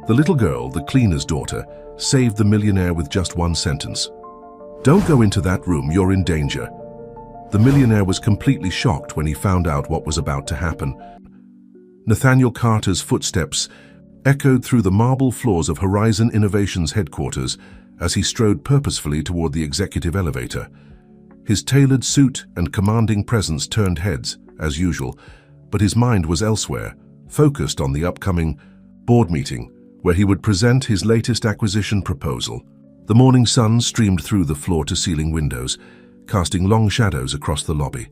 The little girl, the cleaner's daughter, saved the millionaire with just one sentence. "Don't go into that room, you're in danger." The millionaire was completely shocked when he found out what was about to happen. Nathaniel Carter's footsteps echoed through the marble floors of Horizon Innovations headquarters as he strode purposefully toward the executive elevator. His tailored suit and commanding presence turned heads, as usual, but his mind was elsewhere, focused on the upcoming board meeting, where he would present his latest acquisition proposal. The morning sun streamed through the floor-to-ceiling windows, casting long shadows across the lobby.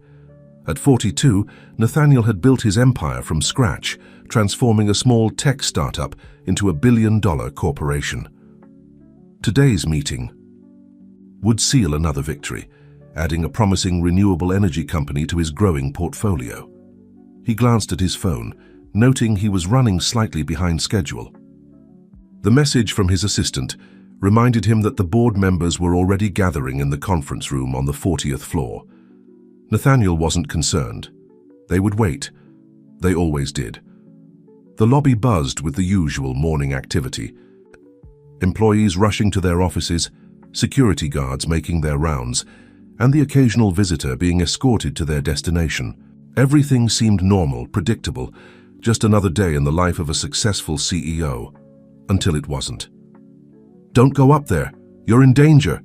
At 42, Nathaniel had built his empire from scratch, transforming a small tech startup into a billion-dollar corporation. Today's meeting would seal another victory, adding a promising renewable energy company to his growing portfolio. He glanced at his phone, noting he was running slightly behind schedule. The message from his assistant reminded him that the board members were already gathering in the conference room on the 40th floor. Nathaniel wasn't concerned. They would wait. They always did. The lobby buzzed with the usual morning activity. Employees rushing to their offices, security guards making their rounds, and the occasional visitor being escorted to their destination. Everything seemed normal, predictable, just another day in the life of a successful CEO, until it wasn't. "Don't go up there. You're in danger."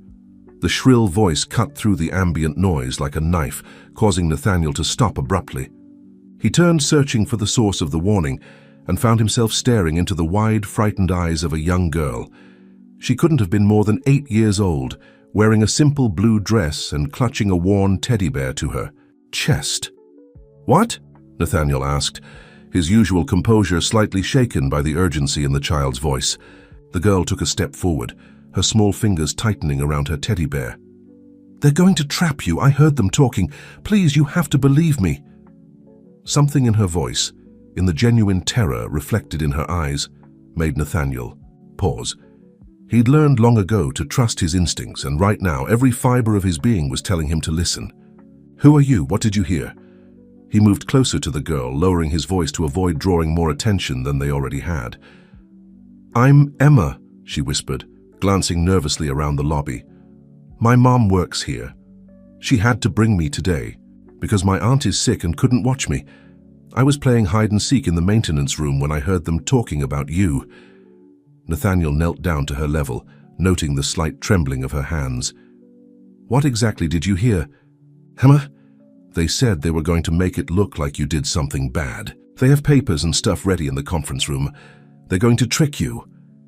The shrill voice cut through the ambient noise like a knife, causing Nathaniel to stop abruptly. He turned, searching for the source of the warning, and found himself staring into the wide, frightened eyes of a young girl. She couldn't have been more than 8 years old, wearing a simple blue dress and clutching a worn teddy bear to her chest. "What?" Nathaniel asked, his usual composure slightly shaken by the urgency in the child's voice. The girl took a step forward, her small fingers tightening around her teddy bear. "They're going to trap you. I heard them talking. Please, you have to believe me." Something in her voice, in the genuine terror reflected in her eyes, made Nathaniel pause. He'd learned long ago to trust his instincts, and right now every fiber of his being was telling him to listen. "Who are you? What did you hear?" He moved closer to the girl, lowering his voice to avoid drawing more attention than they already had. "I'm Emma," she whispered, glancing nervously around the lobby. "My mom works here. She had to bring me today, because my aunt is sick and couldn't watch me. I was playing hide-and-seek in the maintenance room when I heard them talking about you." Nathaniel knelt down to her level, noting the slight trembling of her hands. "What exactly did you hear?" "Emma, they said they were going to make it look like you did something bad. They have papers and stuff ready in the conference room. They're going to trick you."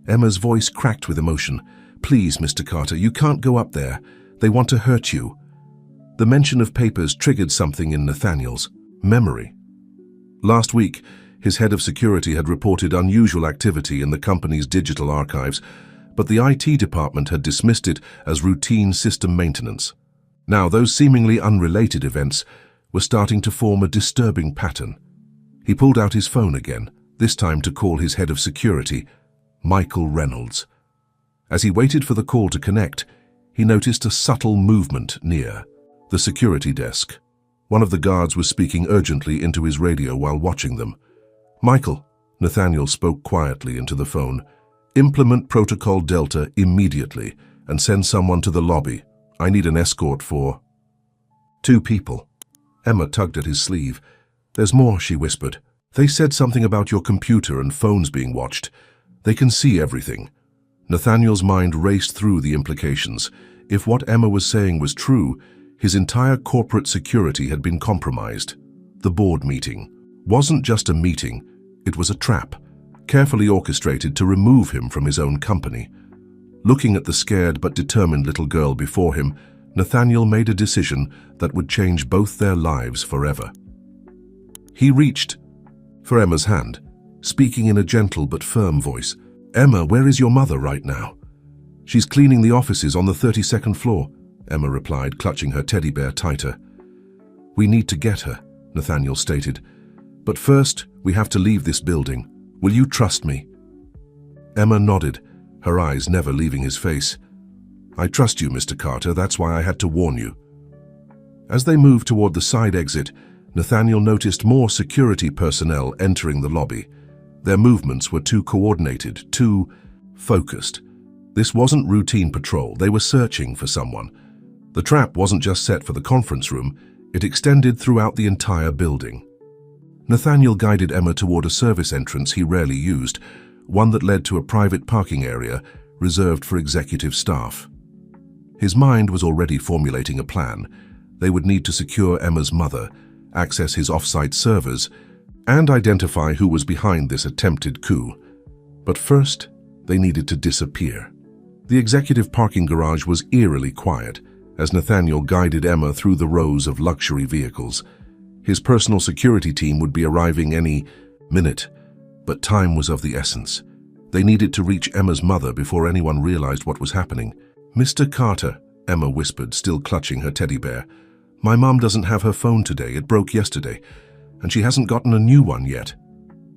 Emma's voice cracked with emotion. "Please, Mr. Carter, you can't go up there. They want to hurt you." The mention of papers triggered something in Nathaniel's memory. Last week, his head of security had reported unusual activity in the company's digital archives, but the IT department had dismissed it as routine system maintenance. Now, those seemingly unrelated events were starting to form a disturbing pattern. He pulled out his phone again, this time to call his head of security, Michael Reynolds. As he waited for the call to connect, he noticed a subtle movement near the security desk. One of the guards was speaking urgently into his radio while watching them. "Michael," Nathaniel spoke quietly into the phone, "implement Protocol Delta immediately and send someone to the lobby. I need an escort for 2 people. Emma tugged at his sleeve. "There's more," she whispered. "They said something about your computer and phones being watched. They can see everything." Nathaniel's mind raced through the implications. If what Emma was saying was true, his entire corporate security had been compromised. The board meeting wasn't just a meeting, it was a trap, carefully orchestrated to remove him from his own company. Looking at the scared but determined little girl before him, Nathaniel made a decision that would change both their lives forever. He reached for Emma's hand, speaking in a gentle but firm voice. "Emma, where is your mother right now?" "She's cleaning the offices on the 32nd floor," Emma replied, clutching her teddy bear tighter. "We need to get her," Nathaniel stated. "But first, we have to leave this building. Will you trust me?" Emma nodded, her eyes never leaving his face. "I trust you, Mr. Carter. That's why I had to warn you." As they moved toward the side exit, Nathaniel noticed more security personnel entering the lobby. Their movements were too coordinated, too focused. This wasn't routine patrol, they were searching for someone. The trap wasn't just set for the conference room, it extended throughout the entire building. Nathaniel guided Emma toward a service entrance he rarely used, one that led to a private parking area reserved for executive staff. His mind was already formulating a plan. They would need to secure Emma's mother, access his off-site servers, and identify who was behind this attempted coup. But first, they needed to disappear. The executive parking garage was eerily quiet as Nathaniel guided Emma through the rows of luxury vehicles. His personal security team would be arriving any minute, but time was of the essence. They needed to reach Emma's mother before anyone realized what was happening. "Mr. Carter," Emma whispered, still clutching her teddy bear. "My mom doesn't have her phone today, it broke yesterday, and she hasn't gotten a new one yet."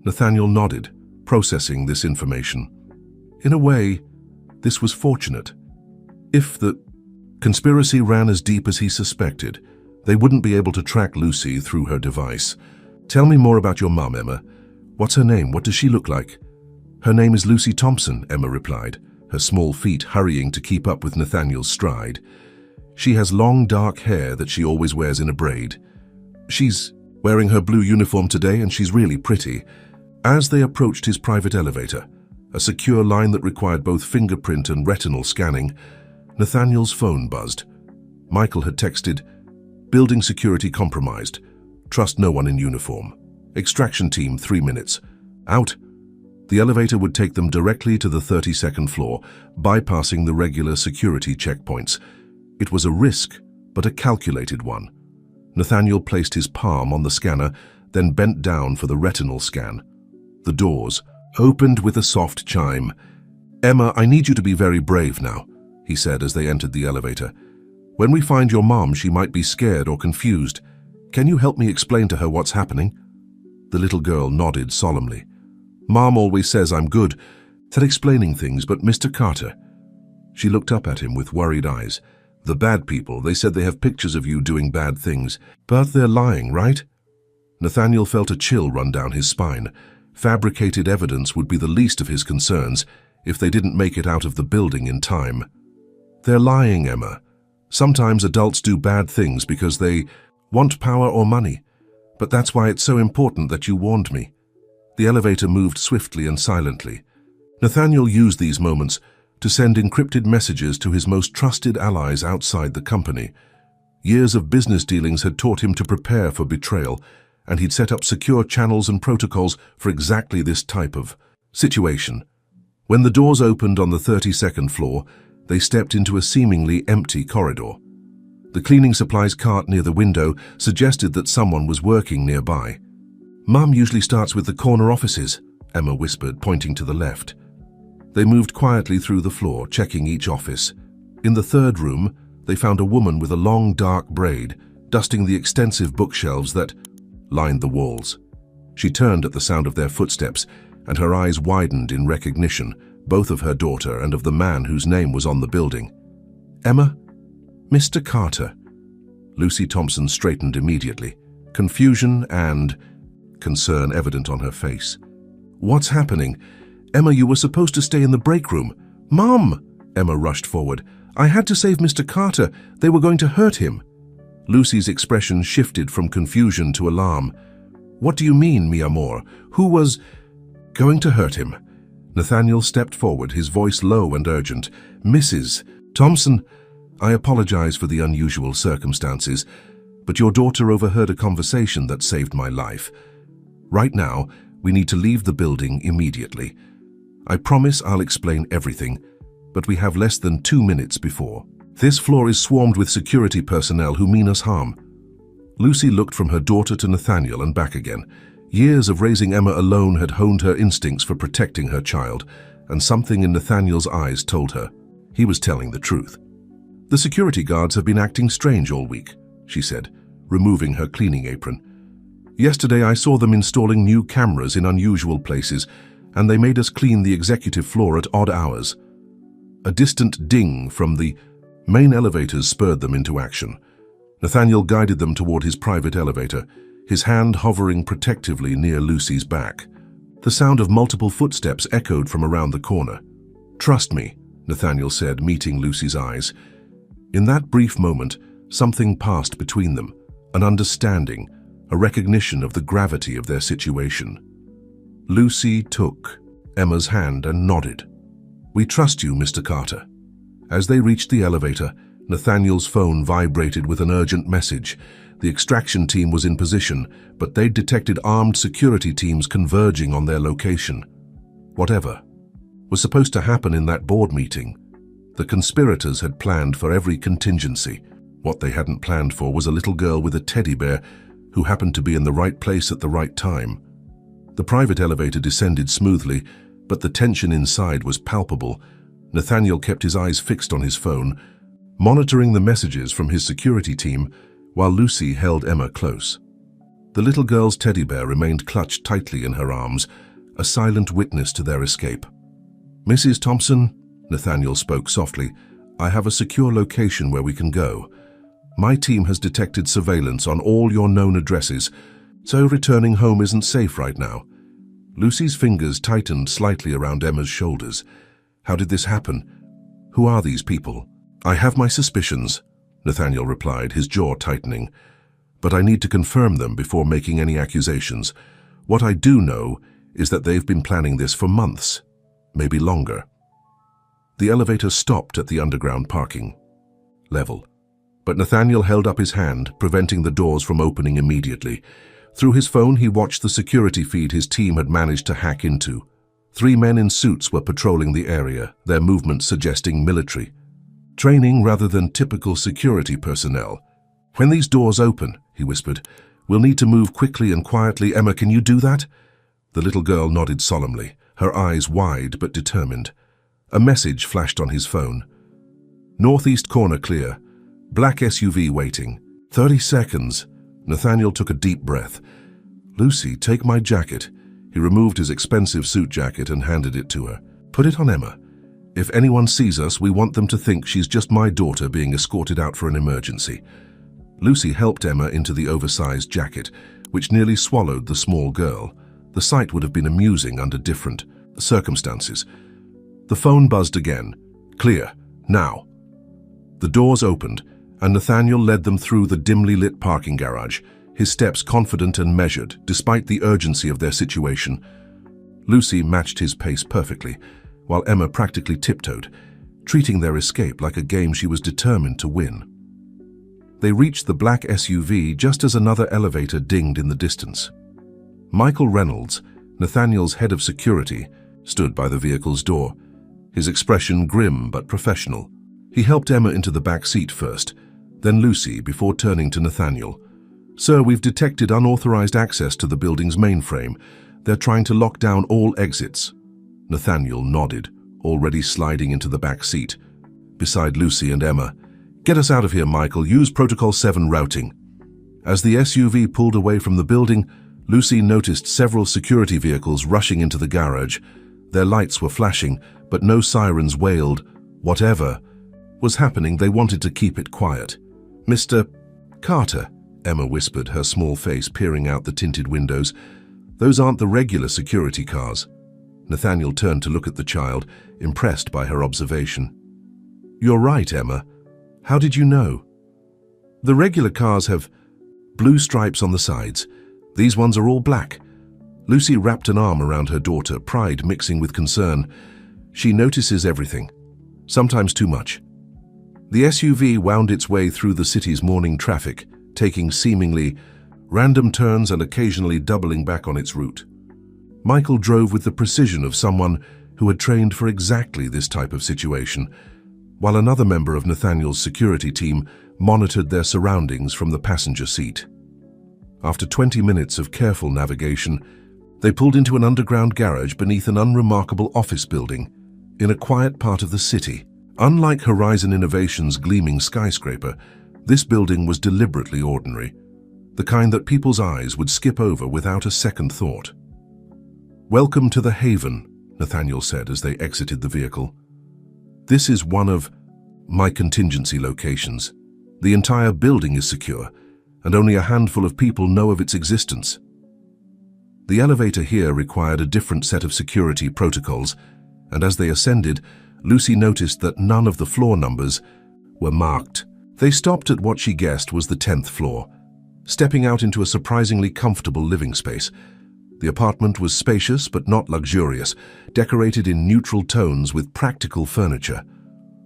Nathaniel nodded, processing this information. In a way, this was fortunate. If the conspiracy ran as deep as he suspected, they wouldn't be able to track Lucy through her device. "Tell me more about your mom, Emma. What's her name? What does she look like?" "Her name is Lucy Thompson," Emma replied, her small feet hurrying to keep up with Nathaniel's stride. "She has long dark hair that she always wears in a braid. She's wearing her blue uniform today and she's really pretty." As they approached his private elevator, a secure line that required both fingerprint and retinal scanning, Nathaniel's phone buzzed. Michael had texted, "Building security compromised. Trust no one in uniform. Extraction team 3 minutes. Out." The elevator would take them directly to the 32nd floor, bypassing the regular security checkpoints. It was a risk, but a calculated one. Nathaniel placed his palm on the scanner, then bent down for the retinal scan. The doors opened with a soft chime. "Emma, I need you to be very brave now," he said as they entered the elevator. "When we find your mom, she might be scared or confused. Can you help me explain to her what's happening?" The little girl nodded solemnly. "Mom always says I'm good at explaining things, but Mr. Carter..." She looked up at him with worried eyes. "The bad people, they said they have pictures of you doing bad things, but they're lying, right?" Nathaniel felt a chill run down his spine. Fabricated evidence would be the least of his concerns if they didn't make it out of the building in time. "They're lying, Emma. Sometimes adults do bad things because they want power or money, but that's why it's so important that you warned me." The elevator moved swiftly and silently. Nathaniel used these moments to send encrypted messages to his most trusted allies outside the company. Years of business dealings had taught him to prepare for betrayal, and he'd set up secure channels and protocols for exactly this type of situation. When the doors opened on the 32nd floor, they stepped into a seemingly empty corridor. The cleaning supplies cart near the window suggested that someone was working nearby. "Mum usually starts with the corner offices," Emma whispered, pointing to the left. They moved quietly through the floor, checking each office. In the third room, they found a woman with a long, dark braid, dusting the extensive bookshelves that lined the walls. She turned at the sound of their footsteps, and her eyes widened in recognition, both of her daughter and of the man whose name was on the building. "Emma?" "Mr. Carter." Lucy Thompson straightened immediately, confusion and concern evident on her face. "What's happening? Emma, you were supposed to stay in the break room." "Mom!" Emma rushed forward. "I had to save Mr. Carter. They were going to hurt him." Lucy's expression shifted from confusion to alarm. "What do you mean, mi amor? Who was going to hurt him?" Nathaniel stepped forward, his voice low and urgent. "Mrs. Thompson, I apologize for the unusual circumstances, but your daughter overheard a conversation that saved my life. Right now, we need to leave the building immediately. I promise I'll explain everything, but we have less than 2 minutes before. This floor is swarmed with security personnel who mean us harm." Lucy looked from her daughter to Nathaniel and back again. Years of raising Emma alone had honed her instincts for protecting her child, and something in Nathaniel's eyes told her he was telling the truth. "The security guards have been acting strange all week," she said, removing her cleaning apron. "Yesterday I saw them installing new cameras in unusual places, and they made us clean the executive floor at odd hours." A distant ding from the main elevators spurred them into action. Nathaniel guided them toward his private elevator, his hand hovering protectively near Lucy's back. The sound of multiple footsteps echoed from around the corner. "Trust me," Nathaniel said, meeting Lucy's eyes. In that brief moment, something passed between them, an understanding, a recognition of the gravity of their situation. Lucy took Emma's hand and nodded. "We trust you, Mr. Carter." As they reached the elevator, Nathaniel's phone vibrated with an urgent message. The extraction team was in position, but they'd detected armed security teams converging on their location. Whatever was supposed to happen in that board meeting, the conspirators had planned for every contingency. What they hadn't planned for was a little girl with a teddy bear who happened to be in the right place at the right time. The private elevator descended smoothly, but the tension inside was palpable. Nathaniel kept his eyes fixed on his phone, monitoring the messages from his security team, while Lucy held Emma close. The little girl's teddy bear remained clutched tightly in her arms, a silent witness to their escape. "Mrs. Thompson," Nathaniel spoke softly, "I have a secure location where we can go. My team has detected surveillance on all your known addresses, so returning home isn't safe right now." Lucy's fingers tightened slightly around Emma's shoulders. "How did this happen? Who are these people?" "I have my suspicions," Nathaniel replied, his jaw tightening. "But I need to confirm them before making any accusations. What I do know is that they've been planning this for months, maybe longer." The elevator stopped at the underground parking level, but Nathaniel held up his hand, preventing the doors from opening immediately. Through his phone, he watched the security feed his team had managed to hack into. 3 men in suits were patrolling the area, their movements suggesting military training rather than typical security personnel. "When these doors open," he whispered, "we'll need to move quickly and quietly. Emma, can you do that?" The little girl nodded solemnly, her eyes wide but determined. A message flashed on his phone. "Northeast corner clear. Black SUV waiting. 30 seconds. Nathaniel took a deep breath. "Lucy, take my jacket." He removed his expensive suit jacket and handed it to her. "Put it on Emma. If anyone sees us, we want them to think she's just my daughter being escorted out for an emergency." Lucy helped Emma into the oversized jacket, which nearly swallowed the small girl. The sight would have been amusing under different circumstances. The phone buzzed again. "Clear. Now." The doors opened, and Nathaniel led them through the dimly lit parking garage, his steps confident and measured, despite the urgency of their situation. Lucy matched his pace perfectly, while Emma practically tiptoed, treating their escape like a game she was determined to win. They reached the black SUV just as another elevator dinged in the distance. Michael Reynolds, Nathaniel's head of security, stood by the vehicle's door, his expression grim but professional. He helped Emma into the back seat first, then Lucy, before turning to Nathaniel. "Sir, we've detected unauthorized access to the building's mainframe. They're trying to lock down all exits." Nathaniel nodded, already sliding into the back seat, beside Lucy and Emma. "Get us out of here, Michael. Use Protocol 7 routing." As the SUV pulled away from the building, Lucy noticed several security vehicles rushing into the garage. Their lights were flashing, but no sirens wailed. Whatever was happening, they wanted to keep it quiet. "Mr. Carter," Emma whispered, her small face peering out the tinted windows. "Those aren't the regular security cars." Nathaniel turned to look at the child, impressed by her observation. "You're right, Emma. How did you know?" "The regular cars have blue stripes on the sides. These ones are all black." Lucy wrapped an arm around her daughter, pride mixing with concern. "She notices everything, sometimes too much." The SUV wound its way through the city's morning traffic, taking seemingly random turns and occasionally doubling back on its route. Michael drove with the precision of someone who had trained for exactly this type of situation, while another member of Nathaniel's security team monitored their surroundings from the passenger seat. After 20 minutes of careful navigation, they pulled into an underground garage beneath an unremarkable office building in a quiet part of the city. Unlike Horizon Innovation's gleaming skyscraper, this building was deliberately ordinary, the kind that people's eyes would skip over without a second thought. "Welcome to the Haven," Nathaniel said as they exited the vehicle. "This is one of my contingency locations. The entire building is secure, and only a handful of people know of its existence." The elevator here required a different set of security protocols, and as they ascended, Lucy noticed that none of the floor numbers were marked. They stopped at what she guessed was the 10th floor, stepping out into a surprisingly comfortable living space. The apartment was spacious but not luxurious, decorated in neutral tones with practical furniture.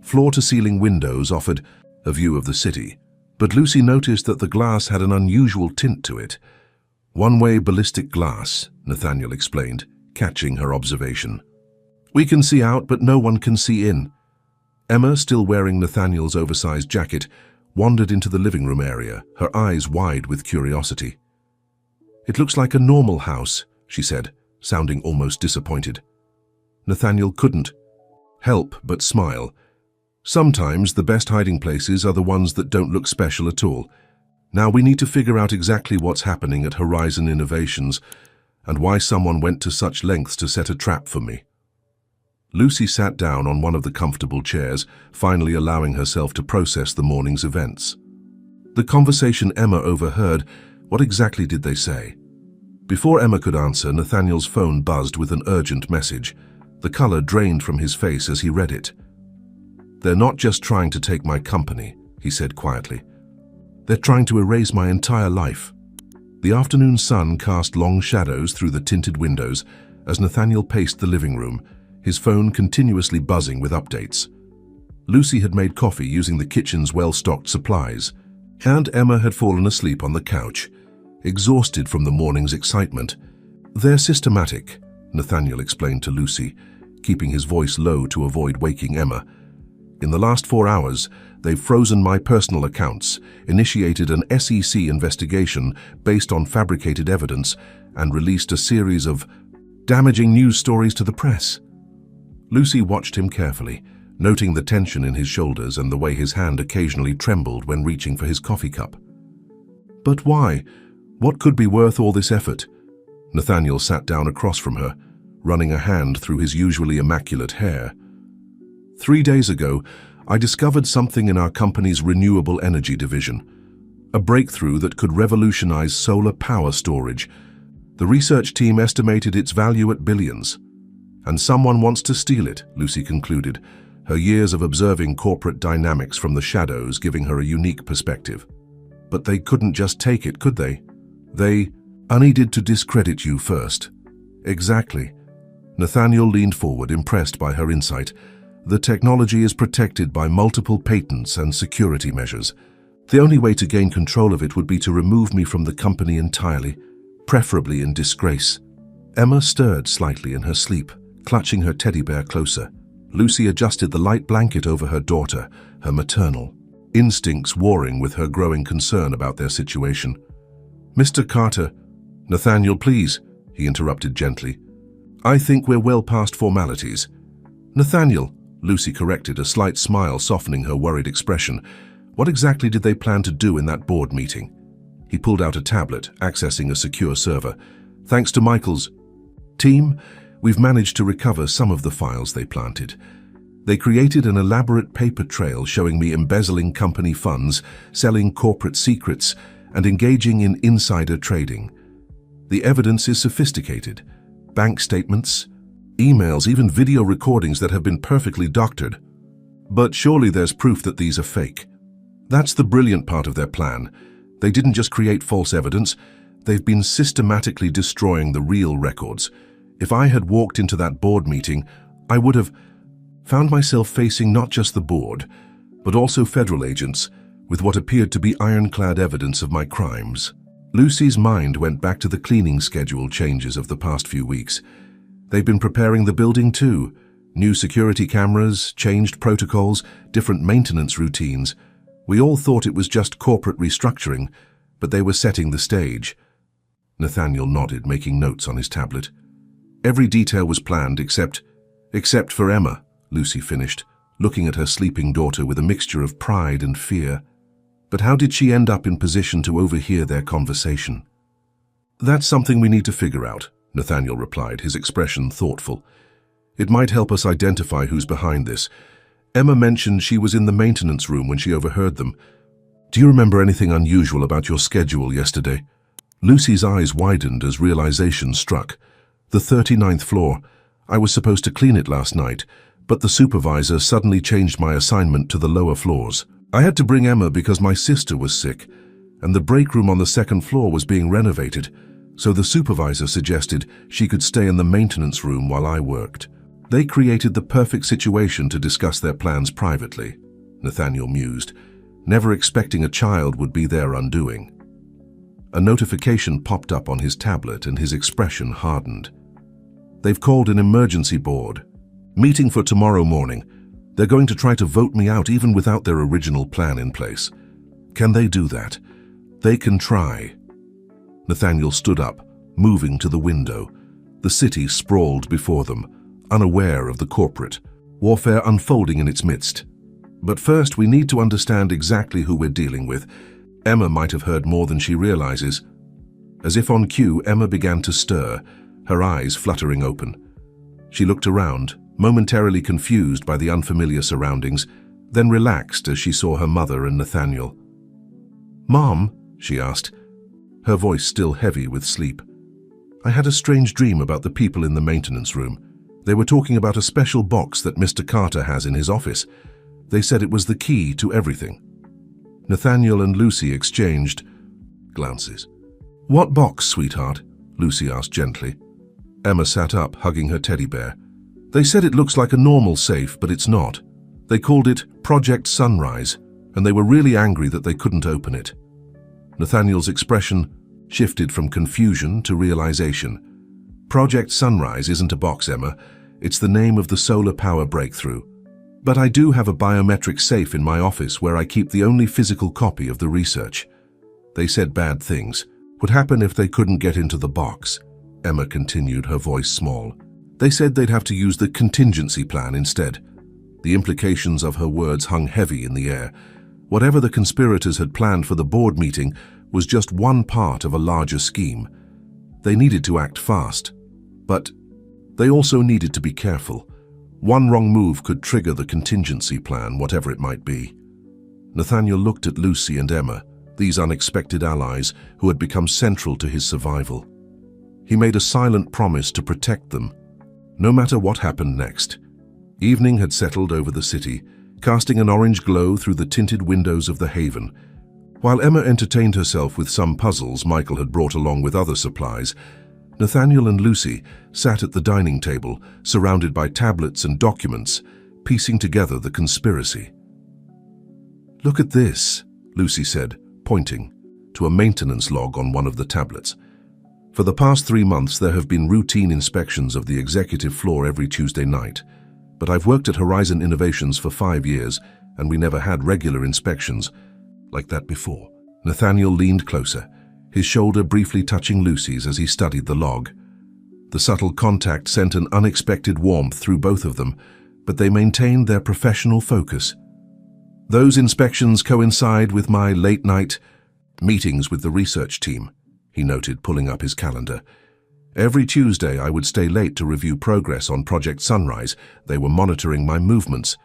Floor-to-ceiling windows offered a view of the city, but Lucy noticed that the glass had an unusual tint to it. One-way ballistic glass, Nathaniel explained, catching her observation. We can see out, but no one can see in. Emma, still wearing Nathaniel's oversized jacket, wandered into the living room area, her eyes wide with curiosity. It looks like a normal house, she said, sounding almost disappointed. Nathaniel couldn't help but smile. Sometimes the best hiding places are the ones that don't look special at all. Now we need to figure out exactly what's happening at Horizon Innovations and why someone went to such lengths to set a trap for me. Lucy sat down on one of the comfortable chairs, finally allowing herself to process the morning's events. The conversation Emma overheard, what exactly did they say? Before Emma could answer, Nathaniel's phone buzzed with an urgent message. The color drained from his face as he read it. They're not just trying to take my company, he said quietly. They're trying to erase my entire life. The afternoon sun cast long shadows through the tinted windows as Nathaniel paced the living room, his phone continuously buzzing with updates. Lucy had made coffee using the kitchen's well-stocked supplies, and Emma had fallen asleep on the couch, exhausted from the morning's excitement. They're systematic, Nathaniel explained to Lucy, keeping his voice low to avoid waking Emma. In the last 4 hours, they've frozen my personal accounts, initiated an SEC investigation based on fabricated evidence, and released a series of damaging news stories to the press. Lucy watched him carefully, noting the tension in his shoulders and the way his hand occasionally trembled when reaching for his coffee cup. But why? What could be worth all this effort? Nathaniel sat down across from her, running a hand through his usually immaculate hair. 3 days ago, I discovered something in our company's renewable energy division, a breakthrough that could revolutionize solar power storage. The research team estimated its value at billions. And someone wants to steal it, Lucy concluded, her years of observing corporate dynamics from the shadows giving her a unique perspective. But they couldn't just take it, could they? They needed to discredit you first. Exactly. Nathaniel leaned forward, impressed by her insight. The technology is protected by multiple patents and security measures. The only way to gain control of it would be to remove me from the company entirely, preferably in disgrace. Emma stirred slightly in her sleep, clutching her teddy bear closer. Lucy adjusted the light blanket over her daughter, her maternal instincts warring with her growing concern about their situation. Mr. Carter, Nathaniel, please, he interrupted gently. I think we're well past formalities. Nathaniel, Lucy corrected, a slight smile softening her worried expression. What exactly did they plan to do in that board meeting? He pulled out a tablet, accessing a secure server. Thanks to Michael's team, we've managed to recover some of the files they planted. They created an elaborate paper trail showing me embezzling company funds, selling corporate secrets, and engaging in insider trading. The evidence is sophisticated. Bank statements, emails, even video recordings that have been perfectly doctored. But surely there's proof that these are fake. That's the brilliant part of their plan. They didn't just create false evidence, they've been systematically destroying the real records. If I had walked into that board meeting, I would have found myself facing not just the board, but also federal agents, with what appeared to be ironclad evidence of my crimes. Lucy's mind went back to the cleaning schedule changes of the past few weeks. They've been preparing the building too. New security cameras, changed protocols, different maintenance routines. We all thought it was just corporate restructuring, but they were setting the stage. Nathaniel nodded, making notes on his tablet. Every detail was planned except for Emma, Lucy finished, looking at her sleeping daughter with a mixture of pride and fear. But how did she end up in position to overhear their conversation? That's something we need to figure out, Nathaniel replied, his expression thoughtful. It might help us identify who's behind this. Emma mentioned she was in the maintenance room when she overheard them. Do you remember anything unusual about your schedule yesterday? Lucy's eyes widened as realization struck. The 39th floor. I was supposed to clean it last night, but the supervisor suddenly changed my assignment to the lower floors. I had to bring Emma because my sister was sick, and the break room on the second floor was being renovated, so the supervisor suggested she could stay in the maintenance room while I worked. They created the perfect situation to discuss their plans privately, Nathaniel mused, never expecting a child would be their undoing. A notification popped up on his tablet and his expression hardened. They've called an emergency board. Meeting for tomorrow morning. They're going to try to vote me out even without their original plan in place. Can they do that? They can try. Nathaniel stood up, moving to the window. The city sprawled before them, unaware of the corporate warfare unfolding in its midst. But first, we need to understand exactly who we're dealing with. Emma might have heard more than she realizes. As if on cue, Emma began to stir, her eyes fluttering open. She looked around, momentarily confused by the unfamiliar surroundings, then relaxed as she saw her mother and Nathaniel. "Mom?" she asked, her voice still heavy with sleep. "I had a strange dream about the people in the maintenance room. They were talking about a special box that Mr. Carter has in his office. They said it was the key to everything." Nathaniel and Lucy exchanged glances. "What box, sweetheart?" Lucy asked gently. Emma sat up, hugging her teddy bear. "They said it looks like a normal safe, but it's not. They called it Project Sunrise, and they were really angry that they couldn't open it." Nathaniel's expression shifted from confusion to realization. "Project Sunrise isn't a box, Emma. It's the name of the solar power breakthrough. But I do have a biometric safe in my office where I keep the only physical copy of the research. They said bad things would happen if they couldn't get into the box," Emma continued, her voice small. "They said they'd have to use the contingency plan instead." The implications of her words hung heavy in the air. Whatever the conspirators had planned for the board meeting was just one part of a larger scheme. They needed to act fast, but they also needed to be careful. One wrong move could trigger the contingency plan, whatever it might be. Nathaniel looked at Lucy and Emma, these unexpected allies who had become central to his survival. He made a silent promise to protect them, no matter what happened next. Evening had settled over the city, casting an orange glow through the tinted windows of the Haven. While Emma entertained herself with some puzzles Michael had brought along with other supplies, Nathaniel and Lucy sat at the dining table, surrounded by tablets and documents, piecing together the conspiracy. "Look at this," Lucy said, pointing to a maintenance log on one of the tablets. "For the past 3 months, there have been routine inspections of the executive floor every Tuesday night. But I've worked at Horizon Innovations for 5 years, and we never had regular inspections like that before." Nathaniel leaned closer, his shoulder briefly touching Lucy's as he studied the log. The subtle contact sent an unexpected warmth through both of them, but they maintained their professional focus. "Those inspections coincide with my late-night meetings with the research team," he noted, pulling up his calendar. "Every Tuesday I would stay late to review progress on Project Sunrise. They were monitoring my movements.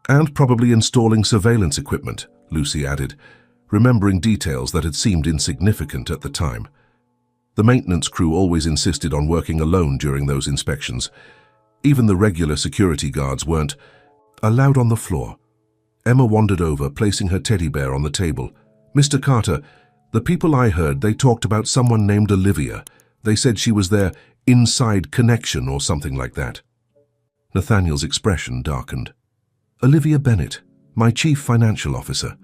And probably installing surveillance equipment," Lucy added, remembering details that had seemed insignificant at the time. The maintenance crew always insisted on working alone during those inspections. Even the regular security guards weren't allowed on the floor. Emma wandered over, placing her teddy bear on the table. "Mr. Carter, the people I heard, they talked about someone named Olivia. They said she was their inside connection or something like that." Nathaniel's expression darkened. "Olivia Bennett, my chief financial officer."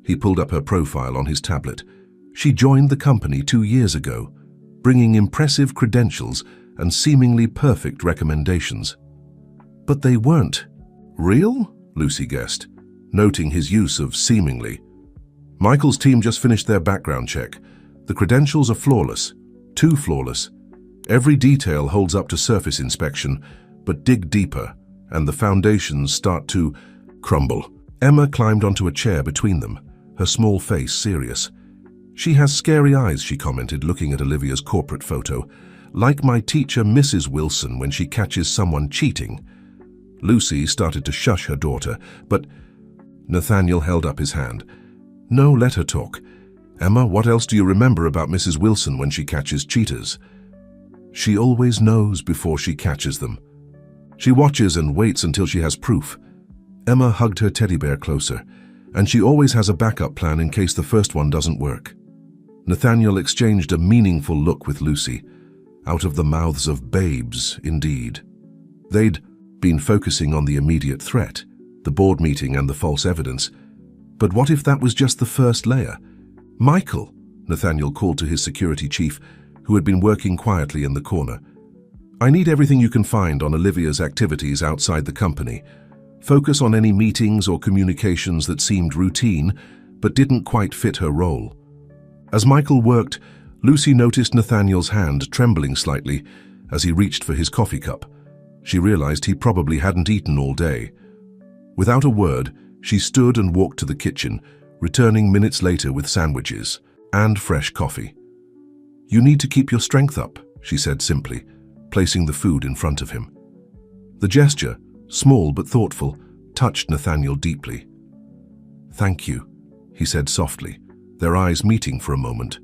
He pulled up her profile on his tablet. "She joined the company 2 years ago, bringing impressive credentials and seemingly perfect recommendations." "But they weren't real?" Lucy guessed, noting his use of seemingly. "Michael's team just finished their background check. The credentials are flawless, too flawless. Every detail holds up to surface inspection, but dig deeper, and the foundations start to crumble." Emma climbed onto a chair between them, her small face serious. "She has scary eyes," she commented, looking at Olivia's corporate photo. "Like my teacher, Mrs. Wilson, when she catches someone cheating." Lucy started to shush her daughter, but Nathaniel held up his hand. "No, let her talk. Emma, what else do you remember about Mrs. Wilson when she catches cheaters? She always knows before she catches them. She watches and waits until she has proof. Emma hugged her teddy bear closer, and she always has a backup plan in case the first one doesn't work. Nathaniel exchanged a meaningful look with Lucy. Out of the mouths of babes, indeed. They'd been focusing on the immediate threat, the board meeting and the false evidence. But what if that was just the first layer? Michael, Nathaniel called to his security chief, who had been working quietly in the corner. I need everything you can find on Olivia's activities outside the company. Focus on any meetings or communications that seemed routine, but didn't quite fit her role. As Michael worked, Lucy noticed Nathaniel's hand trembling slightly as he reached for his coffee cup. She realized he probably hadn't eaten all day. Without a word, she stood and walked to the kitchen, returning minutes later with sandwiches and fresh coffee. You need to keep your strength up, she said simply, placing the food in front of him. The gesture, small but thoughtful, touched Nathaniel deeply. Thank you, he said softly, their eyes meeting for a moment.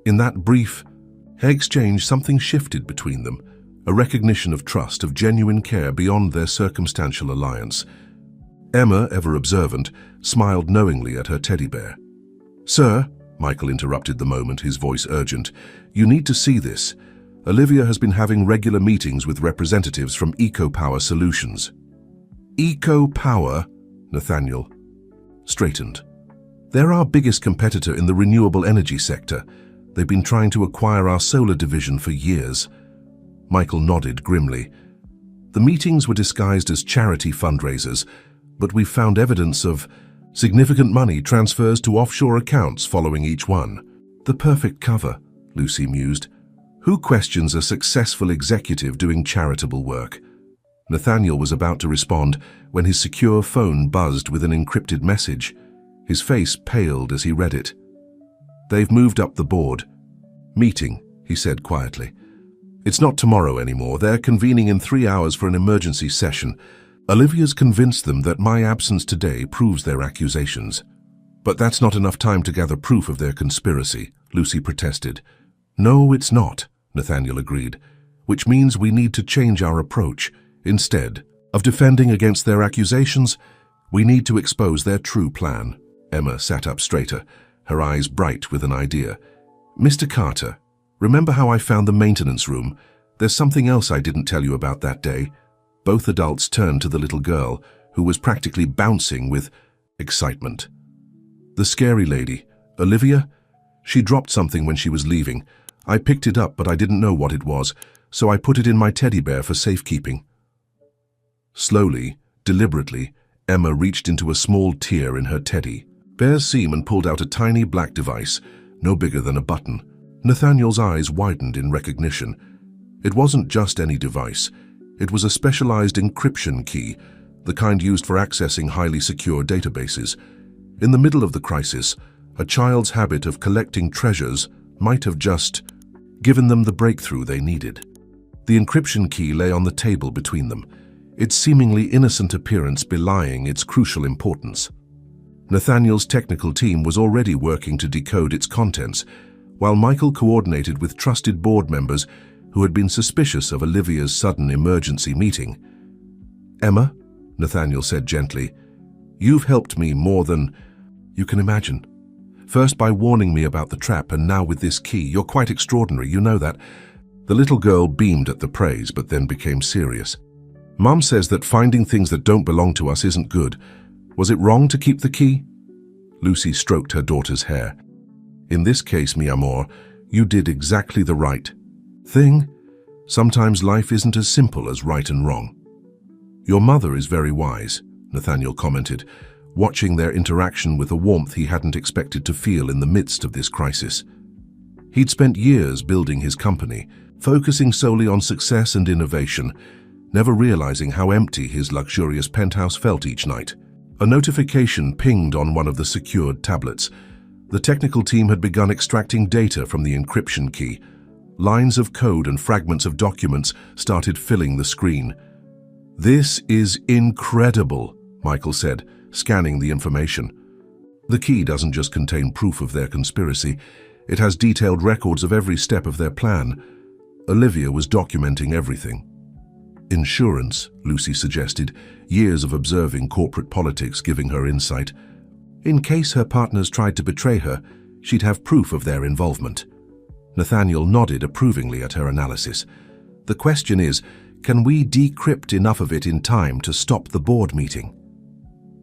In that brief exchange, something shifted between them, a recognition of trust, of genuine care beyond their circumstantial alliance. Emma, ever observant, smiled knowingly at her teddy bear. Sir, Michael interrupted the moment, his voice urgent, you need to see this. Olivia has been having regular meetings with representatives from EcoPower Solutions. EcoPower? Nathaniel straightened. They're our biggest competitor in the renewable energy sector. They've been trying to acquire our solar division for years. Michael nodded grimly. The meetings were disguised as charity fundraisers, but we've found evidence of significant money transfers to offshore accounts following each one. The perfect cover, Lucy mused. Who questions a successful executive doing charitable work? Nathaniel was about to respond when his secure phone buzzed with an encrypted message. His face paled as he read it. They've moved up the board. Meeting, he said quietly. It's not tomorrow anymore. They're convening in 3 hours for an emergency session. Olivia's convinced them that my absence today proves their accusations. But that's not enough time to gather proof of their conspiracy, Lucy protested. No, it's not, Nathaniel agreed, which means we need to change our approach. Instead of defending against their accusations, we need to expose their true plan. Emma sat up straighter, her eyes bright with an idea. Mr. Carter, remember how I found the maintenance room? There's something else I didn't tell you about that day. Both adults turned to the little girl, who was practically bouncing with excitement. The scary lady, Olivia? She dropped something when she was leaving. I picked it up, but I didn't know what it was, so I put it in my teddy bear for safekeeping. Slowly, deliberately, Emma reached into a small tear in her teddy bear's seam and pulled out a tiny black device, no bigger than a button. Nathaniel's eyes widened in recognition. It wasn't just any device. It was a specialized encryption key, the kind used for accessing highly secure databases. In the middle of the crisis, a child's habit of collecting treasures might have just given them the breakthrough they needed. The encryption key lay on the table between them, its seemingly innocent appearance belying its crucial importance. Nathaniel's technical team was already working to decode its contents, while Michael coordinated with trusted board members who had been suspicious of Olivia's sudden emergency meeting. Emma, Nathaniel said gently, you've helped me more than you can imagine. First by warning me about the trap, and now with this key. You're quite extraordinary, you know that. The little girl beamed at the praise, but then became serious. Mum says that finding things that don't belong to us isn't good. Was it wrong to keep the key? Lucy stroked her daughter's hair. In this case, mi amor, you did exactly the right thing. Sometimes life isn't as simple as right and wrong. Your mother is very wise, Nathaniel commented, watching their interaction with a warmth he hadn't expected to feel in the midst of this crisis. He'd spent years building his company, focusing solely on success and innovation, never realizing how empty his luxurious penthouse felt each night. A notification pinged on one of the secured tablets. The technical team had begun extracting data from the encryption key. Lines of code and fragments of documents started filling the screen. This is incredible, Michael said, scanning the information. The key doesn't just contain proof of their conspiracy, it has detailed records of every step of their plan. Olivia was documenting everything. Insurance, Lucy suggested, years of observing corporate politics giving her insight. In case her partners tried to betray her, she'd have proof of their involvement. Nathaniel nodded approvingly at her analysis. The question is, can we decrypt enough of it in time to stop the board meeting?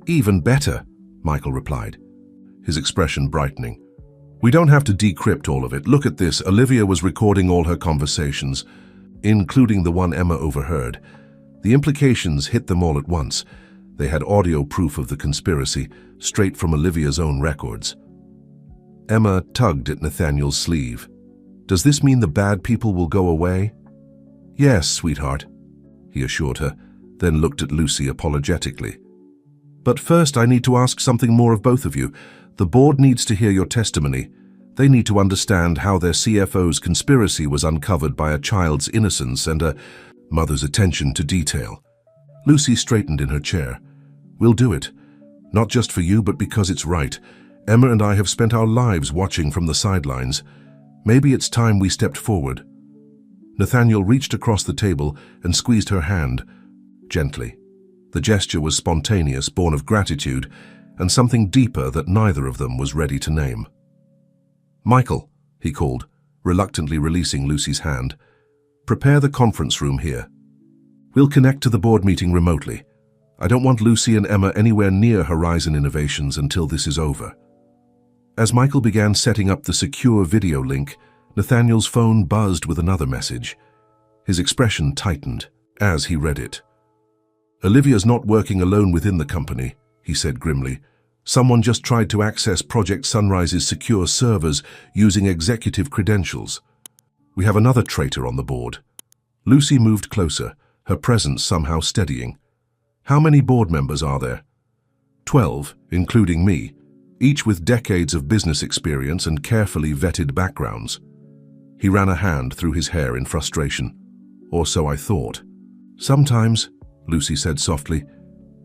Even better, Michael replied, his expression brightening. We don't have to decrypt all of it. Look at this. Olivia was recording all her conversations, including the one Emma overheard. The implications hit them all at once. They had audio proof of the conspiracy, straight from Olivia's own records. Emma tugged at Nathaniel's sleeve. Does this mean the bad people will go away? Yes, sweetheart, he assured her, then looked at Lucy apologetically. But first I need to ask something more of both of you. The board needs to hear your testimony. They need to understand how their CFO's conspiracy was uncovered by a child's innocence and a mother's attention to detail. Lucy straightened in her chair. We'll do it. Not just for you, but because it's right. Emma and I have spent our lives watching from the sidelines. Maybe it's time we stepped forward. Nathaniel reached across the table and squeezed her hand, gently. The gesture was spontaneous, born of gratitude, and something deeper that neither of them was ready to name. Michael, he called, reluctantly releasing Lucy's hand. Prepare the conference room here. We'll connect to the board meeting remotely. I don't want Lucy and Emma anywhere near Horizon Innovations until this is over. As Michael began setting up the secure video link, Nathaniel's phone buzzed with another message. His expression tightened as he read it. Olivia's not working alone within the company, he said grimly. Someone just tried to access Project Sunrise's secure servers using executive credentials. We have another traitor on the board. Lucy moved closer, her presence somehow steadying. How many board members are there? 12, including me, each with decades of business experience and carefully vetted backgrounds. He ran a hand through his hair in frustration. Or so I thought. Sometimes, Lucy said softly,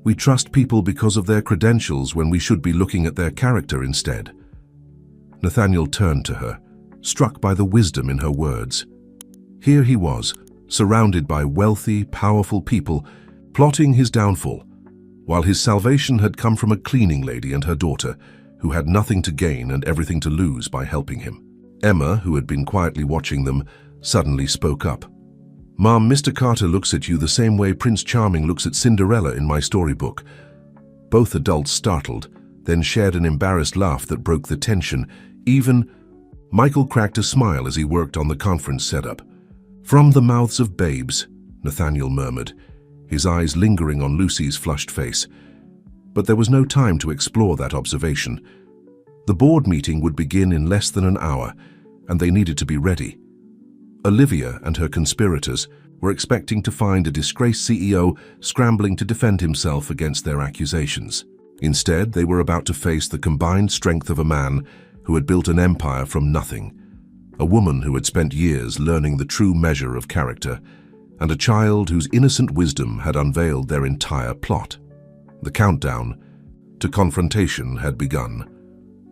we trust people because of their credentials when we should be looking at their character instead. Nathaniel turned to her, struck by the wisdom in her words. Here he was, surrounded by wealthy, powerful people, plotting his downfall, while his salvation had come from a cleaning lady and her daughter, who had nothing to gain and everything to lose by helping him. Emma, who had been quietly watching them, suddenly spoke up. Mom, Mr. Carter looks at you the same way Prince Charming looks at Cinderella in my storybook. Both adults startled, then shared an embarrassed laugh that broke the tension. Michael cracked a smile as he worked on the conference setup. From the mouths of babes, Nathaniel murmured, his eyes lingering on Lucy's flushed face. But there was no time to explore that observation. The board meeting would begin in less than an hour, and they needed to be ready. Olivia and her conspirators were expecting to find a disgraced CEO scrambling to defend himself against their accusations. Instead, they were about to face the combined strength of a man who had built an empire from nothing, a woman who had spent years learning the true measure of character, and a child whose innocent wisdom had unveiled their entire plot. The countdown to confrontation had begun.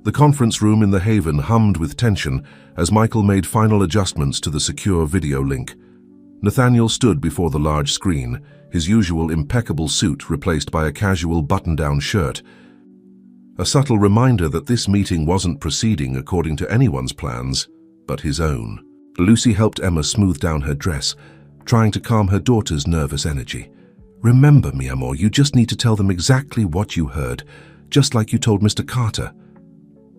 The conference room in the Haven hummed with tension as Michael made final adjustments to the secure video link. Nathaniel stood before the large screen, his usual impeccable suit replaced by a casual button-down shirt. A subtle reminder that this meeting wasn't proceeding according to anyone's plans, but his own. Lucy helped Emma smooth down her dress, trying to calm her daughter's nervous energy. Remember, mi amor, you just need to tell them exactly what you heard, just like you told Mr. Carter.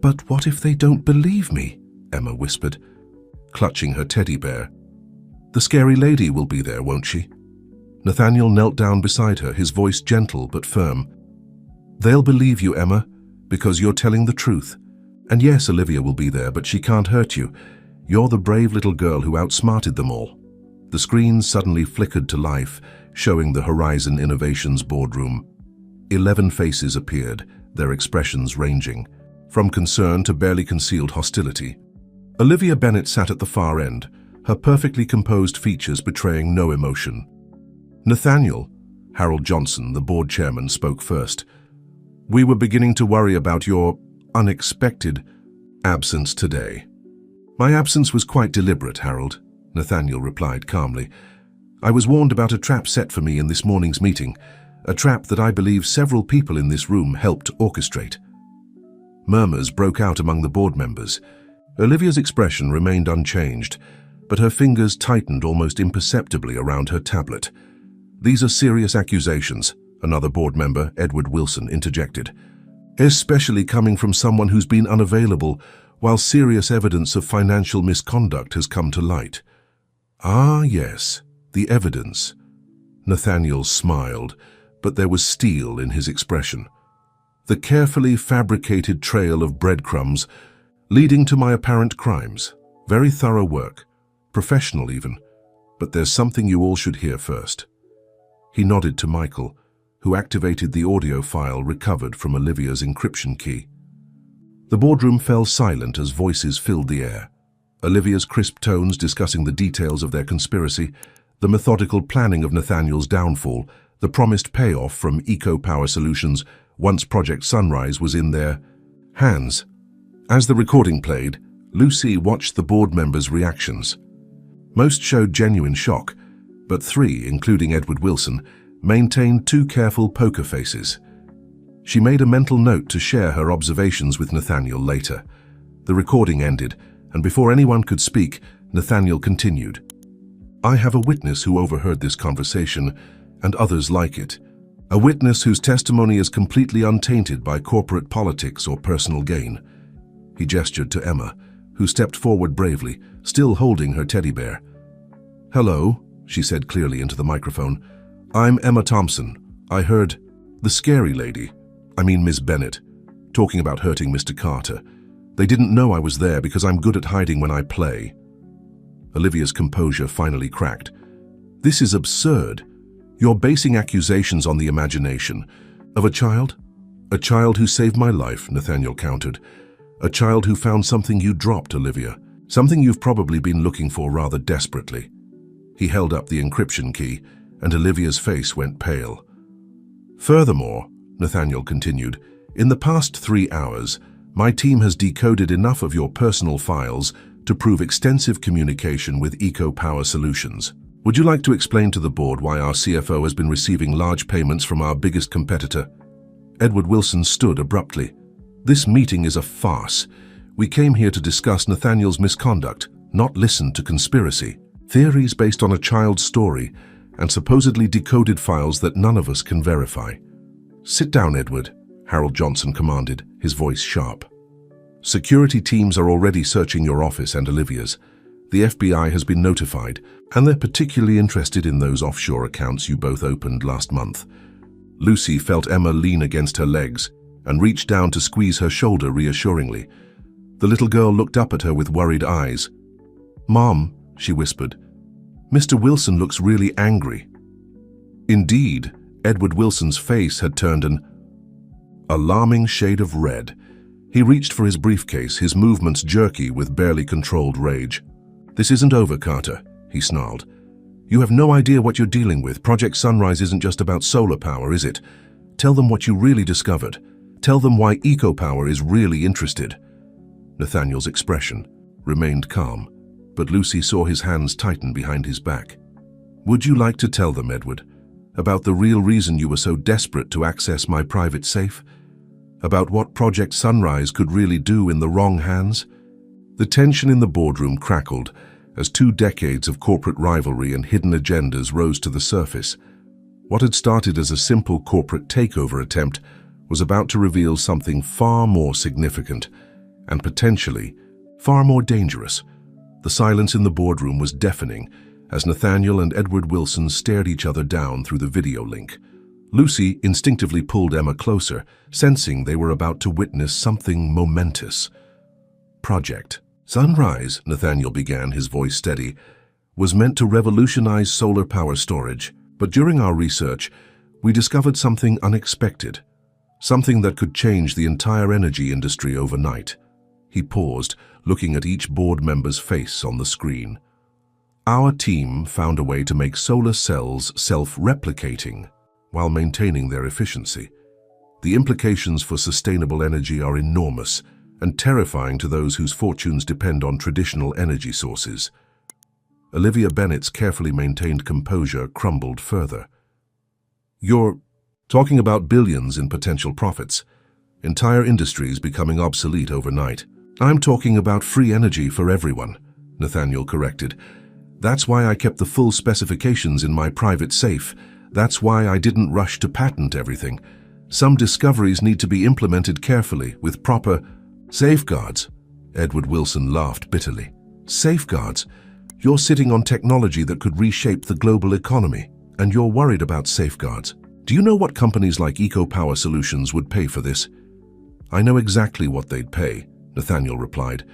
But what if they don't believe me? Emma whispered, clutching her teddy bear. The scary lady will be there, won't she? Nathaniel knelt down beside her, his voice gentle but firm. They'll believe you, Emma, because you're telling the truth. And yes, Olivia will be there, but she can't hurt you. You're the brave little girl who outsmarted them all. The screen suddenly flickered to life, showing the Horizon Innovations boardroom. 11 faces appeared, their expressions ranging, from concern to barely concealed hostility. Olivia Bennett sat at the far end, her perfectly composed features betraying no emotion. Nathaniel, Harold Johnson, the board chairman, spoke first. We were beginning to worry about your unexpected absence today. My absence was quite deliberate, Harold, Nathaniel replied calmly. I was warned about a trap set for me in this morning's meeting, a trap that I believe several people in this room helped orchestrate. Murmurs broke out among the board members. Olivia's expression remained unchanged, but her fingers tightened almost imperceptibly around her tablet. These are serious accusations, another board member, Edward Wilson, interjected, especially coming from someone who's been unavailable while serious evidence of financial misconduct has come to light. Ah, yes, the evidence. Nathaniel smiled, but there was steel in his expression. The carefully fabricated trail of breadcrumbs leading to my apparent crimes. Very thorough work, professional even, but there's something you all should hear first. He nodded to Michael, who activated the audio file recovered from Olivia's encryption key. The boardroom fell silent as voices filled the air. Olivia's crisp tones discussing the details of their conspiracy, the methodical planning of Nathaniel's downfall, the promised payoff from eco-power solutions once Project Sunrise was in their hands. As the recording played, Lucy watched the board members' reactions. Most showed genuine shock, but three, including Edward Wilson, maintained two careful poker faces. She made a mental note to share her observations with Nathaniel later. The recording ended, and before anyone could speak, Nathaniel continued. I have a witness who overheard this conversation, and others like it. A witness whose testimony is completely untainted by corporate politics or personal gain. He gestured to Emma, who stepped forward bravely, still holding her teddy bear. Hello, she said clearly into the microphone. I'm Emma Thompson. I heard the scary lady, Miss Bennett, talking about hurting Mr. Carter. They didn't know I was there because I'm good at hiding when I play. Olivia's composure finally cracked. This is absurd. You're basing accusations on the imagination of a child? A child who saved my life, Nathaniel countered. A child who found something you dropped, Olivia. Something you've probably been looking for rather desperately. He held up the encryption key, and Olivia's face went pale. Furthermore, Nathaniel continued, in the past 3 hours, my team has decoded enough of your personal files to prove extensive communication with eco-power solutions. Would you like to explain to the board why our CFO has been receiving large payments from our biggest competitor? Edward Wilson stood abruptly. This meeting is a farce. We came here to discuss Nathaniel's misconduct, not listen to conspiracy. Theories based on a child's story and supposedly decoded files that none of us can verify. Sit down, Edward, Harold Johnson commanded, his voice sharp. Security teams are already searching your office and Olivia's. The FBI has been notified, and they're particularly interested in those offshore accounts you both opened last month. Lucy felt Emma lean against her legs and reached down to squeeze her shoulder reassuringly. The little girl looked up at her with worried eyes. Mom, she whispered, Mr. Wilson looks really angry. Indeed, Edward Wilson's face had turned an alarming shade of red. He reached for his briefcase, his movements jerky with barely controlled rage. This isn't over, Carter, he snarled. You have no idea what you're dealing with. Project Sunrise isn't just about solar power, is it? Tell them what you really discovered. Tell them why eco-power is really interested. Nathaniel's expression remained calm, but Lucy saw his hands tighten behind his back. Would you like to tell them, Edward, about the real reason you were so desperate to access my private safe? About what Project Sunrise could really do in the wrong hands? The tension in the boardroom crackled as 2 decades of corporate rivalry and hidden agendas rose to the surface. What had started as a simple corporate takeover attempt was about to reveal something far more significant and potentially far more dangerous. The silence in the boardroom was deafening as Nathaniel and Edward Wilson stared each other down through the video link. Lucy instinctively pulled Emma closer, sensing they were about to witness something momentous. Project Sunrise, Nathaniel began, his voice steady, was meant to revolutionize solar power storage. But during our research, we discovered something unexpected, something that could change the entire energy industry overnight. He paused, looking at each board member's face on the screen. Our team found a way to make solar cells self-replicating while maintaining their efficiency. The implications for sustainable energy are enormous and terrifying to those whose fortunes depend on traditional energy sources. Olivia Bennett's carefully maintained composure crumbled further. "You're talking about billions in potential profits, entire industries becoming obsolete overnight." "I'm talking about free energy for everyone," Nathaniel corrected. "That's why I kept the full specifications in my private safe. That's why I didn't rush to patent everything. Some discoveries need to be implemented carefully, with proper safeguards." Edward Wilson laughed bitterly. "Safeguards? You're sitting on technology that could reshape the global economy, and you're worried about safeguards. Do you know what companies like EcoPower Solutions would pay for this?" "I know exactly what they'd pay," Nathaniel replied.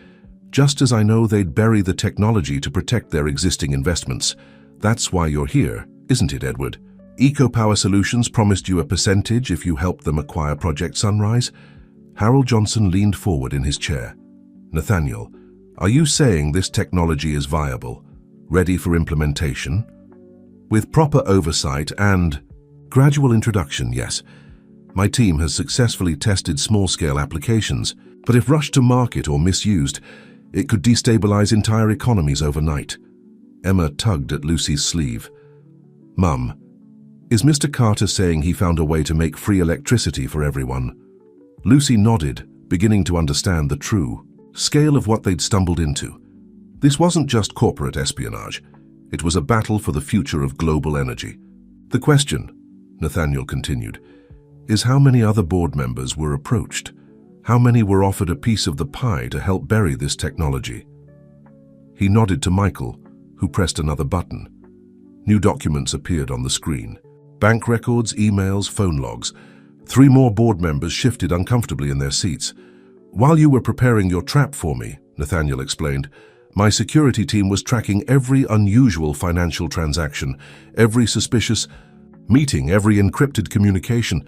"Just as I know they'd bury the technology to protect their existing investments. That's why you're here, isn't it, Edward? EcoPower Solutions promised you a percentage if you helped them acquire Project Sunrise." Harold Johnson leaned forward in his chair. "Nathaniel, are you saying this technology is viable, ready for implementation?" "With proper oversight and gradual introduction, yes. My team has successfully tested small-scale applications, but if rushed to market or misused, it could destabilize entire economies overnight." Emma tugged at Lucy's sleeve. "Mum, is Mr. Carter saying he found a way to make free electricity for everyone?" Lucy nodded, beginning to understand the true scale of what they'd stumbled into. This wasn't just corporate espionage. It was a battle for the future of global energy. "The question," Nathaniel continued, "is how many other board members were approached? How many were offered a piece of the pie to help bury this technology?" He nodded to Michael, who pressed another button. New documents appeared on the screen. Bank records, emails, phone logs. 3 more board members shifted uncomfortably in their seats. "While you were preparing your trap for me," Nathaniel explained, "my security team was tracking every unusual financial transaction, every suspicious meeting, every encrypted communication.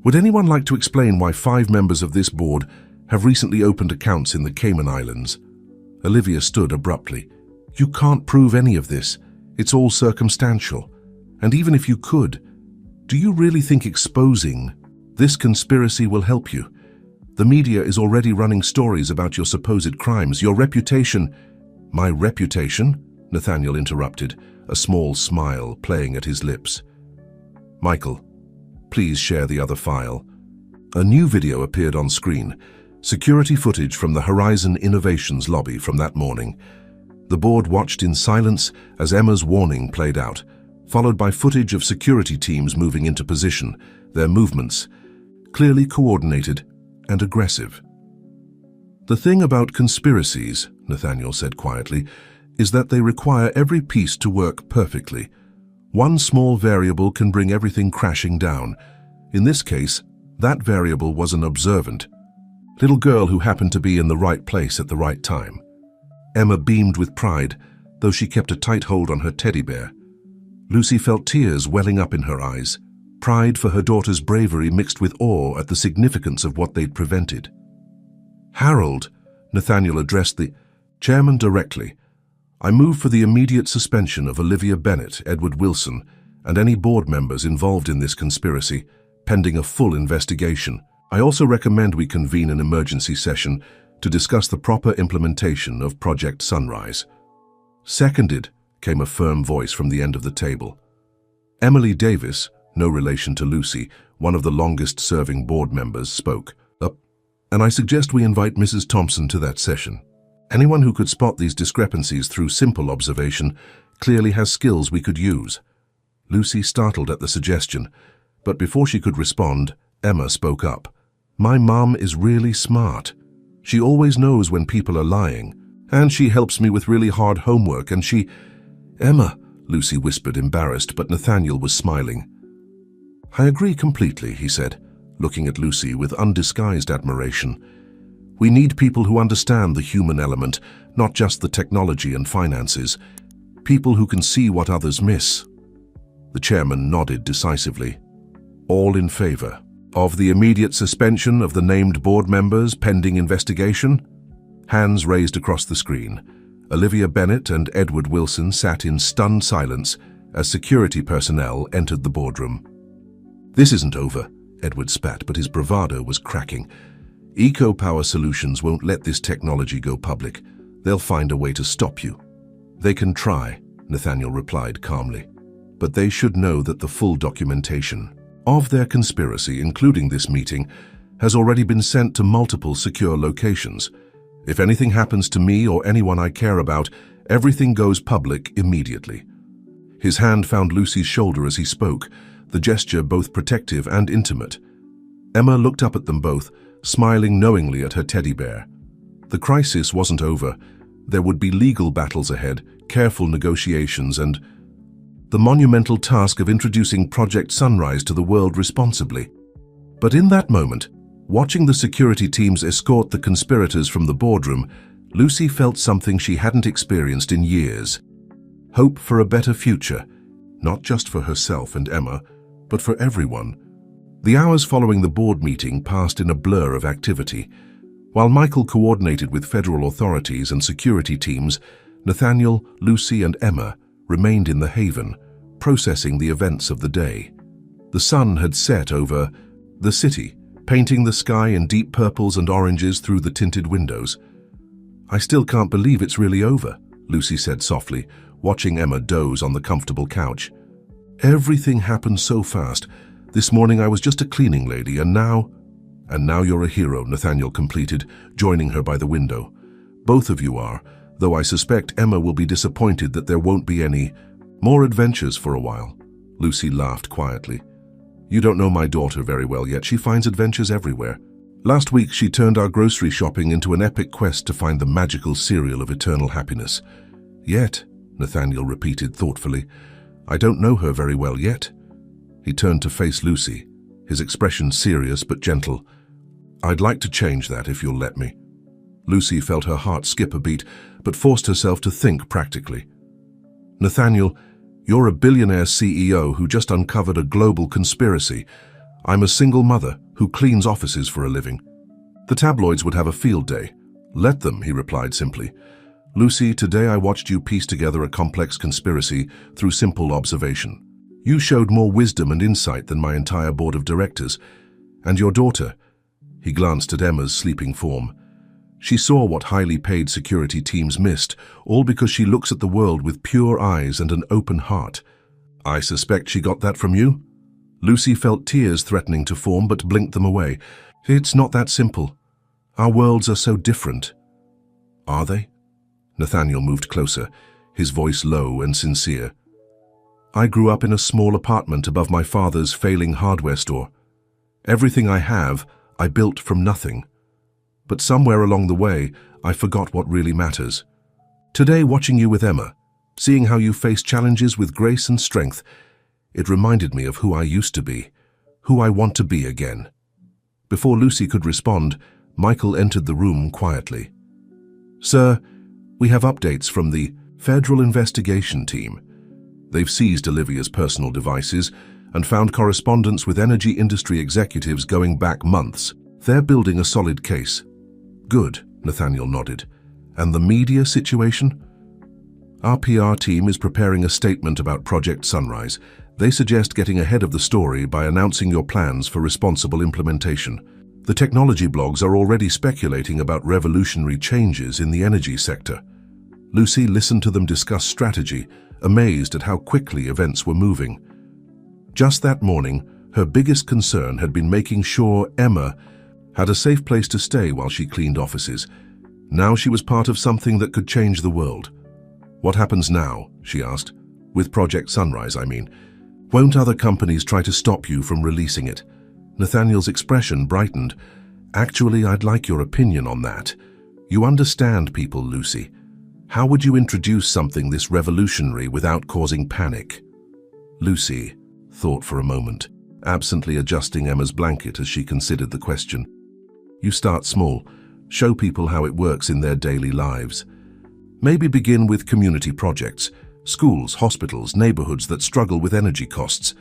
Would anyone like to explain why 5 members of this board have recently opened accounts in the Cayman Islands?" Olivia stood abruptly. "You can't prove any of this. It's all circumstantial. And even if you could, do you really think exposing this conspiracy will help you? The media is already running stories about your supposed crimes. Your reputation—" "My reputation?" Nathaniel interrupted, a small smile playing at his lips. "Michael, please share the other file." A new video appeared on screen, security footage from the Horizon Innovations lobby from that morning. The board watched in silence as Emma's warning played out, followed by footage of security teams moving into position, their movements clearly coordinated and aggressive. "The thing about conspiracies," Nathaniel said quietly, "is that they require every piece to work perfectly. One small variable can bring everything crashing down. In this case, that variable was an observant little girl who happened to be in the right place at the right time." Emma beamed with pride, though she kept a tight hold on her teddy bear. Lucy felt tears welling up in her eyes, pride for her daughter's bravery mixed with awe at the significance of what they'd prevented. "Harold," Nathaniel addressed the chairman directly, "I move for the immediate suspension of Olivia Bennett, Edward Wilson, and any board members involved in this conspiracy, pending a full investigation. I also recommend we convene an emergency session to discuss the proper implementation of Project Sunrise." "Seconded," came a firm voice from the end of the table. Emily Davis, no relation to Lucy, one of the longest-serving board members, spoke up, "And I suggest we invite Mrs. Thompson to that session. Anyone who could spot these discrepancies through simple observation clearly has skills we could use." Lucy startled at the suggestion, but before she could respond, Emma spoke up. "My mom is really smart. She always knows when people are lying, and she helps me with really hard homework, and she—" "Emma," Lucy whispered, embarrassed, but Nathaniel was smiling. "I agree completely," he said, looking at Lucy with undisguised admiration. "We need people who understand the human element, not just the technology and finances. People who can see what others miss." The chairman nodded decisively. "All in favor of the immediate suspension of the named board members pending investigation?" Hands raised across the screen. Olivia Bennett and Edward Wilson sat in stunned silence as security personnel entered the boardroom. "This isn't over," Edward spat, but his bravado was cracking. Eco-Power Solutions won't let this technology go public. They'll find a way to stop you. They can try, Nathaniel replied calmly. But they should know that the full documentation of their conspiracy, including this meeting, has already been sent to multiple secure locations. If anything happens to me or anyone I care about, everything goes public immediately. His hand found Lucy's shoulder as he spoke, the gesture both protective and intimate. Emma looked up at them both, smiling knowingly at her teddy bear. The crisis wasn't over. There would be legal battles ahead, careful negotiations, and the monumental task of introducing Project Sunrise to the world responsibly. But in that moment, watching the security teams escort the conspirators from the boardroom, Lucy felt something she hadn't experienced in years. Hope for a better future, not just for herself and Emma, but for everyone. The hours following the board meeting passed in a blur of activity. While Michael coordinated with federal authorities and security teams, Nathaniel, Lucy, and Emma remained in the Haven, processing the events of the day. The sun had set over the city, painting the sky in deep purples and oranges through the tinted windows. "I still can't believe it's really over," Lucy said softly, watching Emma doze on the comfortable couch. "Everything happened so fast. This morning I was just a cleaning lady, and now you're a hero," Nathaniel completed, joining her by the window. "Both of you are, though I suspect Emma will be disappointed that there won't be any more adventures for a while." Lucy laughed quietly. "You don't know my daughter very well yet. She finds adventures everywhere. Last week she turned our grocery shopping into an epic quest to find the magical cereal of eternal happiness." "Yet," Nathaniel repeated thoughtfully. "I don't know her very well yet." He turned to face Lucy, his expression serious but gentle. "I'd like to change that if you'll let me." Lucy felt her heart skip a beat, but forced herself to think practically. "Nathaniel, you're a billionaire CEO who just uncovered a global conspiracy. I'm a single mother who cleans offices for a living. The tabloids would have a field day." "Let them," he replied simply. "Lucy, today I watched you piece together a complex conspiracy through simple observation. You showed more wisdom and insight than my entire board of directors. And your daughter," he glanced at Emma's sleeping form. "She saw what highly paid security teams missed, all because she looks at the world with pure eyes and an open heart. I suspect she got that from you?" Lucy felt tears threatening to form, but blinked them away. "It's not that simple. Our worlds are so different." "Are they?" Nathaniel moved closer, his voice low and sincere. "I grew up in a small apartment above my father's failing hardware store. Everything I have, I built from nothing. But somewhere along the way, I forgot what really matters. Today, watching you with Emma, seeing how you face challenges with grace and strength, it reminded me of who I used to be, who I want to be again." Before Lucy could respond, Michael entered the room quietly. "Sir, we have updates from the Federal Investigation Team. They've seized Olivia's personal devices and found correspondence with energy industry executives going back months. They're building a solid case." "Good," Nathaniel nodded. "And the media situation?" "Our PR team is preparing a statement about Project Sunrise. They suggest getting ahead of the story by announcing your plans for responsible implementation. The technology blogs are already speculating about revolutionary changes in the energy sector." Lucy listened to them discuss strategy, amazed at how quickly events were moving. Just that morning, her biggest concern had been making sure Emma had a safe place to stay while she cleaned offices. Now she was part of something that could change the world. "What happens now?" she asked. "With Project Sunrise, I mean. Won't other companies try to stop you from releasing it?" Nathaniel's expression brightened. "Actually, I'd like your opinion on that. You understand people, Lucy. How would you introduce something this revolutionary without causing panic?" Lucy thought for a moment, absently adjusting Emma's blanket as she considered the question. "You start small. Show people how it works in their daily lives. Maybe begin with community projects, schools, hospitals, neighborhoods that struggle with energy costs.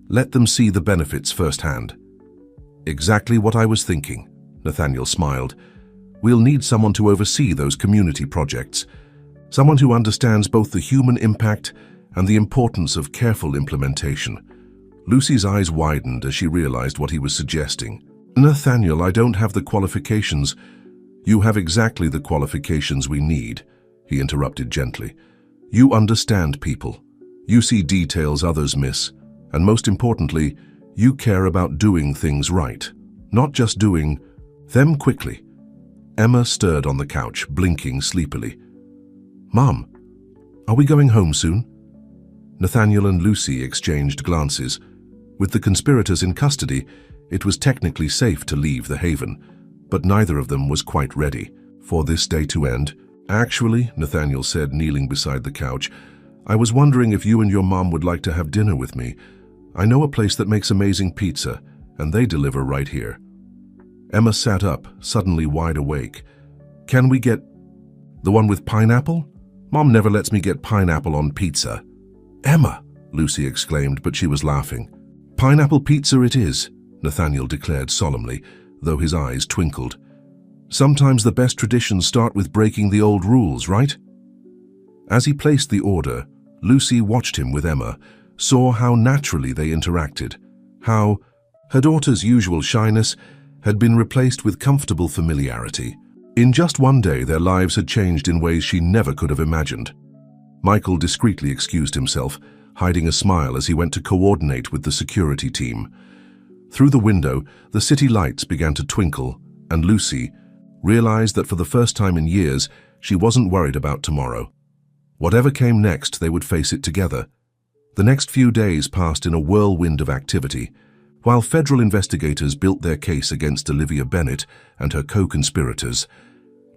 Let them see the benefits firsthand." "Exactly what I was thinking," Nathaniel smiled. "We'll need someone to oversee those community projects. Someone who understands both the human impact and the importance of careful implementation. Lucy's eyes widened as she realized what he was suggesting. Nathaniel, I don't have the qualifications. You have exactly the qualifications we need, he interrupted gently. You understand people. You see details others miss. And most importantly, you care about doing things right, not just doing them quickly. Emma stirred on the couch, blinking sleepily. Mom, are we going home soon? Nathaniel and Lucy exchanged glances. With the conspirators in custody, it was technically safe to leave the haven, but neither of them was quite ready for this day to end. Actually, Nathaniel said, kneeling beside the couch, I was wondering if you and your mom would like to have dinner with me. I know a place that makes amazing pizza, and they deliver right here. Emma sat up, suddenly wide awake. Can we get the one with pineapple? Mom never lets me get pineapple on pizza. Emma, Lucy exclaimed, but she was laughing. Pineapple pizza it is, Nathaniel declared solemnly, though his eyes twinkled. Sometimes the best traditions start with breaking the old rules, right? As he placed the order, Lucy watched him with Emma, saw how naturally they interacted, how her daughter's usual shyness had been replaced with comfortable familiarity. In just one day, their lives had changed in ways she never could have imagined. Michael discreetly excused himself, hiding a smile as he went to coordinate with the security team. Through the window, the city lights began to twinkle, and Lucy realized that for the first time in years, she wasn't worried about tomorrow. Whatever came next, they would face it together. The next few days passed in a whirlwind of activity. While federal investigators built their case against Olivia Bennett and her co-conspirators,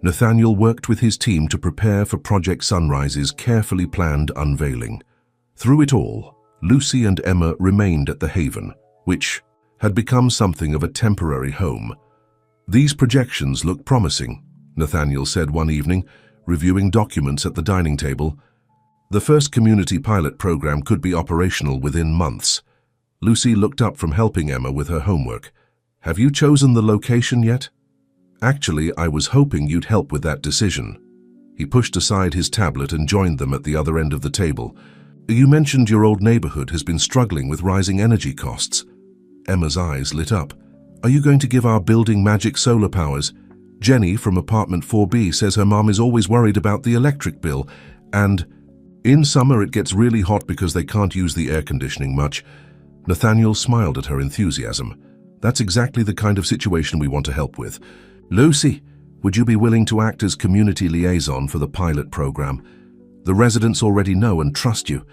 Nathaniel worked with his team to prepare for Project Sunrise's carefully planned unveiling. Through it all, Lucy and Emma remained at the haven, which had become something of a temporary home. These projections look promising, Nathaniel said one evening, reviewing documents at the dining table. The first community pilot program could be operational within months. Lucy looked up from helping Emma with her homework. Have you chosen the location yet? Actually, I was hoping you'd help with that decision. He pushed aside his tablet and joined them at the other end of the table. You mentioned your old neighborhood has been struggling with rising energy costs. Emma's eyes lit up. Are you going to give our building magic solar powers? Jenny from apartment 4B says her mom is always worried about the electric bill, and in summer it gets really hot because they can't use the air conditioning much. Nathaniel smiled at her enthusiasm. That's exactly the kind of situation we want to help with. Lucy, would you be willing to act as community liaison for the pilot program? The residents already know and trust you.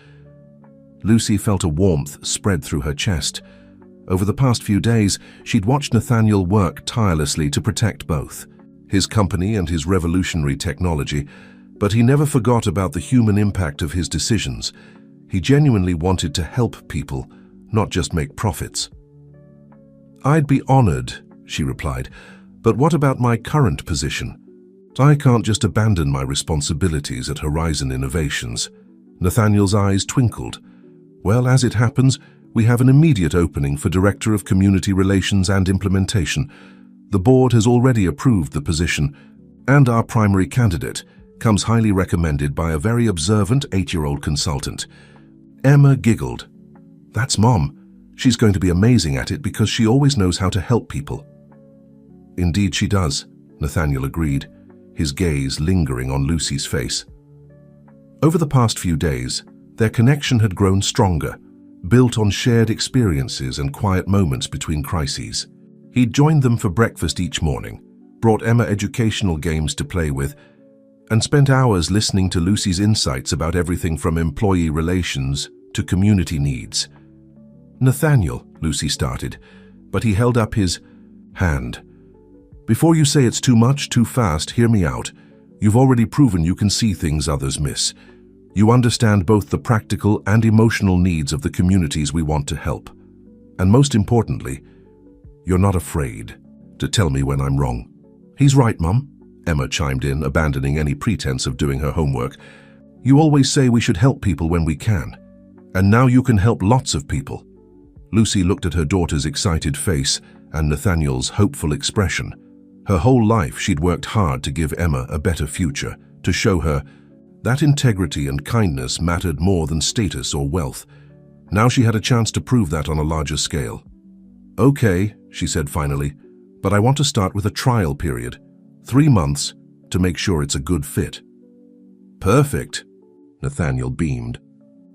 Lucy felt a warmth spread through her chest. Over the past few days, she'd watched Nathaniel work tirelessly to protect both his company and his revolutionary technology, but he never forgot about the human impact of his decisions. He genuinely wanted to help people, not just make profits. I'd be honored, she replied, but what about my current position? I can't just abandon my responsibilities at Horizon Innovations. Nathaniel's eyes twinkled. Well, as it happens, we have an immediate opening for Director of Community Relations and Implementation. The board has already approved the position, and our primary candidate comes highly recommended by a very observant 8-year-old consultant. Emma giggled. That's Mom. She's going to be amazing at it because she always knows how to help people. Indeed she does, Nathaniel agreed, his gaze lingering on Lucy's face. Over the past few days, their connection had grown stronger, built on shared experiences and quiet moments between crises. He'd joined them for breakfast each morning, brought Emma educational games to play with, and spent hours listening to Lucy's insights about everything from employee relations to community needs. Nathaniel, Lucy started, but he held up his hand. Before you say it's too much, too fast, hear me out. You've already proven you can see things others miss. You understand both the practical and emotional needs of the communities we want to help. And most importantly, you're not afraid to tell me when I'm wrong. He's right, Mum, Emma chimed in, abandoning any pretense of doing her homework. You always say we should help people when we can. And now you can help lots of people. Lucy looked at her daughter's excited face and Nathaniel's hopeful expression. Her whole life she'd worked hard to give Emma a better future, to show her that integrity and kindness mattered more than status or wealth. Now she had a chance to prove that on a larger scale. "Okay," she said finally, "but I want to start with a trial period. 3 months to make sure it's a good fit." "Perfect," Nathaniel beamed.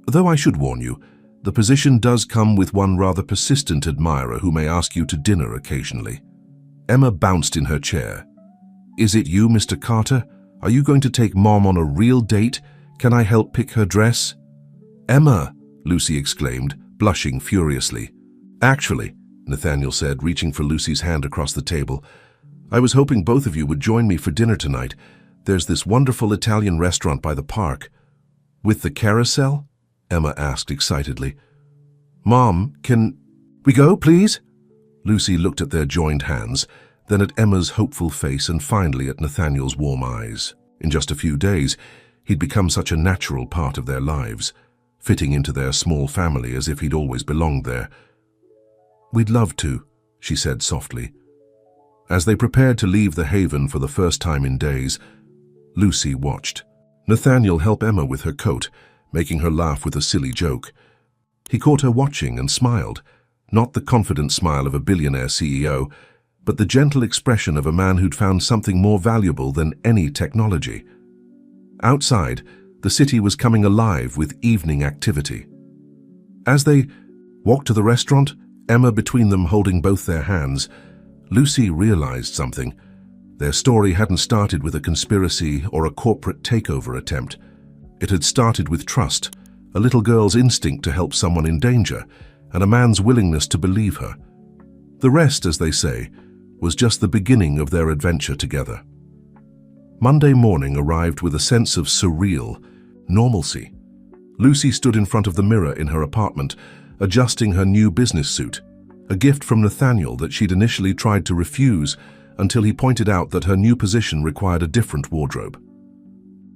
"Though I should warn you, the position does come with one rather persistent admirer who may ask you to dinner occasionally." Emma bounced in her chair. "Is it you, Mr. Carter? Are you going to take Mom on a real date? Can I help pick her dress?" "Emma!" Lucy exclaimed, blushing furiously. "Actually," Nathaniel said, reaching for Lucy's hand across the table, "I was hoping both of you would join me for dinner tonight. There's this wonderful Italian restaurant by the park." "With the carousel?" Emma asked excitedly. "Mom, can we go, please?" Lucy looked at their joined hands, then at Emma's hopeful face and finally at Nathaniel's warm eyes. In just a few days, he'd become such a natural part of their lives, fitting into their small family as if he'd always belonged there. "We'd love to," she said softly. As they prepared to leave the haven for the first time in days, Lucy watched. Nathaniel helped Emma with her coat, making her laugh with a silly joke. He caught her watching and smiled, not the confident smile of a billionaire CEO, but the gentle expression of a man who'd found something more valuable than any technology. Outside, the city was coming alive with evening activity. As they walked to the restaurant, Emma between them holding both their hands, Lucy realized something. Their story hadn't started with a conspiracy or a corporate takeover attempt. It had started with trust, a little girl's instinct to help someone in danger, and a man's willingness to believe her. The rest, as they say, was just the beginning of their adventure together. Monday morning arrived with a sense of surreal normalcy. Lucy stood in front of the mirror in her apartment, adjusting her new business suit, a gift from Nathaniel that she'd initially tried to refuse until he pointed out that her new position required a different wardrobe.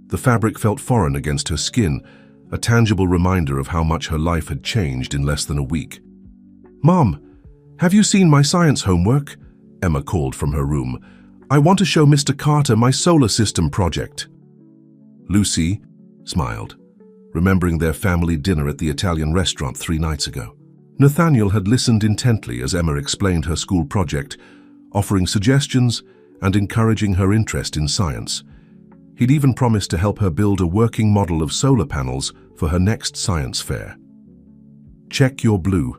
The fabric felt foreign against her skin, a tangible reminder of how much her life had changed in less than a week. "Mom, have you seen my science homework?" Emma called from her room. "I want to show Mr. Carter my solar system project." Lucy smiled, remembering their family dinner at the Italian restaurant 3 nights ago. Nathaniel had listened intently as Emma explained her school project, offering suggestions and encouraging her interest in science. He'd even promised to help her build a working model of solar panels for her next science fair. "Check your blue."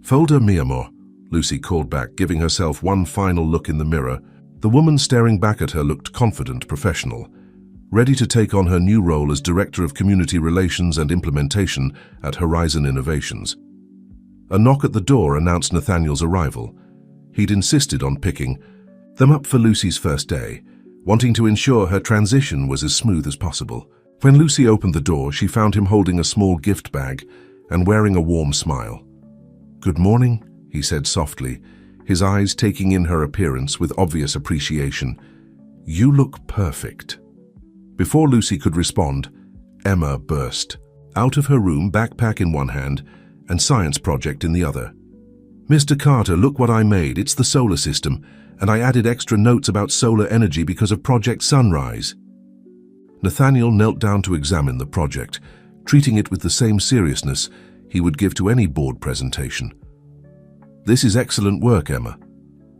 "Folder, mi amor," Lucy called back, giving herself one final look in the mirror. The woman staring back at her looked confident, professional, ready to take on her new role as Director of Community Relations and Implementation at Horizon Innovations. A knock at the door announced Nathaniel's arrival. He'd insisted on picking them up for Lucy's first day, wanting to ensure her transition was as smooth as possible. When Lucy opened the door, she found him holding a small gift bag and wearing a warm smile. "Good morning," he said softly, his eyes taking in her appearance with obvious appreciation. "You look perfect." Before Lucy could respond, Emma burst out of her room, backpack in one hand and science project in the other. "Mr. Carter, look what I made. It's the solar system, and I added extra notes about solar energy because of Project Sunrise." Nathaniel knelt down to examine the project, treating it with the same seriousness he would give to any board presentation. "This is excellent work, Emma.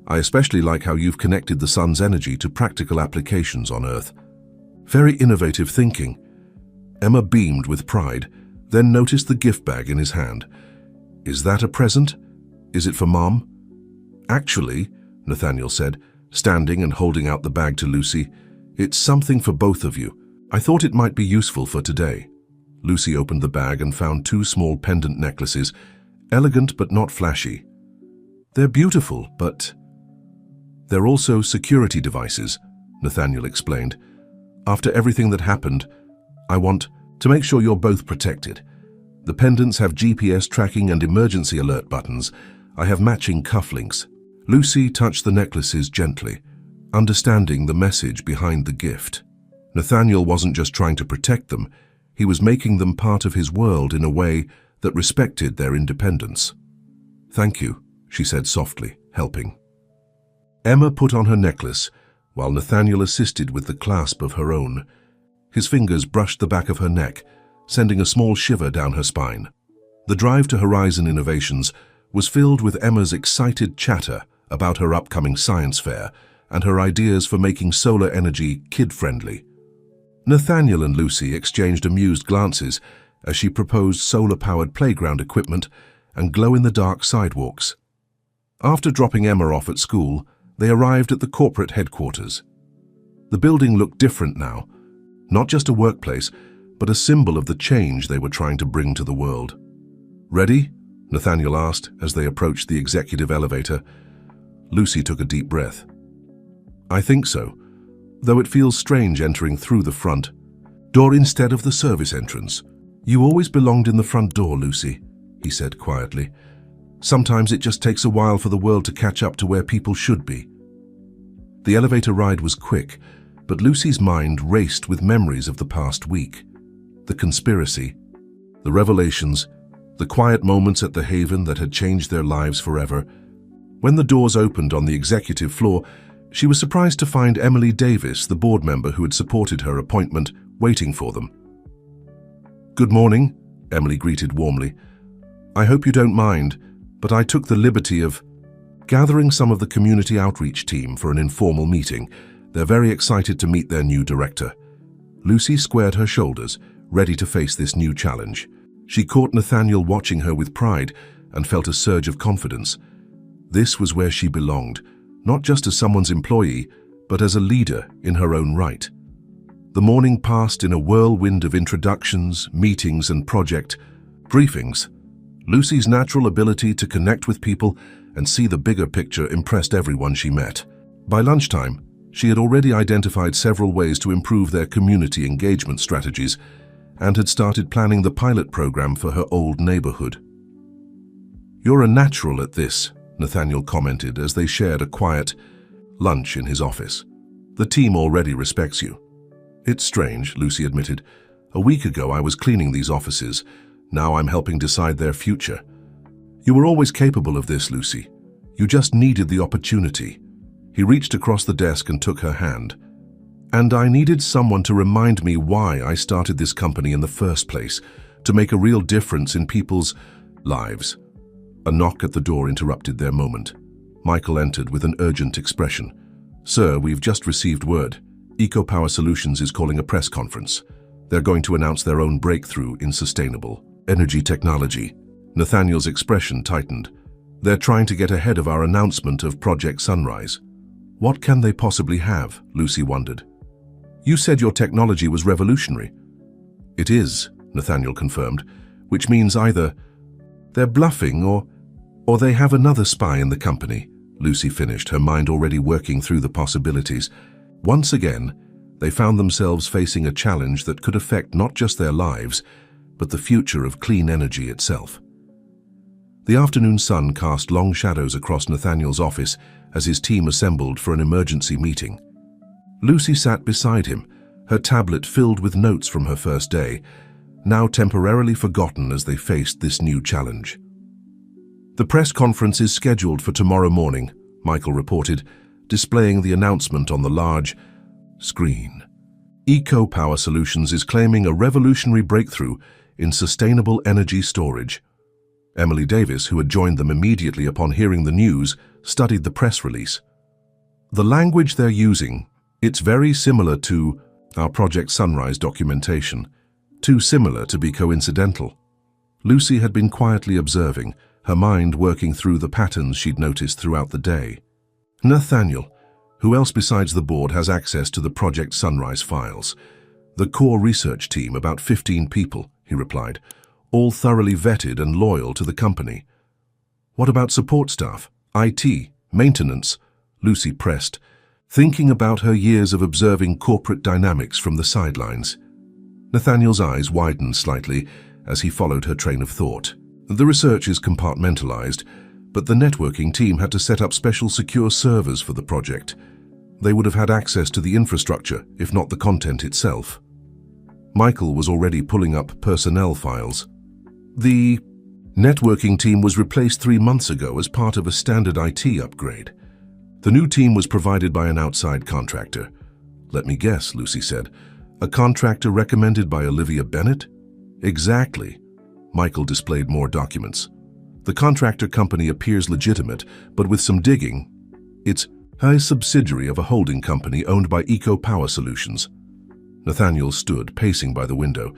I especially like how you've connected the sun's energy to practical applications on Earth. Very innovative thinking." Emma beamed with pride, then noticed the gift bag in his hand. "Is that a present? Is it for Mom?" "Actually," Nathaniel said, standing and holding out the bag to Lucy, "it's something for both of you. I thought it might be useful for today." Lucy opened the bag and found 2 small pendant necklaces, elegant but not flashy. "They're beautiful, but they're also security devices," Nathaniel explained. "After everything that happened, I want to make sure you're both protected. The pendants have GPS tracking and emergency alert buttons. I have matching cufflinks." Lucy touched the necklaces gently, understanding the message behind the gift. Nathaniel wasn't just trying to protect them, he was making them part of his world in a way that respected their independence. "Thank you," she said softly, helping. Emma put on her necklace, while Nathaniel assisted with the clasp of her own. His fingers brushed the back of her neck, sending a small shiver down her spine. The drive to Horizon Innovations was filled with Emma's excited chatter about her upcoming science fair and her ideas for making solar energy kid-friendly. Nathaniel and Lucy exchanged amused glances as she proposed solar-powered playground equipment and glow-in-the-dark sidewalks. After dropping Emma off at school, they arrived at the corporate headquarters. The building looked different now, not just a workplace, but a symbol of the change they were trying to bring to the world. "Ready?" Nathaniel asked as they approached the executive elevator. Lucy took a deep breath. "I think so, though it feels strange entering through the front door instead of the service entrance. You always belonged in the front door, Lucy," he said quietly. "Sometimes it just takes a while for the world to catch up to where people should be." The elevator ride was quick, but Lucy's mind raced with memories of the past week. The conspiracy, the revelations, the quiet moments at the Haven that had changed their lives forever. When the doors opened on the executive floor, she was surprised to find Emily Davis, the board member who had supported her appointment, waiting for them. "Good morning," Emily greeted warmly. "I hope you don't mind, but I took the liberty of gathering some of the community outreach team for an informal meeting. They're very excited to meet their new director." Lucy squared her shoulders, ready to face this new challenge. She caught Nathaniel watching her with pride and felt a surge of confidence. This was where she belonged, not just as someone's employee, but as a leader in her own right. The morning passed in a whirlwind of introductions, meetings, and project briefings. Lucy's natural ability to connect with people and see the bigger picture impressed everyone she met. By lunchtime, she had already identified several ways to improve their community engagement strategies and had started planning the pilot program for her old neighborhood. "You're a natural at this," Nathaniel commented as they shared a quiet lunch in his office. "The team already respects you." "It's strange," Lucy admitted. "A week ago I was cleaning these offices. Now I'm helping decide their future." "You were always capable of this, Lucy. You just needed the opportunity." He reached across the desk and took her hand. "And I needed someone to remind me why I started this company in the first place, to make a real difference in people's lives." A knock at the door interrupted their moment. Michael entered with an urgent expression. "Sir, we've just received word. EcoPower Solutions is calling a press conference. They're going to announce their own breakthrough in sustainable energy technology." Nathaniel's expression tightened. "They're trying to get ahead of our announcement of Project Sunrise." "What can they possibly have?" Lucy wondered. "You said your technology was revolutionary." "It is," Nathaniel confirmed, "which means either they're bluffing or they have another spy in the company." Lucy finished, her mind already working through the possibilities. Once again, they found themselves facing a challenge that could affect not just their lives, but the future of clean energy itself. The afternoon sun cast long shadows across Nathaniel's office as his team assembled for an emergency meeting. Lucy sat beside him, her tablet filled with notes from her first day, now temporarily forgotten as they faced this new challenge. "The press conference is scheduled for tomorrow morning," Michael reported, displaying the announcement on the large screen. "EcoPower Solutions is claiming a revolutionary breakthrough in sustainable energy storage." Emily Davis, who had joined them immediately upon hearing the news, studied the press release. "The language they're using, it's very similar to our Project Sunrise documentation. Too similar to be coincidental." Lucy had been quietly observing, her mind working through the patterns she'd noticed throughout the day. "Nathaniel, who else besides the board has access to the Project Sunrise files?" "The core research team, about 15 people," he replied, "all thoroughly vetted and loyal to the company." "What about support staff, IT, maintenance?" Lucy pressed, thinking about her years of observing corporate dynamics from the sidelines. Nathaniel's eyes widened slightly as he followed her train of thought. "The research is compartmentalized, but the networking team had to set up special secure servers for the project. They would have had access to the infrastructure, if not the content itself." Michael was already pulling up personnel files. "The networking team was replaced 3 months ago as part of a standard IT upgrade. The new team was provided by an outside contractor." "Let me guess," Lucy said. "A contractor recommended by Olivia Bennett?" "Exactly." Michael displayed more documents. The contractor company appears legitimate, but with some digging, it's a subsidiary of a holding company owned by Eco Power Solutions. Nathaniel stood, pacing by the window.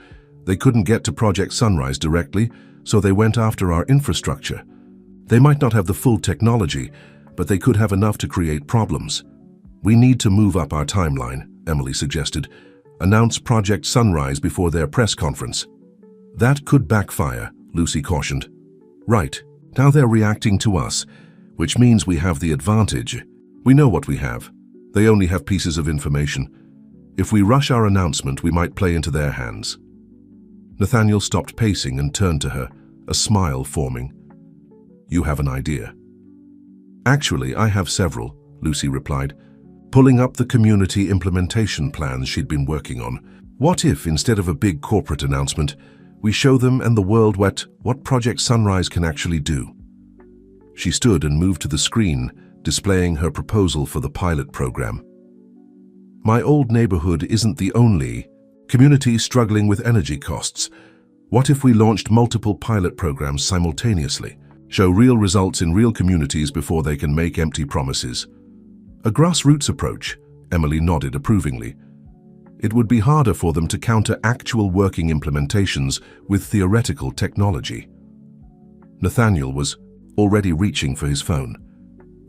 They couldn't get to Project Sunrise directly, so they went after our infrastructure. They might not have the full technology, but they could have enough to create problems. We need to move up our timeline, Emily suggested. Announce Project Sunrise before their press conference. That could backfire, Lucy cautioned. Right, now they're reacting to us, which means we have the advantage. We know what we have. They only have pieces of information. If we rush our announcement, we might play into their hands. Nathaniel stopped pacing and turned to her, a smile forming. You have an idea. Actually, I have several, Lucy replied, pulling up the community implementation plans she'd been working on. What if, instead of a big corporate announcement, we show them and the world what Project Sunrise can actually do? She stood and moved to the screen, displaying her proposal for the pilot program. My old neighborhood isn't the only community struggling with energy costs. What if we launched multiple pilot programs simultaneously? Show real results in real communities before they can make empty promises. A grassroots approach, Emily nodded approvingly. It would be harder for them to counter actual working implementations with theoretical technology. Nathaniel was already reaching for his phone.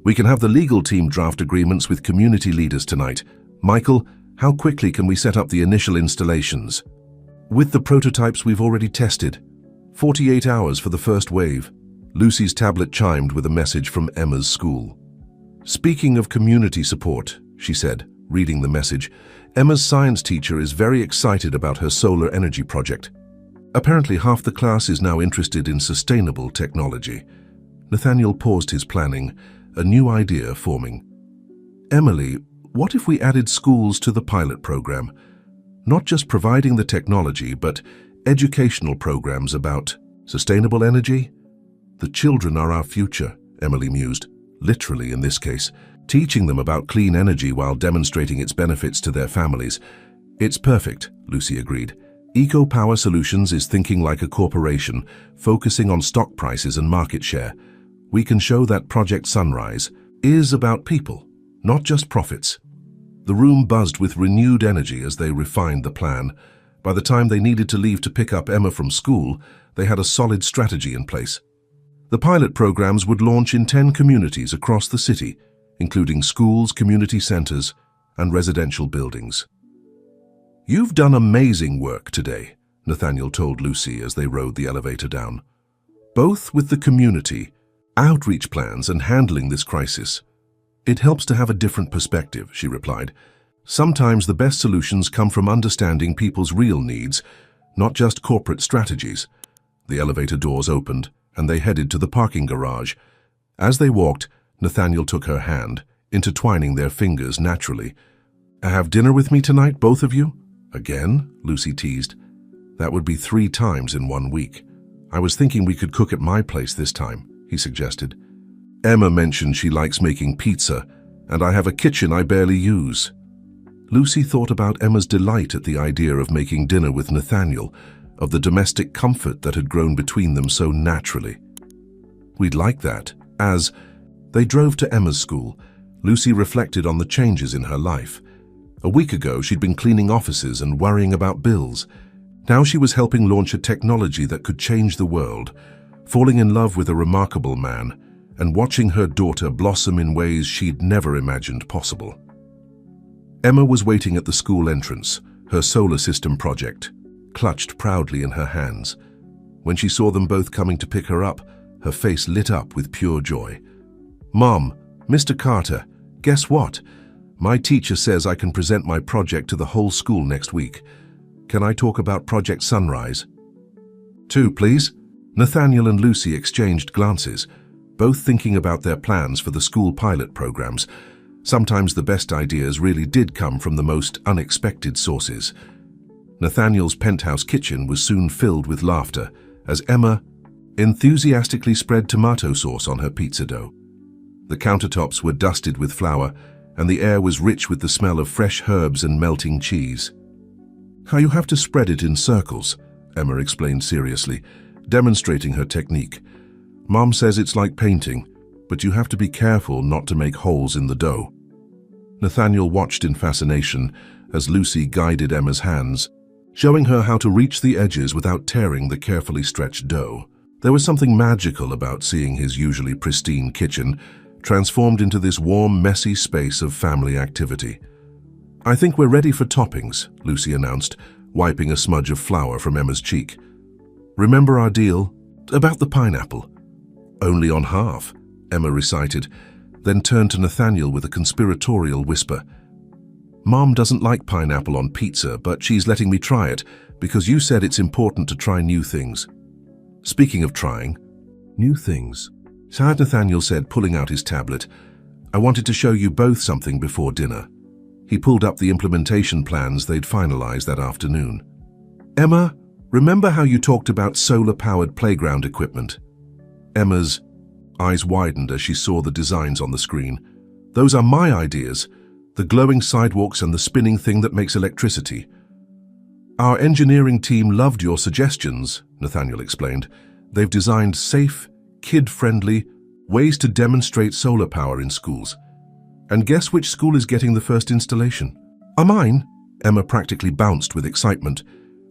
We can have the legal team draft agreements with community leaders tonight. Michael, how quickly can we set up the initial installations? With the prototypes we've already tested. 48 hours for the first wave. Lucy's tablet chimed with a message from Emma's school. Speaking of community support, she said, reading the message, Emma's science teacher is very excited about her solar energy project. Apparently half the class is now interested in sustainable technology. Nathaniel paused his planning, a new idea forming. Emily, what if we added schools to the pilot program? Not just providing the technology, but educational programs about sustainable energy? The children are our future, Emily mused, literally in this case, teaching them about clean energy while demonstrating its benefits to their families. It's perfect, Lucy agreed. Eco Power Solutions is thinking like a corporation, focusing on stock prices and market share. We can show that Project Sunrise is about people, not just profits. The room buzzed with renewed energy as they refined the plan. By the time they needed to leave to pick up Emma from school, they had a solid strategy in place. The pilot programs would launch in 10 communities across the city, including schools, community centers, and residential buildings. You've done amazing work today, Nathaniel told Lucy as they rode the elevator down. Both with the community, outreach plans, and handling this crisis. It helps to have a different perspective, she replied. Sometimes the best solutions come from understanding people's real needs, not just corporate strategies. The elevator doors opened, and they headed to the parking garage. As they walked, Nathaniel took her hand, intertwining their fingers naturally. Have dinner with me tonight, both of you? Again? Lucy teased. That would be 3 times in 1 week. I was thinking we could cook at my place this time, he suggested. Emma mentioned she likes making pizza, and I have a kitchen I barely use. Lucy thought about Emma's delight at the idea of making dinner with Nathaniel, of the domestic comfort that had grown between them so naturally. We'd like that. As they drove to Emma's school, Lucy reflected on the changes in her life. A week ago, she'd been cleaning offices and worrying about bills. Now she was helping launch a technology that could change the world, falling in love with a remarkable man, and watching her daughter blossom in ways she'd never imagined possible. Emma was waiting at the school entrance, her solar system project, clutched proudly in her hands. When she saw them both coming to pick her up, her face lit up with pure joy. Mom, Mr. Carter, guess what? My teacher says I can present my project to the whole school next week. Can I talk about Project Sunrise? 2, please. Nathaniel and Lucy exchanged glances, both thinking about their plans for the school pilot programs. Sometimes the best ideas really did come from the most unexpected sources. Nathaniel's penthouse kitchen was soon filled with laughter as Emma enthusiastically spread tomato sauce on her pizza dough. The countertops were dusted with flour, and the air was rich with the smell of fresh herbs and melting cheese. How you have to spread it in circles, Emma explained seriously. demonstrating her technique. Mom says it's like painting, but you have to be careful not to make holes in the dough. Nathaniel watched in fascination as Lucy guided Emma's hands, showing her how to reach the edges without tearing the carefully stretched dough. There was something magical about seeing his usually pristine kitchen transformed into this warm, messy space of family activity. "I think we're ready for toppings," Lucy announced, wiping a smudge of flour from Emma's cheek. "Remember our deal about the pineapple?" "Only on half," Emma recited, then turned to Nathaniel with a conspiratorial whisper. "Mom doesn't like pineapple on pizza, but she's letting me try it because you said it's important to try new things." "Speaking of trying new things," Nathaniel said, pulling out his tablet, "I wanted to show you both something before dinner." He pulled up the implementation plans they'd finalized that afternoon. "Emma, remember how you talked about solar-powered playground equipment?" Emma's eyes widened as she saw the designs on the screen. "Those are my ideas, the glowing sidewalks and the spinning thing that makes electricity." "Our engineering team loved your suggestions," Nathaniel explained. "They've designed safe, kid-friendly ways to demonstrate solar power in schools. And guess which school is getting the first installation?" Mine?" Emma practically bounced with excitement.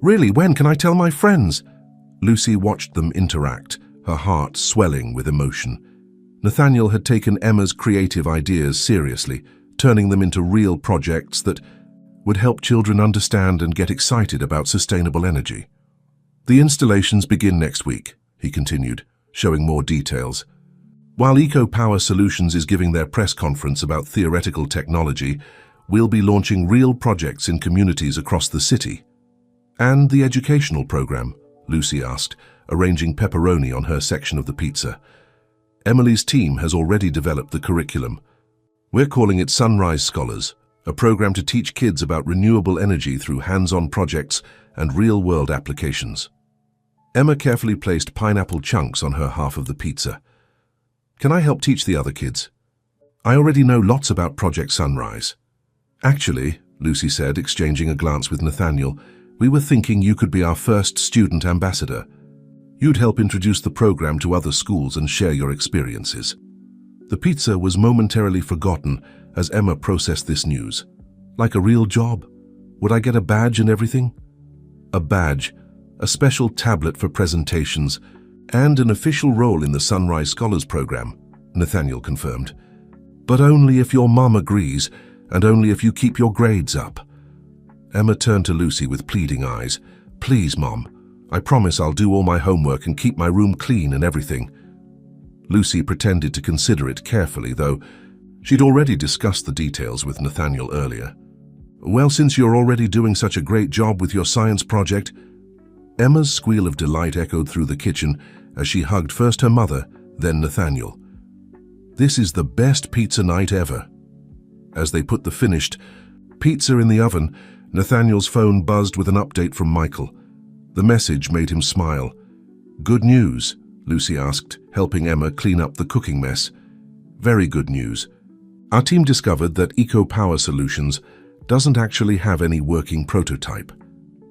"Really, when can I tell my friends?" Lucy watched them interact, her heart swelling with emotion. Nathaniel had taken Emma's creative ideas seriously, turning them into real projects that would help children understand and get excited about sustainable energy. "The installations begin next week," he continued, showing more details. "While Eco Power Solutions is giving their press conference about theoretical technology, we'll be launching real projects in communities across the city." "And the educational program?" Lucy asked, arranging pepperoni on her section of the pizza. "Emily's team has already developed the curriculum. We're calling it Sunrise Scholars, a program to teach kids about renewable energy through hands-on projects and real-world applications." Emma carefully placed pineapple chunks on her half of the pizza. "Can I help teach the other kids? I already know lots about Project Sunrise." "Actually," Lucy said, exchanging a glance with Nathaniel, "we were thinking you could be our first student ambassador. You'd help introduce the program to other schools and share your experiences." The pizza was momentarily forgotten as Emma processed this news. "Like a real job? Would I get a badge and everything?" "A badge, a special tablet for presentations, and an official role in the Sunrise Scholars program," Nathaniel confirmed. "But only if your mom agrees, and only if you keep your grades up." Emma turned to Lucy with pleading eyes. "Please, Mom, I promise I'll do all my homework and keep my room clean and everything." Lucy pretended to consider it carefully, though she'd already discussed the details with Nathaniel earlier. "Well, since you're already doing such a great job with your science project..." Emma's squeal of delight echoed through the kitchen as she hugged first her mother, then Nathaniel. "This is the best pizza night ever." As they put the finished pizza in the oven, Nathaniel's phone buzzed with an update from Michael. The message made him smile. "Good news?" Lucy asked, helping Emma clean up the cooking mess. "Very good news. Our team discovered that Eco Power Solutions doesn't actually have any working prototype.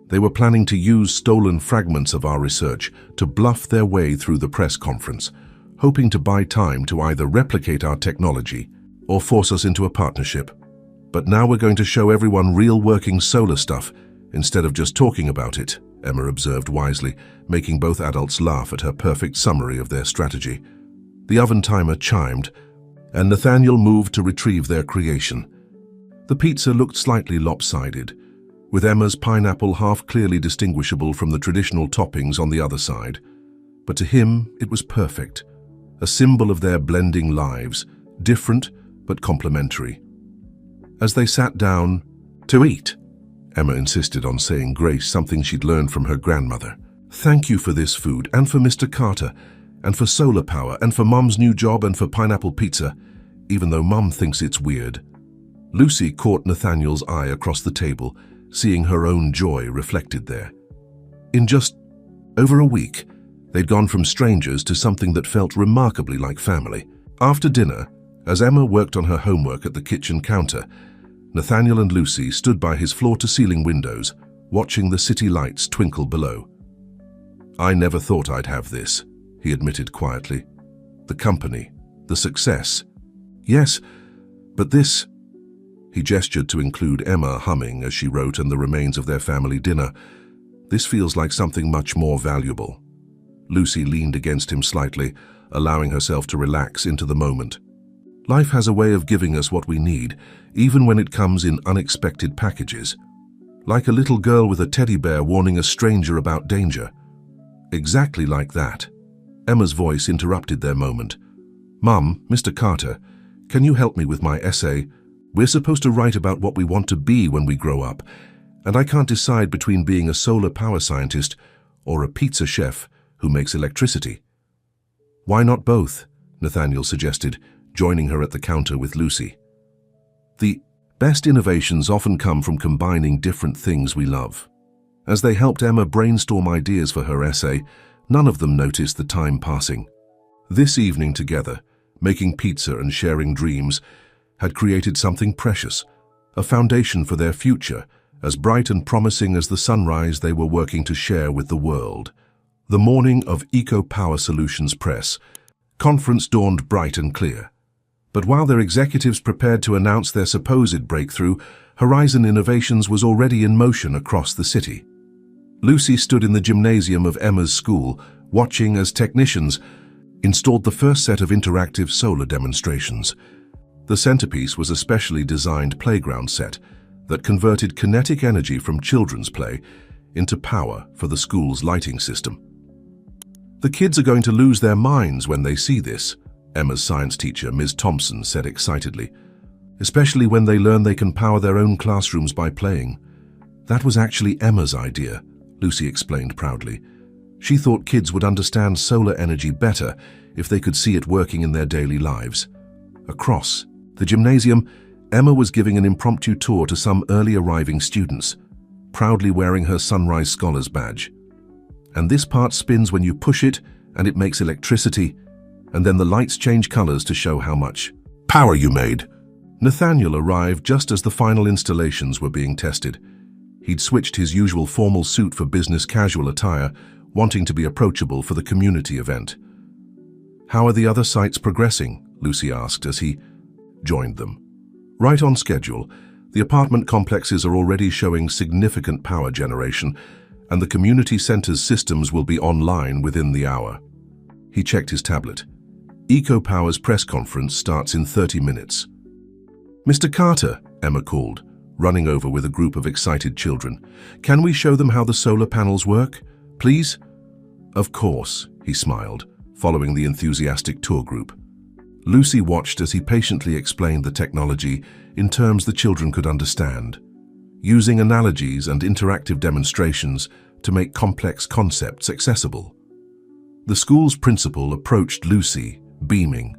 They were planning to use stolen fragments of our research to bluff their way through the press conference, hoping to buy time to either replicate our technology or force us into a partnership. But now we're going to show everyone real working solar stuff instead of just talking about it," Emma observed wisely, making both adults laugh at her perfect summary of their strategy. The oven timer chimed, and Nathaniel moved to retrieve their creation. The pizza looked slightly lopsided, with Emma's pineapple half clearly distinguishable from the traditional toppings on the other side. But to him, it was perfect, a symbol of their blending lives, different but complementary. As they sat down to eat, Emma insisted on saying grace, something she'd learned from her grandmother. "Thank you for this food, and for Mr. Carter, and for solar power, and for Mom's new job, and for pineapple pizza, even though Mom thinks it's weird." Lucy caught Nathaniel's eye across the table, seeing her own joy reflected there. In just over a week, they'd gone from strangers to something that felt remarkably like family. After dinner, as Emma worked on her homework at the kitchen counter, Nathaniel and Lucy stood by his floor-to-ceiling windows, watching the city lights twinkle below. "I never thought I'd have this," he admitted quietly. "The company, the success. Yes, but this—" He gestured to include Emma humming as she wrote and the remains of their family dinner. "This feels like something much more valuable." Lucy leaned against him slightly, allowing herself to relax into the moment. Life has a way of giving us what we need, even when it comes in unexpected packages. Like a little girl with a teddy bear warning a stranger about danger. Exactly like that. Emma's voice interrupted their moment. "Mum, Mr. Carter, can you help me with my essay? We're supposed to write about what we want to be when we grow up, and I can't decide between being a solar power scientist or a pizza chef who makes electricity." "Why not both?" Nathaniel suggested, joining her at the counter with Lucy. "The best innovations often come from combining different things we love." As they helped Emma brainstorm ideas for her essay, none of them noticed the time passing. This evening together, making pizza and sharing dreams, had created something precious, a foundation for their future, as bright and promising as the sunrise they were working to share with the world. The morning of Eco Power Solutions Press conference dawned bright and clear. But while their executives prepared to announce their supposed breakthrough, Horizon Innovations was already in motion across the city. Lucy stood in the gymnasium of Emma's school, watching as technicians installed the first set of interactive solar demonstrations. The centerpiece was a specially designed playground set that converted kinetic energy from children's play into power for the school's lighting system. "The kids are going to lose their minds when they see this," Emma's science teacher, Ms. Thompson, said excitedly. "Especially when they learn they can power their own classrooms by playing." "That was actually Emma's idea," Lucy explained proudly. She thought kids would understand solar energy better if they could see it working in their daily lives. Across the gymnasium, Emma was giving an impromptu tour to some early arriving students, proudly wearing her Sunrise Scholars badge. "And this part spins when you push it, and it makes electricity, and then the lights change colors to show how much power you made." Nathaniel arrived just as the final installations were being tested. He'd switched his usual formal suit for business casual attire, wanting to be approachable for the community event. "How are the other sites progressing?" Lucy asked as he joined them. "Right on schedule. The apartment complexes are already showing significant power generation, and the community center's systems will be online within the hour." He checked his tablet. "EcoPower's press conference starts in 30 minutes. "Mr. Carter," Emma called, running over with a group of excited children. "Can we show them how the solar panels work, please?" "Of course," he smiled, following the enthusiastic tour group. Lucy watched as he patiently explained the technology in terms the children could understand, using analogies and interactive demonstrations to make complex concepts accessible. The school's principal approached Lucy, beaming.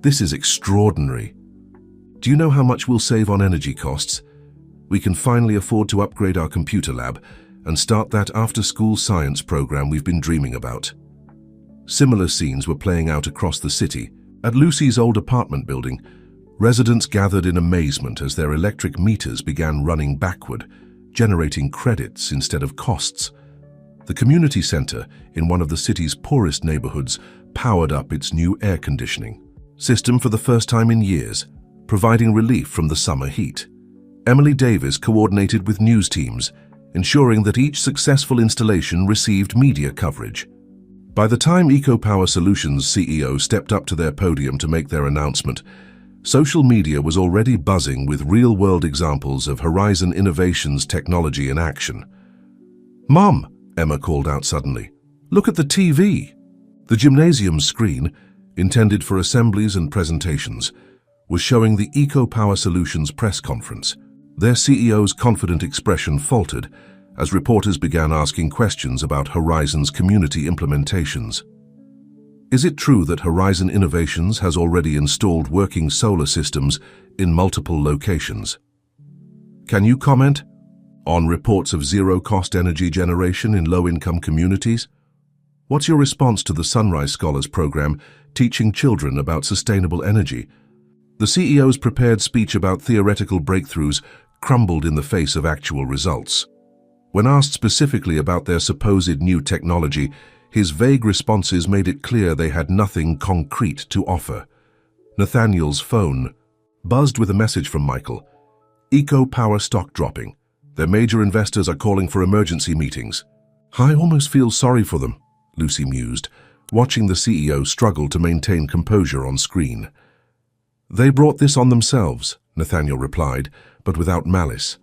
"This is extraordinary. Do you know how much we'll save on energy costs? We can finally afford to upgrade our computer lab and start that after-school science program we've been dreaming about." Similar scenes were playing out across the city. At Lucy's old apartment building, residents gathered in amazement as their electric meters began running backward, generating credits instead of costs. The community center, in one of the city's poorest neighborhoods, powered up its new air conditioning system for the first time in years, providing relief from the summer heat. Emily Davis coordinated with news teams, ensuring that each successful installation received media coverage. By the time EcoPower Solutions CEO stepped up to their podium to make their announcement, social media was already buzzing with real-world examples of Horizon Innovations technology in action. "Mom," Emma called out suddenly, "look at the TV." The gymnasium's screen, intended for assemblies and presentations, was showing the EcoPower Solutions press conference. Their CEO's confident expression faltered as reporters began asking questions about Horizon's community implementations. "Is it true that Horizon Innovations has already installed working solar systems in multiple locations? Can you comment on reports of zero-cost energy generation in low-income communities? What's your response to the Sunrise Scholars program teaching children about sustainable energy?" The CEO's prepared speech about theoretical breakthroughs crumbled in the face of actual results. When asked specifically about their supposed new technology, his vague responses made it clear they had nothing concrete to offer. Nathaniel's phone buzzed with a message from Michael. Eco power stock dropping. Their major investors are calling for emergency meetings. I almost feel sorry for them, Lucy mused, watching the CEO struggle to maintain composure on screen. They brought this on themselves, Nathaniel replied, but without malice.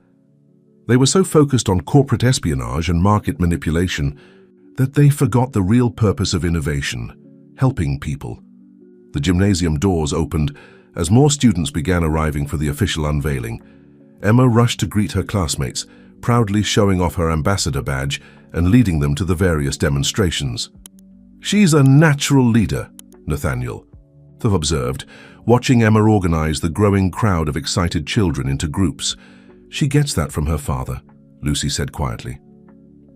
They were so focused on corporate espionage and market manipulation that they forgot the real purpose of innovation, helping people. The gymnasium doors opened as more students began arriving for the official unveiling. Emma rushed to greet her classmates, proudly showing off her ambassador badge and leading them to the various demonstrations. She's a natural leader, Nathaniel observed, watching Emma organize the growing crowd of excited children into groups. She gets that from her father, Lucy said quietly.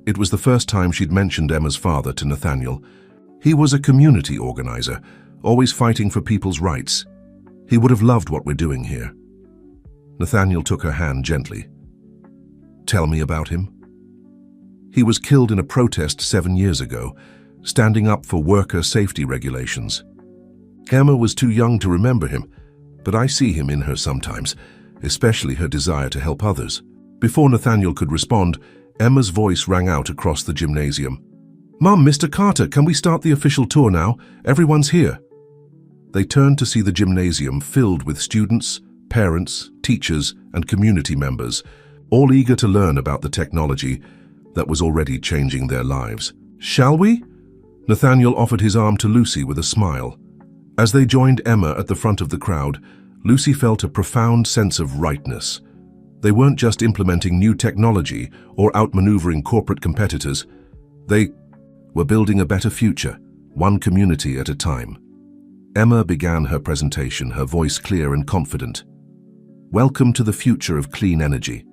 It was the first time she'd mentioned Emma's father to Nathaniel. He was a community organizer, always fighting for people's rights. He would have loved what we're doing here. Nathaniel took her hand gently. Tell me about him. He was killed in a protest 7 years ago, standing up for worker safety regulations. Emma was too young to remember him, but I see him in her sometimes, especially her desire to help others. Before Nathaniel could respond, Emma's voice rang out across the gymnasium. Mom, Mr. Carter, can we start the official tour now? Everyone's here. They turned to see the gymnasium filled with students, parents, teachers, and community members, all eager to learn about the technology that was already changing their lives. Shall we? Nathaniel offered his arm to Lucy with a smile. As they joined Emma at the front of the crowd, Lucy felt a profound sense of rightness. They weren't just implementing new technology or outmaneuvering corporate competitors. They were building a better future, one community at a time. Emma began her presentation, her voice clear and confident. Welcome to the future of clean energy.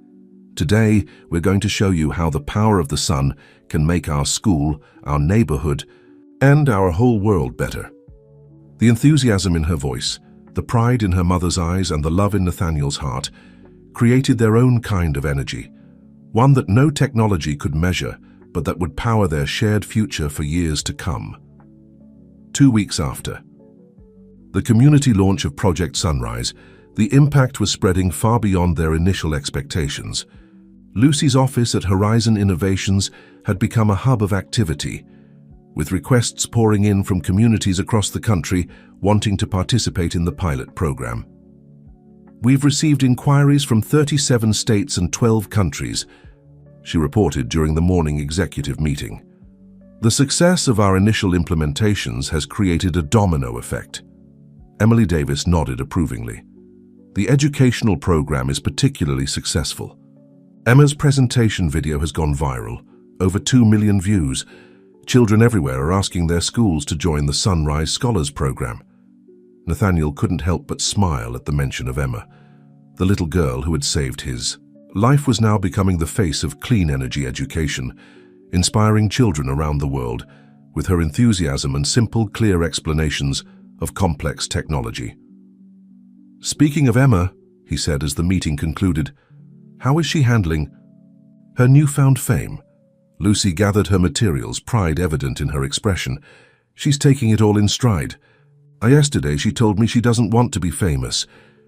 Today, we're going to show you how the power of the sun can make our school, our neighborhood, and our whole world better. The enthusiasm in her voice, the pride in her mother's eyes, and the love in Nathaniel's heart created their own kind of energy, one that no technology could measure, but that would power their shared future for years to come. 2 weeks after the community launch of Project Sunrise, the impact was spreading far beyond their initial expectations. Lucy's office at Horizon Innovations had become a hub of activity, with requests pouring in from communities across the country wanting to participate in the pilot program. We've received inquiries from 37 states and 12 countries, she reported during the morning executive meeting. The success of our initial implementations has created a domino effect. Emily Davis nodded approvingly. The educational program is particularly successful. Emma's presentation video has gone viral, over 2 million views. Children everywhere are asking their schools to join the Sunrise Scholars Program. Nathaniel couldn't help but smile at the mention of Emma. The little girl who had saved his life was now becoming the face of clean energy education, inspiring children around the world with her enthusiasm and simple, clear explanations of complex technology. Speaking of Emma, he said as the meeting concluded, how is she handling her newfound fame? Lucy gathered her materials, pride evident in her expression. She's taking it all in stride. Yesterday she told me she doesn't want to be famous.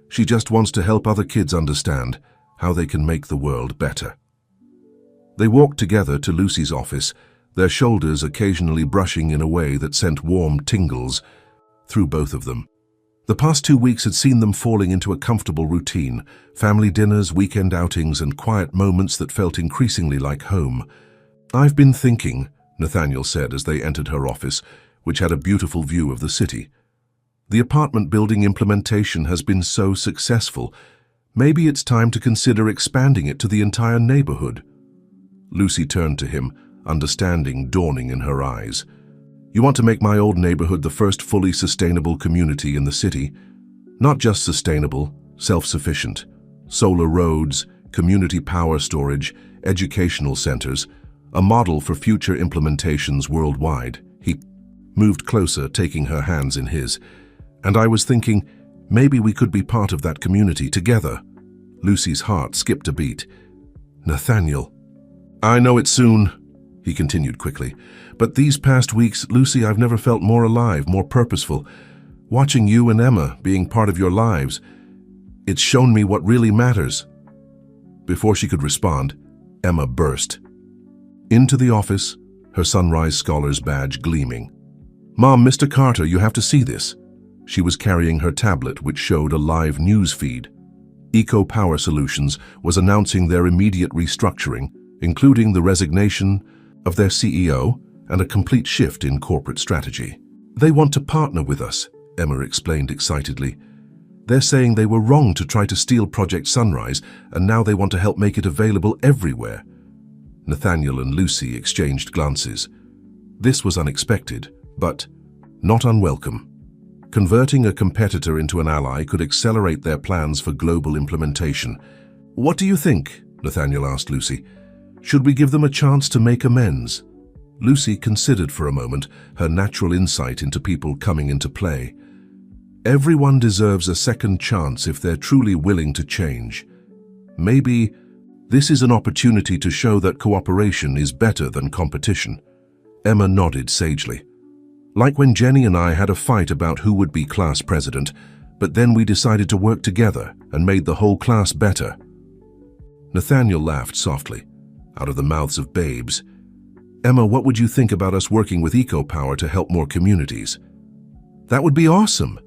She just wants to help other kids understand how they can make the world better. They walked together to Lucy's office, their shoulders occasionally brushing in a way that sent warm tingles through both of them. The past 2 weeks had seen them falling into a comfortable routine, family dinners, weekend outings, and quiet moments that felt increasingly like home. I've been thinking, Nathaniel said as they entered her office, which had a beautiful view of the city. The apartment building implementation has been so successful. Maybe it's time to consider expanding it to the entire neighborhood. Lucy turned to him, understanding dawning in her eyes. You want to make my old neighborhood the first fully sustainable community in the city? Not just sustainable, self-sufficient. Solar roads, community power storage, educational centers, a model for future implementations worldwide. He moved closer, taking her hands in his. And I was thinking, maybe we could be part of that community together. Lucy's heart skipped a beat. Nathaniel. I know it soon, he continued quickly. But these past weeks, Lucy, I've never felt more alive, more purposeful. Watching you and Emma being part of your lives, it's shown me what really matters. Before she could respond, Emma burst into the office, her Sunrise Scholars badge gleaming. Mom, Mr. Carter, you have to see this. She was carrying her tablet, which showed a live news feed. Eco Power Solutions was announcing their immediate restructuring, including the resignation of their CEO and a complete shift in corporate strategy. They want to partner with us, Emma explained excitedly. They're saying they were wrong to try to steal Project Sunrise, and now they want to help make it available everywhere. Nathaniel and Lucy exchanged glances. This was unexpected, but not unwelcome. Converting a competitor into an ally could accelerate their plans for global implementation. What do you think? Nathaniel asked Lucy. Should we give them a chance to make amends? Lucy considered for a moment, her natural insight into people coming into play. Everyone deserves a second chance if they're truly willing to change. Maybe this is an opportunity to show that cooperation is better than competition. Emma nodded sagely. Like when Jenny and I had a fight about who would be class president, but then we decided to work together and made the whole class better. Nathaniel laughed softly, out of the mouths of babes. Emma, what would you think about us working with EcoPower to help more communities? That would be awesome.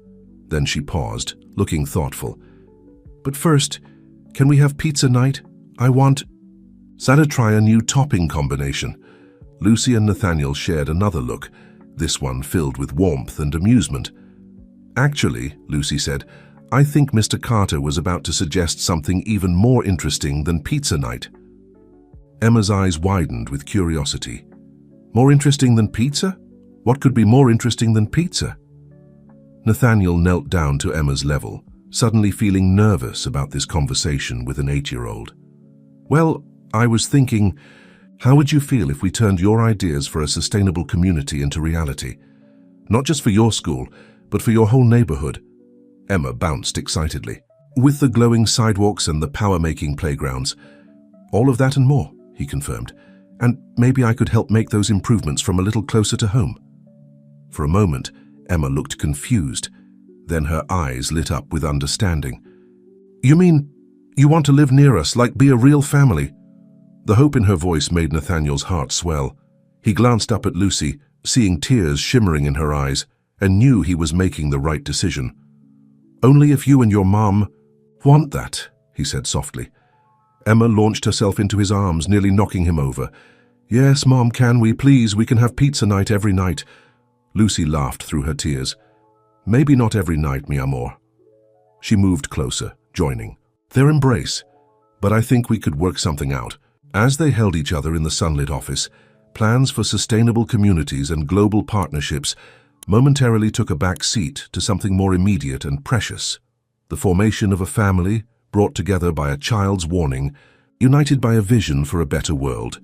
Then she paused, looking thoughtful. But first, can we have pizza night? I want to try a new topping combination. Lucy and Nathaniel shared another look, this one filled with warmth and amusement. Actually, Lucy said, I think Mr. Carter was about to suggest something even more interesting than pizza night. Emma's eyes widened with curiosity. More interesting than pizza? What could be more interesting than pizza? Nathaniel knelt down to Emma's level, suddenly feeling nervous about this conversation with an 8-year-old. Well, I was thinking, how would you feel if we turned your ideas for a sustainable community into reality? Not just for your school, but for your whole neighborhood. Emma bounced excitedly. With the glowing sidewalks and the power-making playgrounds. All of that and more, he confirmed. And maybe I could help make those improvements from a little closer to home. For a moment, Emma looked confused. Then her eyes lit up with understanding. You mean you want to live near us, like be a real family? The hope in her voice made Nathaniel's heart swell. He glanced up at Lucy, seeing tears shimmering in her eyes, and knew he was making the right decision. Only if you and your mom want that, he said softly. Emma launched herself into his arms, nearly knocking him over. Yes, Mom, can we, please? We can have pizza night every night. Lucy laughed through her tears. Maybe not every night, mi amor. She moved closer, joining their embrace. But I think we could work something out. As they held each other in the sunlit office, plans for sustainable communities and global partnerships momentarily took a back seat to something more immediate and precious. The formation of a family, brought together by a child's warning, united by a vision for a better world,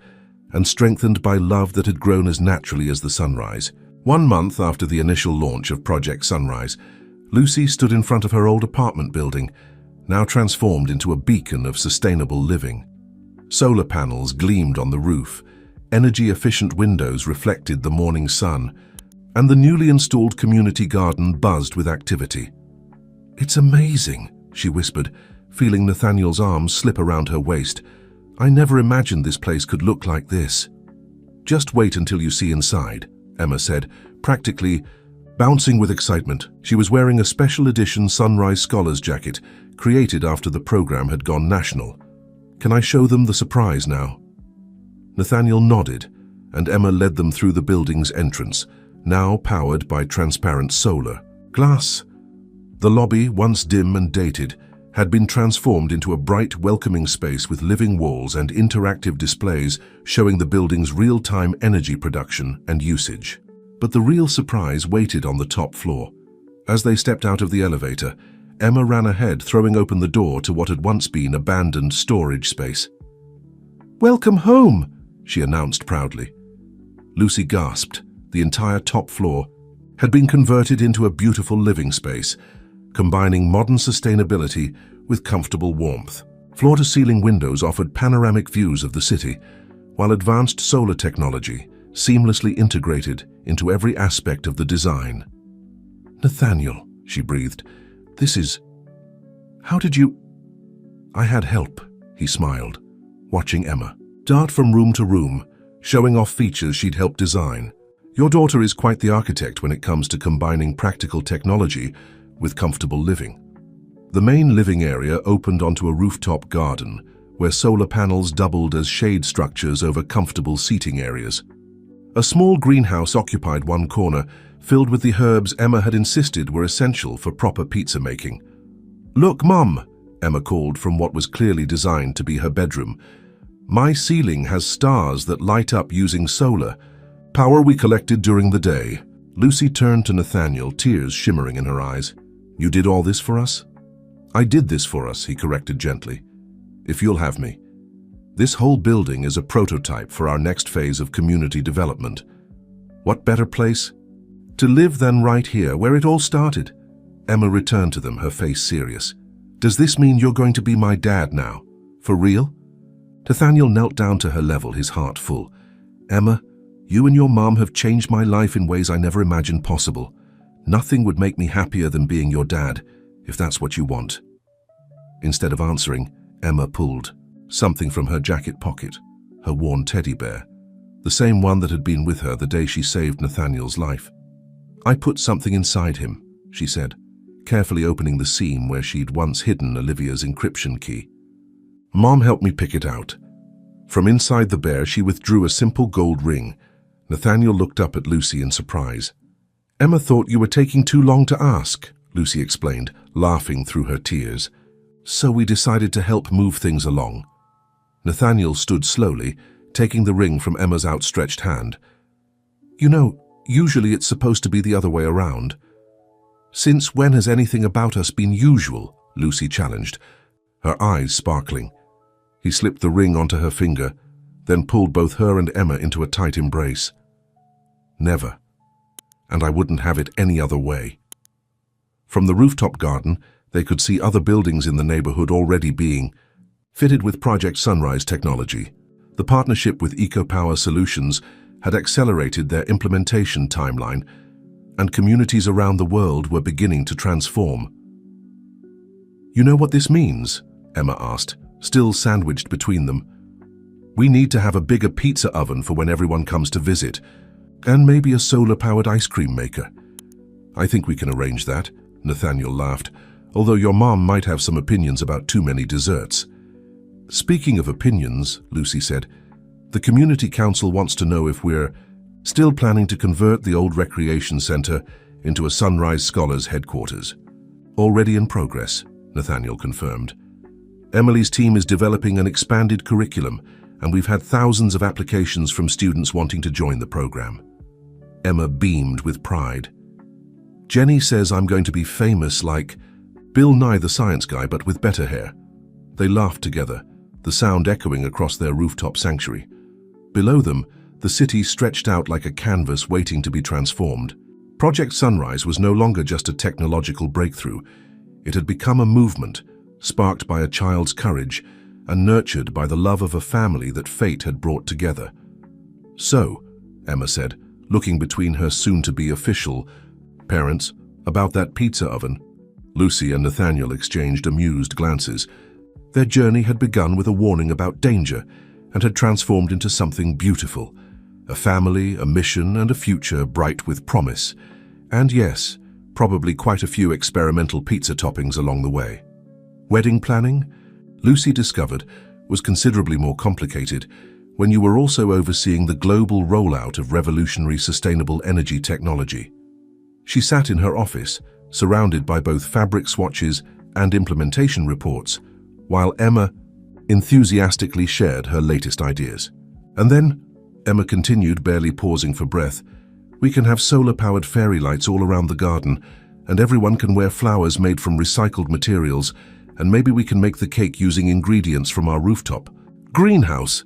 and strengthened by love that had grown as naturally as the sunrise. 1 month after the initial launch of Project Sunrise, Lucy stood in front of her old apartment building, now transformed into a beacon of sustainable living. Solar panels gleamed on the roof, energy-efficient windows reflected the morning sun, and the newly installed community garden buzzed with activity. It's amazing, she whispered, feeling Nathaniel's arms slip around her waist. I never imagined this place could look like this. Just wait until you see inside, Emma said, practically bouncing with excitement. She was wearing a special edition Sunrise Scholars jacket, created after the program had gone national. Can I show them the surprise now? Nathaniel nodded, and Emma led them through the building's entrance, now powered by transparent solar glass. The lobby, once dim and dated, had been transformed into a bright, welcoming space with living walls and interactive displays showing the building's real-time energy production and usage. But the real surprise waited on the top floor. As they stepped out of the elevator, Emma ran ahead, throwing open the door to what had once been abandoned storage space. Welcome home, she announced proudly. Lucy gasped. The entire top floor had been converted into a beautiful living space, combining modern sustainability with comfortable warmth. Floor-to-ceiling windows offered panoramic views of the city, while advanced solar technology seamlessly integrated into every aspect of the design. "Nathaniel," she breathed, "this is... How did you—" "I had help," he smiled, watching Emma dart from room to room, showing off features she'd helped design. "Your daughter is quite the architect when it comes to combining practical technology with comfortable living." The main living area opened onto a rooftop garden, where solar panels doubled as shade structures over comfortable seating areas. A small greenhouse occupied one corner, filled with the herbs Emma had insisted were essential for proper pizza making. "Look, Mum," Emma called from what was clearly designed to be her bedroom. "My ceiling has stars that light up using solar, power we collected during the day." Lucy turned to Nathaniel, tears shimmering in her eyes. "You did all this for us?" "I did this for us," he corrected gently. "If you'll have me. This whole building is a prototype for our next phase of community development. What better place to live than right here, where it all started?" Emma returned to them, her face serious. "Does this mean you're going to be my dad now? For real?" Nathaniel knelt down to her level, his heart full. "Emma, you and your mom have changed my life in ways I never imagined possible. Nothing would make me happier than being your dad, if that's what you want." Instead of answering, Emma pulled something from her jacket pocket, her worn teddy bear, the same one that had been with her the day she saved Nathaniel's life. "I put something inside him," she said, carefully opening the seam where she'd once hidden Olivia's encryption key. "Mom helped me pick it out." From inside the bear, she withdrew a simple gold ring. Nathaniel looked up at Lucy in surprise. "Emma thought you were taking too long to ask," Lucy explained, laughing through her tears. "So we decided to help move things along." Nathaniel stood slowly, taking the ring from Emma's outstretched hand. "You know, usually it's supposed to be the other way around." "Since when has anything about us been usual?" Lucy challenged, her eyes sparkling. He slipped the ring onto her finger, then pulled both her and Emma into a tight embrace. "Never. And I wouldn't have it any other way." From the rooftop garden, they could see other buildings in the neighborhood already being fitted with Project Sunrise technology. The partnership with EcoPower Solutions had accelerated their implementation timeline, and communities around the world were beginning to transform. "You know what this means?" Emma asked, still sandwiched between them. "We need to have a bigger pizza oven for when everyone comes to visit, and maybe a solar-powered ice cream maker." "I think we can arrange that," Nathaniel laughed, "although your mom might have some opinions about too many desserts." "Speaking of opinions," Lucy said, "the Community Council wants to know if we're still planning to convert the old recreation center into a Sunrise Scholars headquarters." "Already in progress," Nathaniel confirmed. "Emily's team is developing an expanded curriculum, and we've had thousands of applications from students wanting to join the program." Emma beamed with pride. "Jenny says I'm going to be famous like Bill Nye the Science Guy, but with better hair." They laughed together, the sound echoing across their rooftop sanctuary. Below them, the city stretched out like a canvas waiting to be transformed. Project Sunrise was no longer just a technological breakthrough. It had become a movement, sparked by a child's courage and nurtured by the love of a family that fate had brought together. "So," Emma said, looking between her soon-to-be official parents, "about that pizza oven." Lucy and Nathaniel exchanged amused glances. Their journey had begun with a warning about danger and had transformed into something beautiful. A family, a mission, and a future bright with promise. And yes, probably quite a few experimental pizza toppings along the way. Wedding planning, Lucy discovered, was considerably more complicated when you were also overseeing the global rollout of revolutionary sustainable energy technology. She sat in her office, surrounded by both fabric swatches and implementation reports, while Emma enthusiastically shared her latest ideas. "And then," Emma continued, barely pausing for breath, "we can have solar-powered fairy lights all around the garden, and everyone can wear flowers made from recycled materials, and maybe we can make the cake using ingredients from our rooftop greenhouse."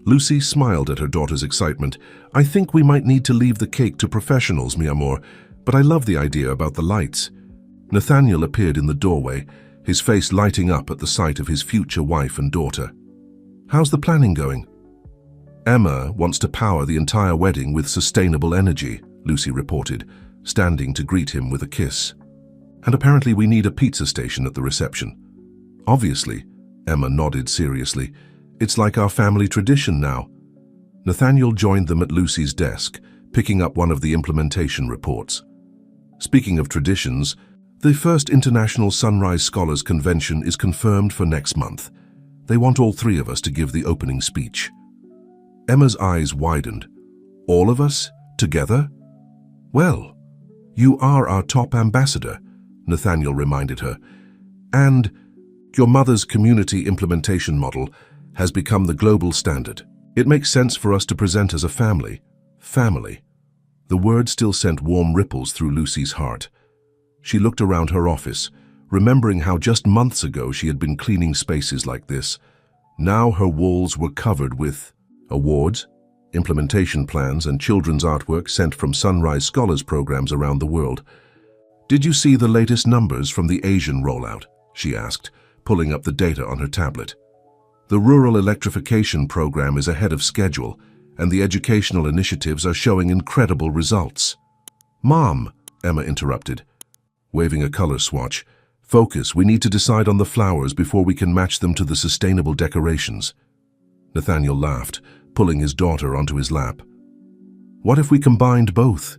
Lucy smiled at her daughter's excitement. "I think we might need to leave the cake to professionals, mi amor, but I love the idea about the lights." Nathaniel appeared in the doorway, his face lighting up at the sight of his future wife and daughter. "How's the planning going?" Emma wants to power the entire wedding with sustainable energy, Lucy reported, standing to greet him with a kiss. And apparently we need a pizza station at the reception. Obviously, Emma nodded seriously. It's like our family tradition now. Nathaniel joined them at Lucy's desk, picking up one of the implementation reports. Speaking of traditions, the first International Sunrise Scholars Convention is confirmed for next month. They want all three of us to give the opening speech. Emma's eyes widened. All of us? Together? Well, you are our top ambassador, Nathaniel reminded her. And your mother's community implementation model has become the global standard. It makes sense for us to present as a family. Family. The word still sent warm ripples through Lucy's heart. She looked around her office, remembering how just months ago she had been cleaning spaces like this. Now her walls were covered with awards, implementation plans, and children's artwork sent from Sunrise Scholars programs around the world. "Did you see the latest numbers from the Asian rollout?" she asked, pulling up the data on her tablet. "The rural electrification program is ahead of schedule, and the educational initiatives are showing incredible results." "Mom," Emma interrupted, waving a color swatch, "focus, we need to decide on the flowers before we can match them to the sustainable decorations." Nathaniel laughed, pulling his daughter onto his lap. "What if we combined both?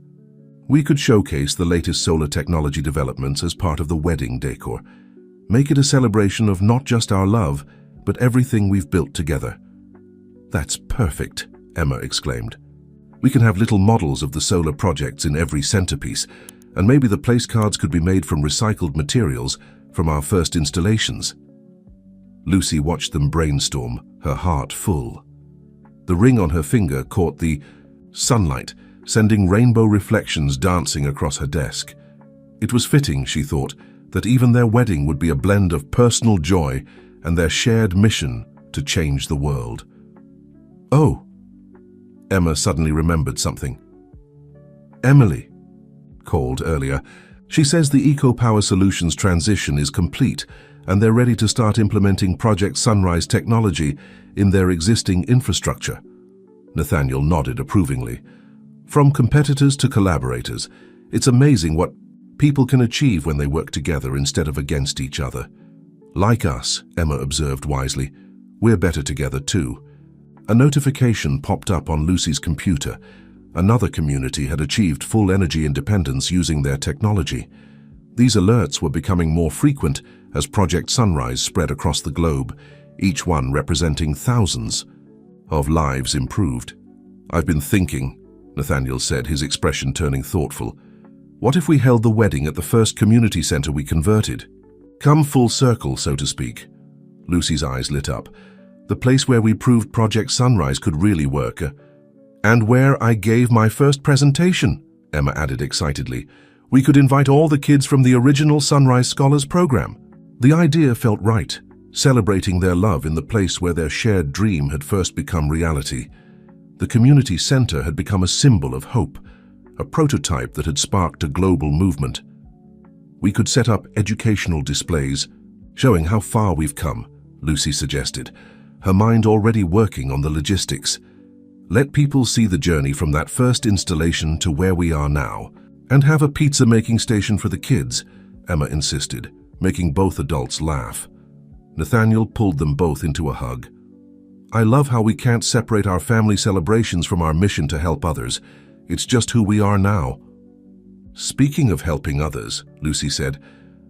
We could showcase the latest solar technology developments as part of the wedding decor. Make it a celebration of not just our love, but everything we've built together." "That's perfect," Emma exclaimed. "We can have little models of the solar projects in every centerpiece, and maybe the place cards could be made from recycled materials from our first installations." Lucy watched them brainstorm, her heart full. The ring on her finger caught the sunlight, sending rainbow reflections dancing across her desk. It was fitting, she thought, that even their wedding would be a blend of personal joy and their shared mission to change the world. "Oh," Emma suddenly remembered something. "Emily called earlier. She says the EcoPower Solutions transition is complete and they're ready to start implementing Project Sunrise technology in their existing infrastructure." Nathaniel nodded approvingly. "From competitors to collaborators, it's amazing what people can achieve when they work together instead of against each other. Like us," Emma observed wisely, "we're better together too." A notification popped up on Lucy's computer. Another community had achieved full energy independence using their technology. These alerts were becoming more frequent as Project Sunrise spread across the globe, each one representing thousands of lives improved. "I've been thinking," Nathaniel said, his expression turning thoughtful. "What if we held the wedding at the first community center we converted? Come full circle, so to speak." Lucy's eyes lit up. "The place where we proved Project Sunrise could really work. And where I gave my first presentation," Emma added excitedly. "We could invite all the kids from the original Sunrise Scholars program." The idea felt right, celebrating their love in the place where their shared dream had first become reality. The community center had become a symbol of hope, a prototype that had sparked a global movement. "We could set up educational displays, showing how far we've come," Lucy suggested, her mind already working on the logistics. "Let people see the journey from that first installation to where we are now, and have a pizza-making station for the kids," Emma insisted, making both adults laugh. Nathaniel pulled them both into a hug. "I love how we can't separate our family celebrations from our mission to help others. It's just who we are now." "Speaking of helping others," Lucy said,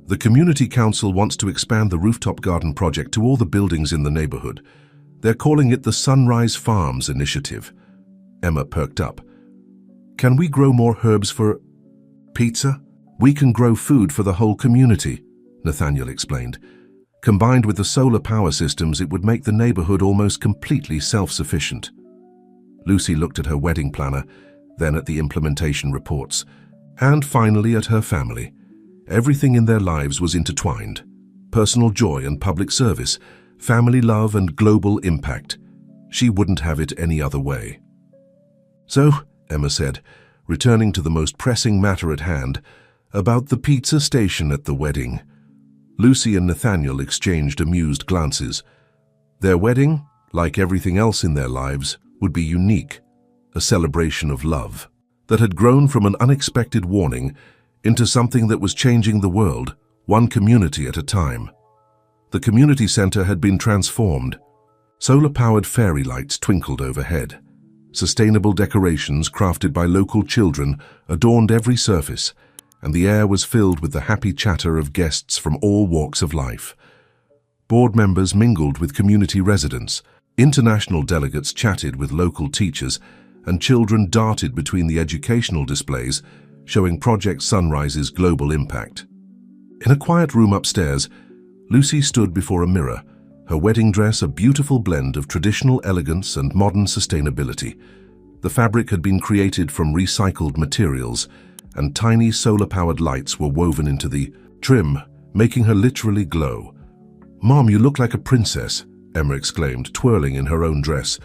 "the Community Council wants to expand the rooftop garden project to all the buildings in the neighborhood. They're calling it the Sunrise Farms Initiative." Emma perked up. "Can we grow more herbs for pizza?" "We can grow food for the whole community," Nathaniel explained. "Combined with the solar power systems, it would make the neighborhood almost completely self-sufficient." Lucy looked at her wedding planner, then at the implementation reports, and finally at her family. Everything in their lives was intertwined: personal joy and public service, family love and global impact. She wouldn't have it any other way. "So," Emma said, returning to the most pressing matter at hand, "about the pizza station at the wedding." Lucy and Nathaniel exchanged amused glances. Their wedding, like everything else in their lives, would be unique, a celebration of love that had grown from an unexpected warning into something that was changing the world, one community at a time. The community center had been transformed. Solar-powered fairy lights twinkled overhead. Sustainable decorations crafted by local children adorned every surface, and the air was filled with the happy chatter of guests from all walks of life. Board members mingled with community residents, international delegates chatted with local teachers, and children darted between the educational displays, showing Project Sunrise's global impact. In a quiet room upstairs, Lucy stood before a mirror, her wedding dress a beautiful blend of traditional elegance and modern sustainability. The fabric had been created from recycled materials, and tiny solar-powered lights were woven into the trim, making her literally glow. "Mom, you look like a princess," Emma exclaimed, twirling in her own dress,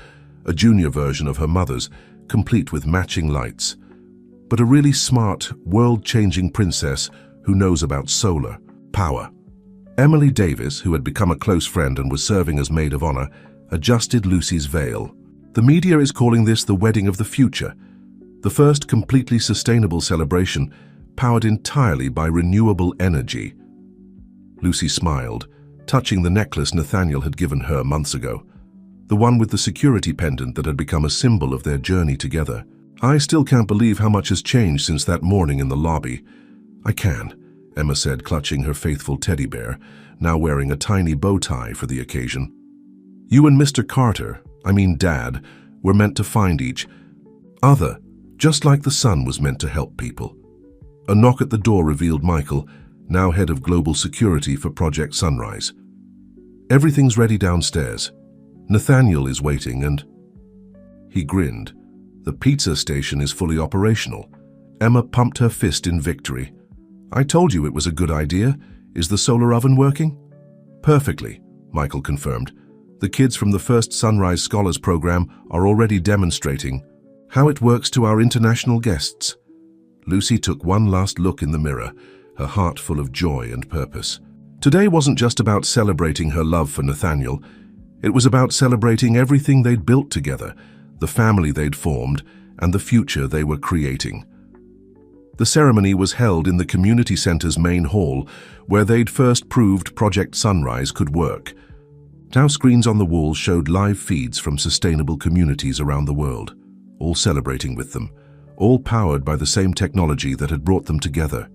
a junior version of her mother's, complete with matching lights. But a really smart, world-changing princess who knows about solar power. Emily Davis, who had become a close friend and was serving as maid of honor, adjusted Lucy's veil. "The media is calling this the wedding of the future, the first completely sustainable celebration powered entirely by renewable energy." Lucy smiled, touching the necklace Nathaniel had given her months ago, the one with the security pendant that had become a symbol of their journey together. "I still can't believe how much has changed since that morning in the lobby." "I can," Emma said, clutching her faithful teddy bear, now wearing a tiny bow tie for the occasion. "You and Mr. Carter, Dad, were meant to find each other, just like the sun was meant to help people." A knock at the door revealed Michael, now head of global security for Project Sunrise. "Everything's ready downstairs. Nathaniel is waiting and—" He grinned. "The pizza station is fully operational." Emma pumped her fist in victory. "I told you it was a good idea. Is the solar oven working?" "Perfectly," Michael confirmed. "The kids from the first Sunrise Scholars program are already demonstrating how it works to our international guests." Lucy took one last look in the mirror, her heart full of joy and purpose. Today wasn't just about celebrating her love for Nathaniel. It was about celebrating everything they'd built together, the family they'd formed, and the future they were creating. The ceremony was held in the community center's main hall, where they'd first proved Project Sunrise could work. Now screens on the walls showed live feeds from sustainable communities around the world, all celebrating with them, all powered by the same technology that had brought them together.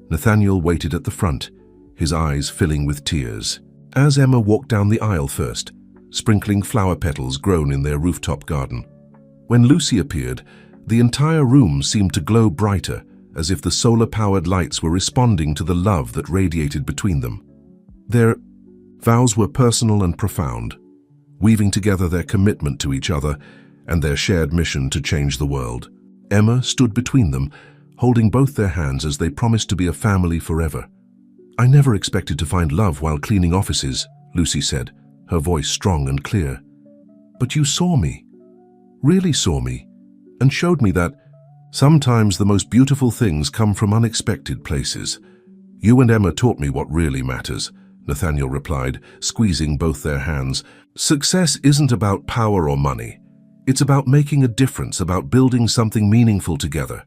Nathaniel waited at the front, his eyes filling with tears, as Emma walked down the aisle first, sprinkling flower petals grown in their rooftop garden. When Lucy appeared, the entire room seemed to glow brighter, as if the solar-powered lights were responding to the love that radiated between them. Their vows were personal and profound, weaving together their commitment to each other and their shared mission to change the world. Emma stood between them, holding both their hands as they promised to be a family forever. "I never expected to find love while cleaning offices," Lucy said, her voice strong and clear. "But you saw me, really saw me, and showed me that sometimes the most beautiful things come from unexpected places. You and Emma taught me what really matters," Nathaniel replied, squeezing both their hands. "Success isn't about power or money. It's about making a difference, about building something meaningful together."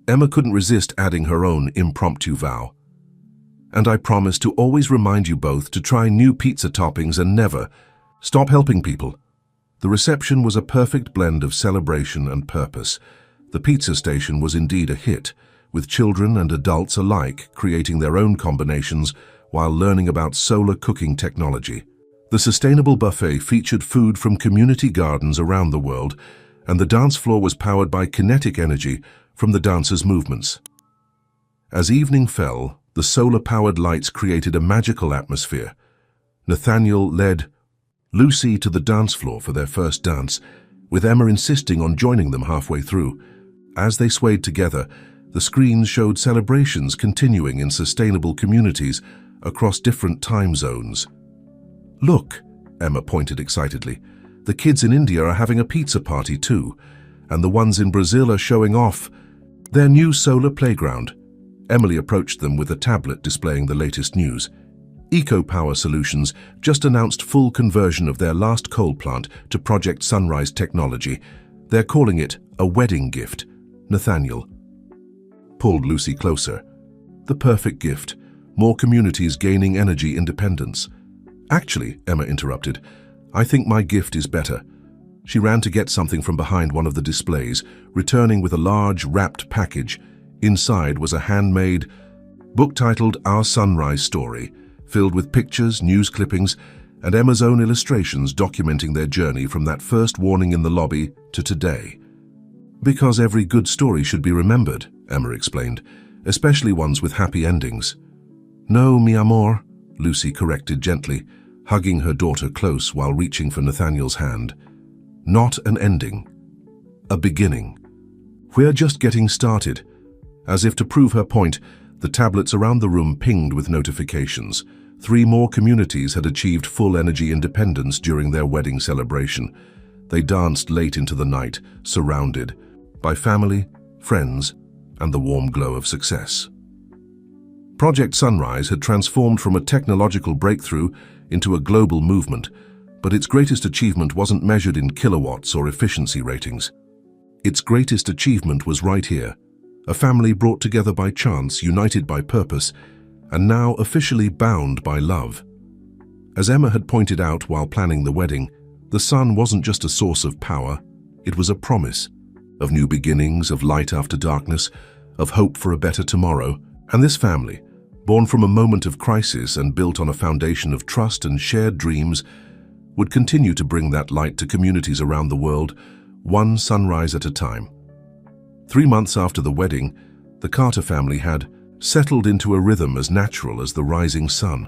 Emma couldn't resist adding her own impromptu vow. "And I promise to always remind you both to try new pizza toppings and never stop helping people." The reception was a perfect blend of celebration and purpose. The pizza station was indeed a hit, with children and adults alike creating their own combinations while learning about solar cooking technology. The sustainable buffet featured food from community gardens around the world, and the dance floor was powered by kinetic energy from the dancers' movements. As evening fell, the solar-powered lights created a magical atmosphere. Nathaniel led Lucy to the dance floor for their first dance, with Emma insisting on joining them halfway through. As they swayed together, the screens showed celebrations continuing in sustainable communities across different time zones. "Look," Emma pointed excitedly, "the kids in India are having a pizza party too, and the ones in Brazil are showing off their new solar playground." Emily approached them with a tablet displaying the latest news. EcoPower Solutions just announced full conversion of their last coal plant to Project Sunrise technology. They're calling it a wedding gift. Nathaniel pulled Lucy closer. The perfect gift. More communities gaining energy independence. Actually, Emma interrupted, I think my gift is better. She ran to get something from behind one of the displays, returning with a large, wrapped package. Inside was a handmade book titled Our Sunrise Story, filled with pictures, news clippings, and Emma's own illustrations documenting their journey from that first warning in the lobby to today. Because every good story should be remembered, Emma explained, especially ones with happy endings. No, mi amor, Lucy corrected gently, hugging her daughter close while reaching for Nathaniel's hand. Not an ending. A beginning. We're just getting started. As if to prove her point, the tablets around the room pinged with notifications. 3 more communities had achieved full energy independence during their wedding celebration. They danced late into the night, surrounded by family, friends, and the warm glow of success. Project Sunrise had transformed from a technological breakthrough into a global movement, but its greatest achievement wasn't measured in kilowatts or efficiency ratings. Its greatest achievement was right here, a family brought together by chance, united by purpose, and now officially bound by love. As Emma had pointed out while planning the wedding, the sun wasn't just a source of power, it was a promise of new beginnings, of light after darkness, of hope for a better tomorrow. And this family, born from a moment of crisis and built on a foundation of trust and shared dreams, would continue to bring that light to communities around the world, one sunrise at a time. 3 months after the wedding, the Carter family had settled into a rhythm as natural as the rising sun.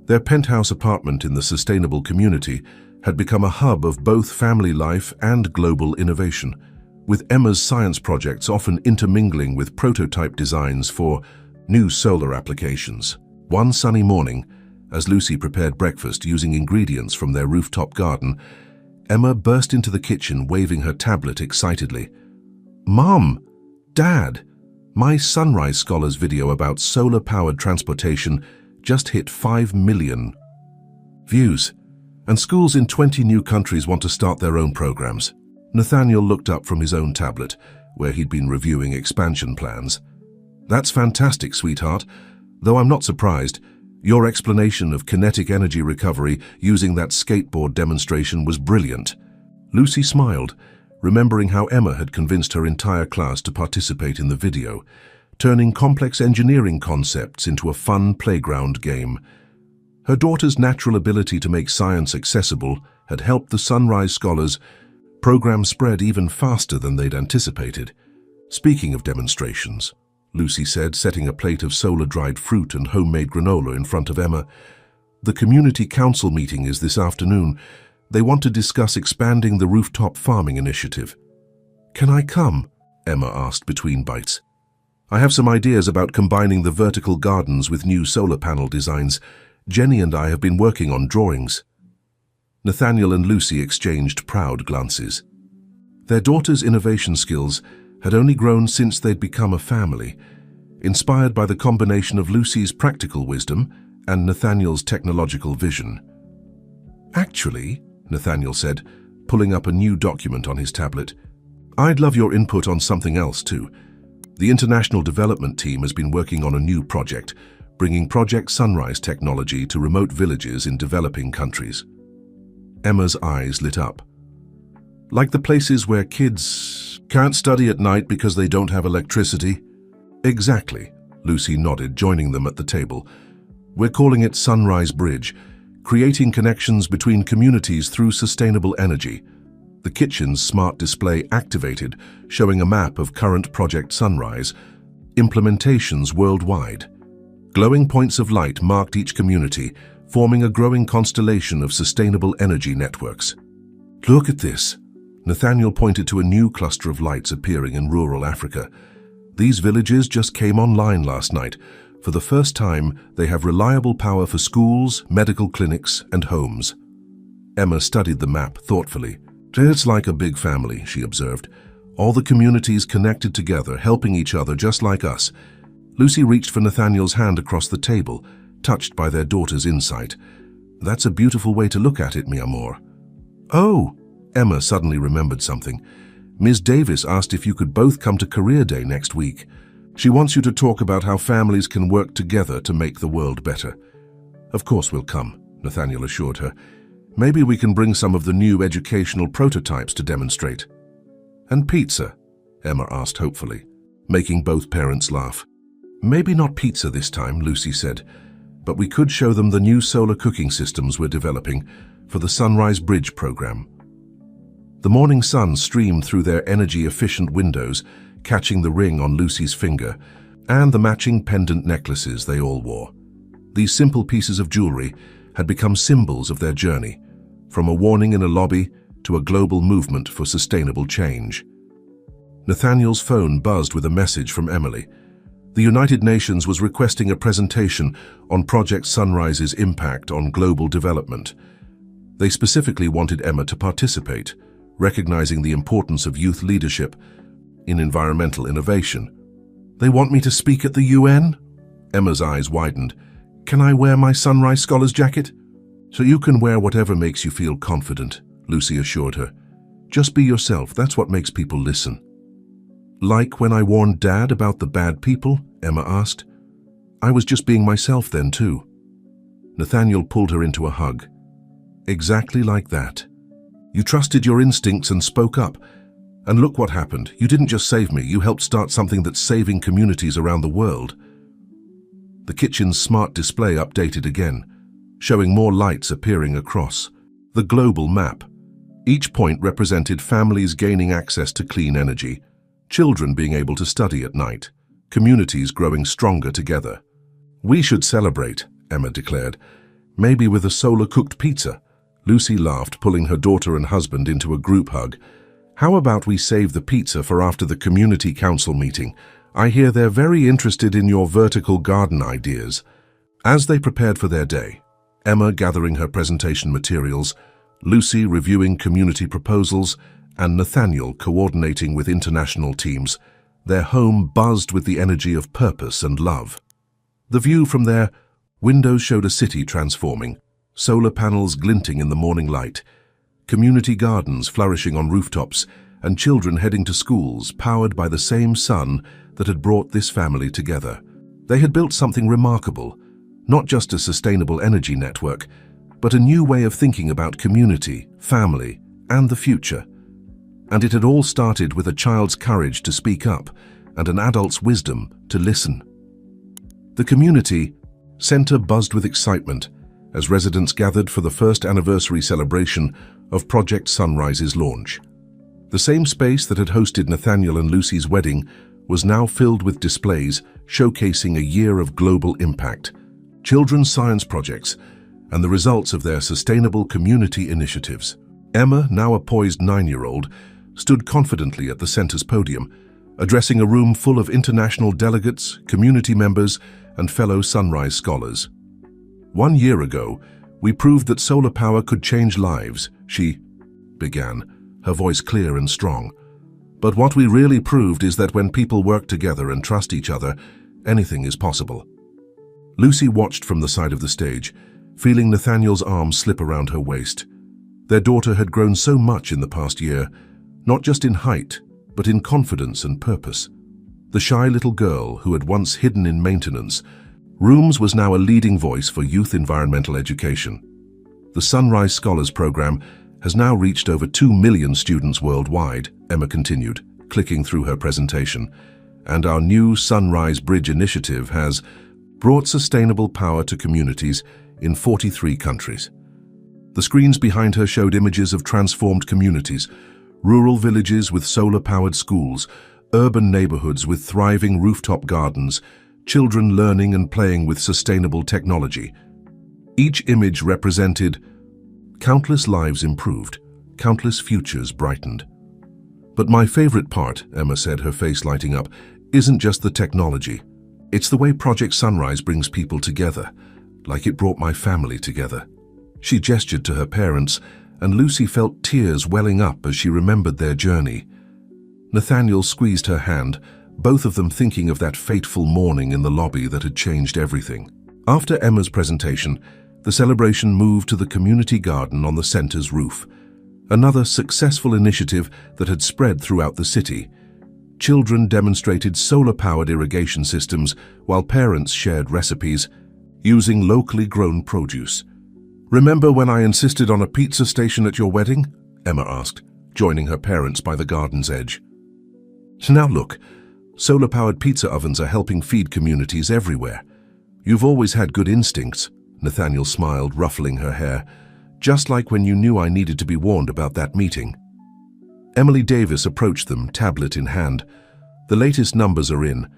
Their penthouse apartment in the sustainable community had become a hub of both family life and global innovation, with Emma's science projects often intermingling with prototype designs for new solar applications. One sunny morning, as Lucy prepared breakfast using ingredients from their rooftop garden, Emma burst into the kitchen waving her tablet excitedly. Mom! Dad! My Sunrise Scholars video about solar-powered transportation just hit 5 million views, and schools in 20 new countries want to start their own programs. Nathaniel looked up from his own tablet, where he'd been reviewing expansion plans. That's fantastic, sweetheart, though I'm not surprised. Your explanation of kinetic energy recovery using that skateboard demonstration was brilliant. Lucy smiled, remembering how Emma had convinced her entire class to participate in the video, turning complex engineering concepts into a fun playground game. Her daughter's natural ability to make science accessible had helped the Sunrise Scholars program spread even faster than they'd anticipated. Speaking of demonstrations, Lucy said, setting a plate of solar-dried fruit and homemade granola in front of Emma, the community council meeting is this afternoon. They want to discuss expanding the rooftop farming initiative. Can I come? Emma asked between bites. I have some ideas about combining the vertical gardens with new solar panel designs. Jenny and I have been working on drawings. Nathaniel and Lucy exchanged proud glances. Their daughter's innovation skills had only grown since they'd become a family, inspired by the combination of Lucy's practical wisdom and Nathaniel's technological vision. Actually, Nathaniel said, pulling up a new document on his tablet, I'd love your input on something else too. The International Development Team has been working on a new project, bringing Project Sunrise technology to remote villages in developing countries. Emma's eyes lit up. Like the places where kids can't study at night because they don't have electricity? Exactly, Lucy nodded, joining them at the table. We're calling it Sunrise Bridge, creating connections between communities through sustainable energy. The kitchen's smart display activated, showing a map of current Project Sunrise implementations worldwide. Glowing points of light marked each community, forming a growing constellation of sustainable energy networks. Look at this. Nathaniel pointed to a new cluster of lights appearing in rural Africa. These villages just came online last night. For the first time, they have reliable power for schools, medical clinics, and homes. Emma studied the map thoughtfully. It's like a big family, she observed. All the communities connected together, helping each other just like us. Lucy reached for Nathaniel's hand across the table, touched by their daughter's insight. "That's a beautiful way to look at it, mi amor." "Oh," Emma suddenly remembered something. "Ms. Davis asked if you could both come to Career Day next week. She wants you to talk about how families can work together to make the world better." "Of course we'll come," Nathaniel assured her. "Maybe we can bring some of the new educational prototypes to demonstrate." "And pizza?" Emma asked hopefully, making both parents laugh. "Maybe not pizza this time," Lucy said, "but we could show them the new solar cooking systems we're developing for the Sunrise Bridge program." The morning sun streamed through their energy-efficient windows, catching the ring on Lucy's finger and the matching pendant necklaces they all wore. These simple pieces of jewelry had become symbols of their journey, from a warning in a lobby to a global movement for sustainable change. Nathaniel's phone buzzed with a message from Emily. The United Nations was requesting a presentation on Project Sunrise's impact on global development. They specifically wanted Emma to participate, recognizing the importance of youth leadership in environmental innovation. "They want me to speak at the UN?" Emma's eyes widened. "Can I wear my Sunrise Scholars jacket?" "So you can wear whatever makes you feel confident," Lucy assured her. "Just be yourself, that's what makes people listen." "Like when I warned Dad about the bad people?" Emma asked. "I was just being myself then too." Nathaniel pulled her into a hug. "Exactly like that. You trusted your instincts and spoke up. And look what happened. You didn't just save me, you helped start something that's saving communities around the world." The kitchen's smart display updated again, showing more lights appearing across the global map. Each point represented families gaining access to clean energy, children being able to study at night, communities growing stronger together. "We should celebrate," Emma declared. "Maybe with a solar-cooked pizza." Lucy laughed, pulling her daughter and husband into a group hug. "How about we save the pizza for after the community council meeting? I hear they're very interested in your vertical garden ideas." As they prepared for their day, Emma gathering her presentation materials, Lucy reviewing community proposals, and Nathaniel coordinating with international teams, their home buzzed with the energy of purpose and love. The view from their windows showed a city transforming, solar panels glinting in the morning light, community gardens flourishing on rooftops, and children heading to schools powered by the same sun that had brought this family together. They had built something remarkable, not just a sustainable energy network, but a new way of thinking about community, family, and the future. And it had all started with a child's courage to speak up and an adult's wisdom to listen. The community center buzzed with excitement as residents gathered for the first anniversary celebration of Project Sunrise's launch. The same space that had hosted Nathaniel and Lucy's wedding was now filled with displays showcasing a year of global impact, children's science projects, and the results of their sustainable community initiatives. Emma, now a poised 9-year-old, stood confidently at the center's podium, addressing a room full of international delegates, community members, and fellow Sunrise scholars. "1 year ago, we proved that solar power could change lives," she began, her voice clear and strong. "But what we really proved is that when people work together and trust each other, anything is possible." Lucy watched from the side of the stage, feeling Nathaniel's arm slip around her waist. Their daughter had grown so much in the past year, not just in height, but in confidence and purpose. The shy little girl who had once hidden in maintenance rooms was now a leading voice for youth environmental education. The Sunrise Scholars Program has now reached over 2 million students worldwide, Emma continued, clicking through her presentation. And our new Sunrise Bridge initiative has brought sustainable power to communities in 43 countries. The screens behind her showed images of transformed communities, rural villages with solar-powered schools, urban neighborhoods with thriving rooftop gardens, children learning and playing with sustainable technology. Each image represented countless lives improved, countless futures brightened. "But my favorite part," Emma said, her face lighting up, "isn't just the technology. It's the way Project Sunrise brings people together, like it brought my family together." She gestured to her parents, and Lucy felt tears welling up as she remembered their journey. Nathaniel squeezed her hand, both of them thinking of that fateful morning in the lobby that had changed everything. After Emma's presentation, the celebration moved to the community garden on the center's roof, another successful initiative that had spread throughout the city. Children demonstrated solar-powered irrigation systems while parents shared recipes using locally grown produce. "Remember when I insisted on a pizza station at your wedding?" Emma asked, joining her parents by the garden's edge. "Now look, solar-powered pizza ovens are helping feed communities everywhere. You've always had good instincts," Nathaniel smiled, ruffling her hair, "just like when you knew I needed to be warned about that meeting." Emily Davis approached them, tablet in hand. "The latest numbers are in.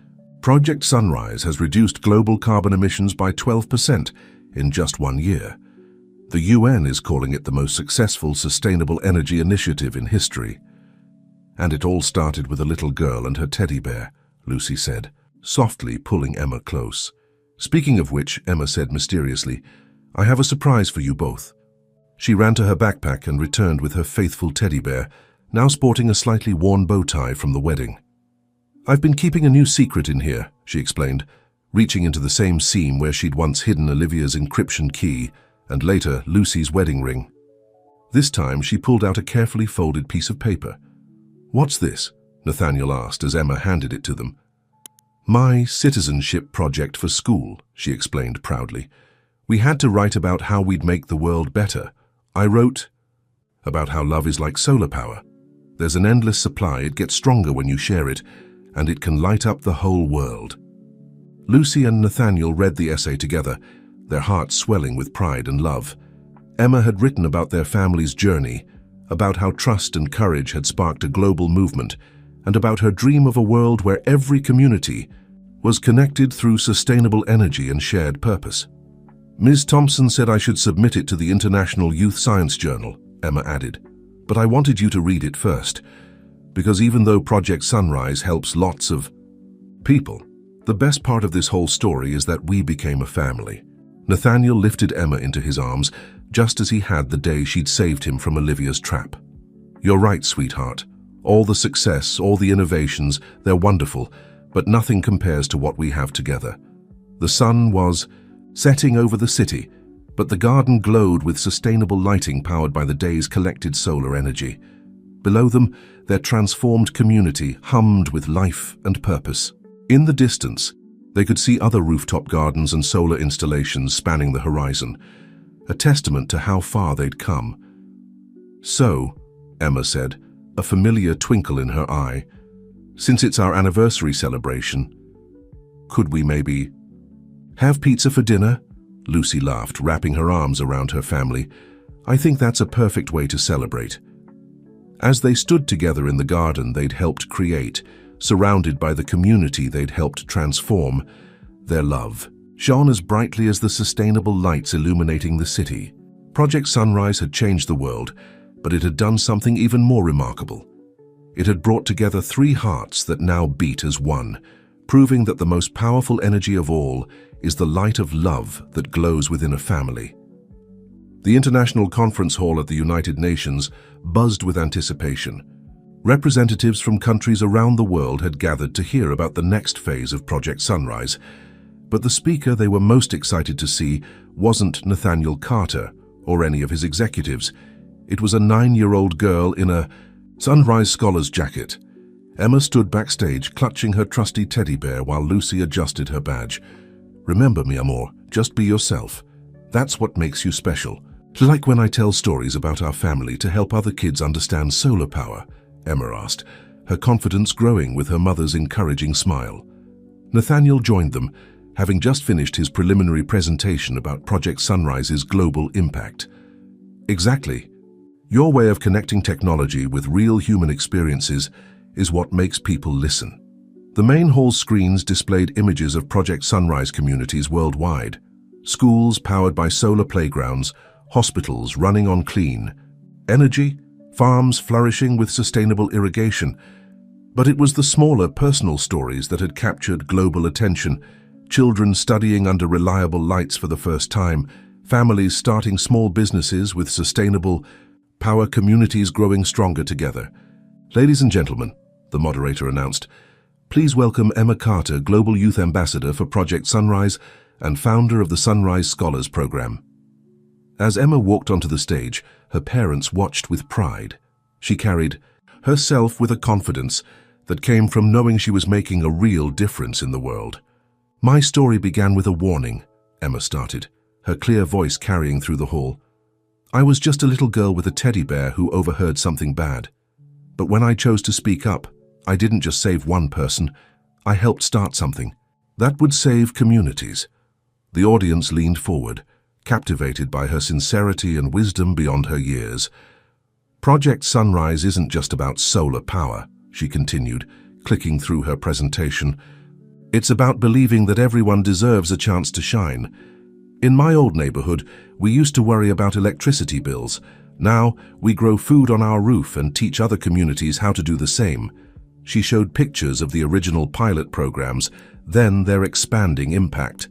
Project Sunrise has reduced global carbon emissions by 12% in just 1 year. The UN is calling it the most successful sustainable energy initiative in history." "And it all started with a little girl and her teddy bear," Lucy said, softly pulling Emma close. "Speaking of which," Emma said mysteriously, "I have a surprise for you both." She ran to her backpack and returned with her faithful teddy bear, now sporting a slightly worn bow tie from the wedding. "I've been keeping a new secret in here," she explained, reaching into the same seam where she'd once hidden Olivia's encryption key and later Lucy's wedding ring. This time she pulled out a carefully folded piece of paper. "What's this?" Nathaniel asked as Emma handed it to them. "My citizenship project for school," she explained proudly. "We had to write about how we'd make the world better. I wrote about how love is like solar power. There's an endless supply, it gets stronger when you share it, and it can light up the whole world." Lucy and Nathaniel read the essay together, their hearts swelling with pride and love. Emma had written about their family's journey, about how trust and courage had sparked a global movement, and about her dream of a world where every community was connected through sustainable energy and shared purpose. "Ms. Thompson said I should submit it to the International Youth Science Journal," Emma added, "but I wanted you to read it first, because even though Project Sunrise helps lots of people, the best part of this whole story is that we became a family." Nathaniel lifted Emma into his arms, just as he had the day she'd saved him from Olivia's trap. "You're right, sweetheart. All the success, all the innovations, they're wonderful, but nothing compares to what we have together." The sun was setting over the city, but the garden glowed with sustainable lighting powered by the day's collected solar energy. Below them, their transformed community hummed with life and purpose. In the distance, they could see other rooftop gardens and solar installations spanning the horizon, a testament to how far they'd come. "So," Emma said, a familiar twinkle in her eye, "since it's our anniversary celebration, could we maybe have pizza for dinner?" Lucy laughed, wrapping her arms around her family. "I think that's a perfect way to celebrate." As they stood together in the garden they'd helped create, surrounded by the community they'd helped transform, their love shone as brightly as the sustainable lights illuminating the city. Project Sunrise had changed the world, but it had done something even more remarkable. It had brought together 3 hearts that now beat as one, proving that the most powerful energy of all is the light of love that glows within a family. The International Conference Hall at the United Nations buzzed with anticipation. Representatives from countries around the world had gathered to hear about the next phase of Project Sunrise, but the speaker they were most excited to see wasn't Nathaniel Carter or any of his executives. It was a 9-year-old girl in a Sunrise Scholar's jacket. Emma stood backstage, clutching her trusty teddy bear while Lucy adjusted her badge. "Remember, mi amor, just be yourself. That's what makes you special. Like when I tell stories about our family to help other kids understand solar power," Emma asked, her confidence growing with her mother's encouraging smile. Nathaniel joined them, having just finished his preliminary presentation about Project Sunrise's global impact. "Exactly. Your way of connecting technology with real human experiences is what makes people listen." The main hall screens displayed images of Project Sunrise communities worldwide. Schools powered by solar playgrounds, hospitals running on clean energy, farms flourishing with sustainable irrigation. But it was the smaller personal stories that had captured global attention. Children studying under reliable lights for the first time, families starting small businesses with sustainable power, communities growing stronger together. "Ladies and gentlemen," the moderator announced, "please welcome Emma Carter, Global Youth Ambassador for Project Sunrise, and founder of the Sunrise Scholars Program. As Emma walked onto the stage, her parents watched with pride. She carried herself with a confidence that came from knowing she was making a real difference in the world. "My story began with a warning," Emma started, her clear voice carrying through the hall. "I was just a little girl with a teddy bear who overheard something bad. But when I chose to speak up, I didn't just save one person, I helped start something that would save communities." The audience leaned forward, captivated by her sincerity and wisdom beyond her years. "Project Sunrise isn't just about solar power," she continued, clicking through her presentation. "It's about believing that everyone deserves a chance to shine. In my old neighborhood, we used to worry about electricity bills. Now, we grow food on our roof and teach other communities how to do the same." She showed pictures of the original pilot programs, then their expanding impact.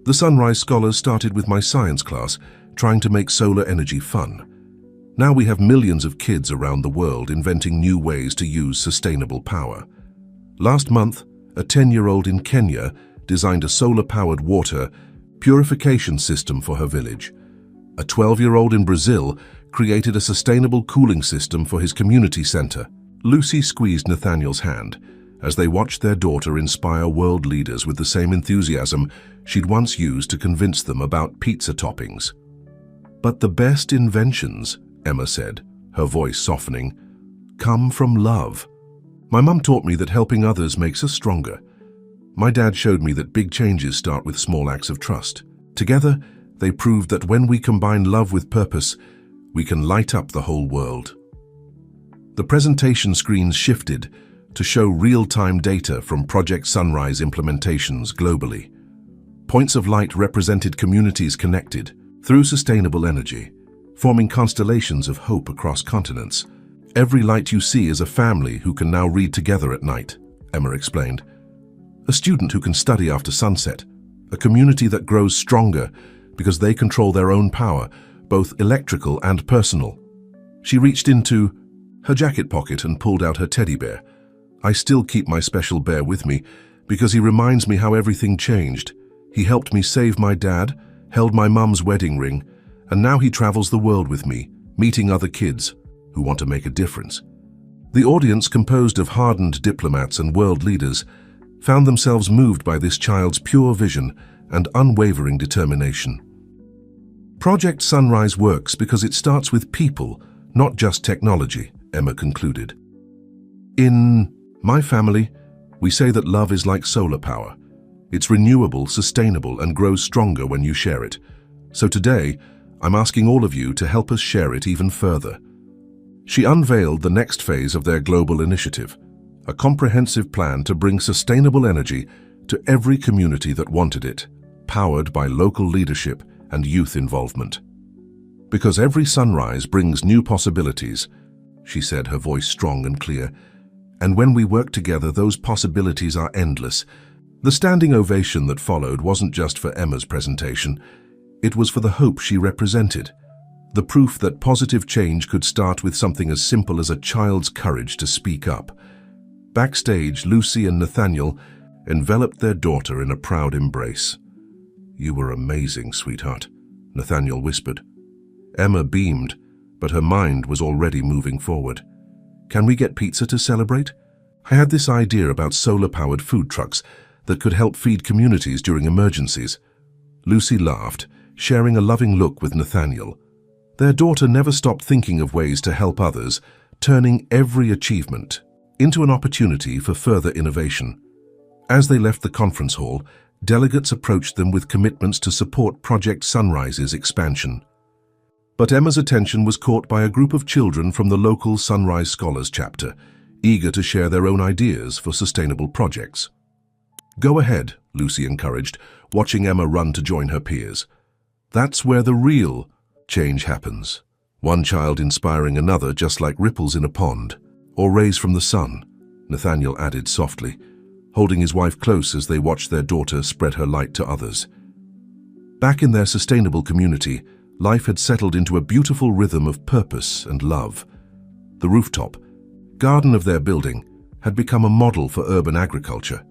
"The Sunrise Scholars started with my science class, trying to make solar energy fun. Now we have millions of kids around the world inventing new ways to use sustainable power. Last month, a 10-year-old in Kenya designed a solar-powered water purification system for her village. A 12-year-old in Brazil created a sustainable cooling system for his community center." Lucy squeezed Nathaniel's hand as they watched their daughter inspire world leaders with the same enthusiasm she'd once used to convince them about pizza toppings. "But the best inventions," Emma said, her voice softening, "come from love. My mum taught me that helping others makes us stronger. My dad showed me that big changes start with small acts of trust. Together, they proved that when we combine love with purpose, we can light up the whole world." The presentation screens shifted to show real-time data from Project Sunrise implementations globally. Points of light represented communities connected through sustainable energy, forming constellations of hope across continents. "Every light you see is a family who can now read together at night," Emma explained. "A student who can study after sunset, a community that grows stronger because they control their own power, both electrical and personal." She reached into her jacket pocket and pulled out her teddy bear. "I still keep my special bear with me because he reminds me how everything changed. He helped me save my dad, held my mum's wedding ring, and now he travels the world with me, meeting other kids who want to make a difference." The audience, composed of hardened diplomats and world leaders, found themselves moved by this child's pure vision and unwavering determination. "Project Sunrise works because it starts with people, not just technology," Emma concluded. "In my family, we say that love is like solar power. It's renewable, sustainable, and grows stronger when you share it. So today, I'm asking all of you to help us share it even further." She unveiled the next phase of their global initiative, a comprehensive plan to bring sustainable energy to every community that wanted it, powered by local leadership and youth involvement. "Because every sunrise brings new possibilities," she said, her voice strong and clear, "and when we work together, those possibilities are endless." The standing ovation that followed wasn't just for Emma's presentation. It was for the hope she represented, the proof that positive change could start with something as simple as a child's courage to speak up. Backstage, Lucy and Nathaniel enveloped their daughter in a proud embrace. "You were amazing, sweetheart," Nathaniel whispered. Emma beamed, but her mind was already moving forward. "Can we get pizza to celebrate? I had this idea about solar-powered food trucks that could help feed communities during emergencies." Lucy laughed, sharing a loving look with Nathaniel. Their daughter never stopped thinking of ways to help others, turning every achievement into an opportunity for further innovation. As they left the conference hall, delegates approached them with commitments to support Project Sunrise's expansion. But Emma's attention was caught by a group of children from the local Sunrise Scholars chapter, eager to share their own ideas for sustainable projects. "Go ahead," Lucy encouraged, watching Emma run to join her peers. "That's where the real change happens. One child inspiring another, just like ripples in a pond, or rays from the sun," Nathaniel added softly, holding his wife close as they watched their daughter spread her light to others. Back in their sustainable community, life had settled into a beautiful rhythm of purpose and love. The rooftop garden of their building had become a model for urban agriculture.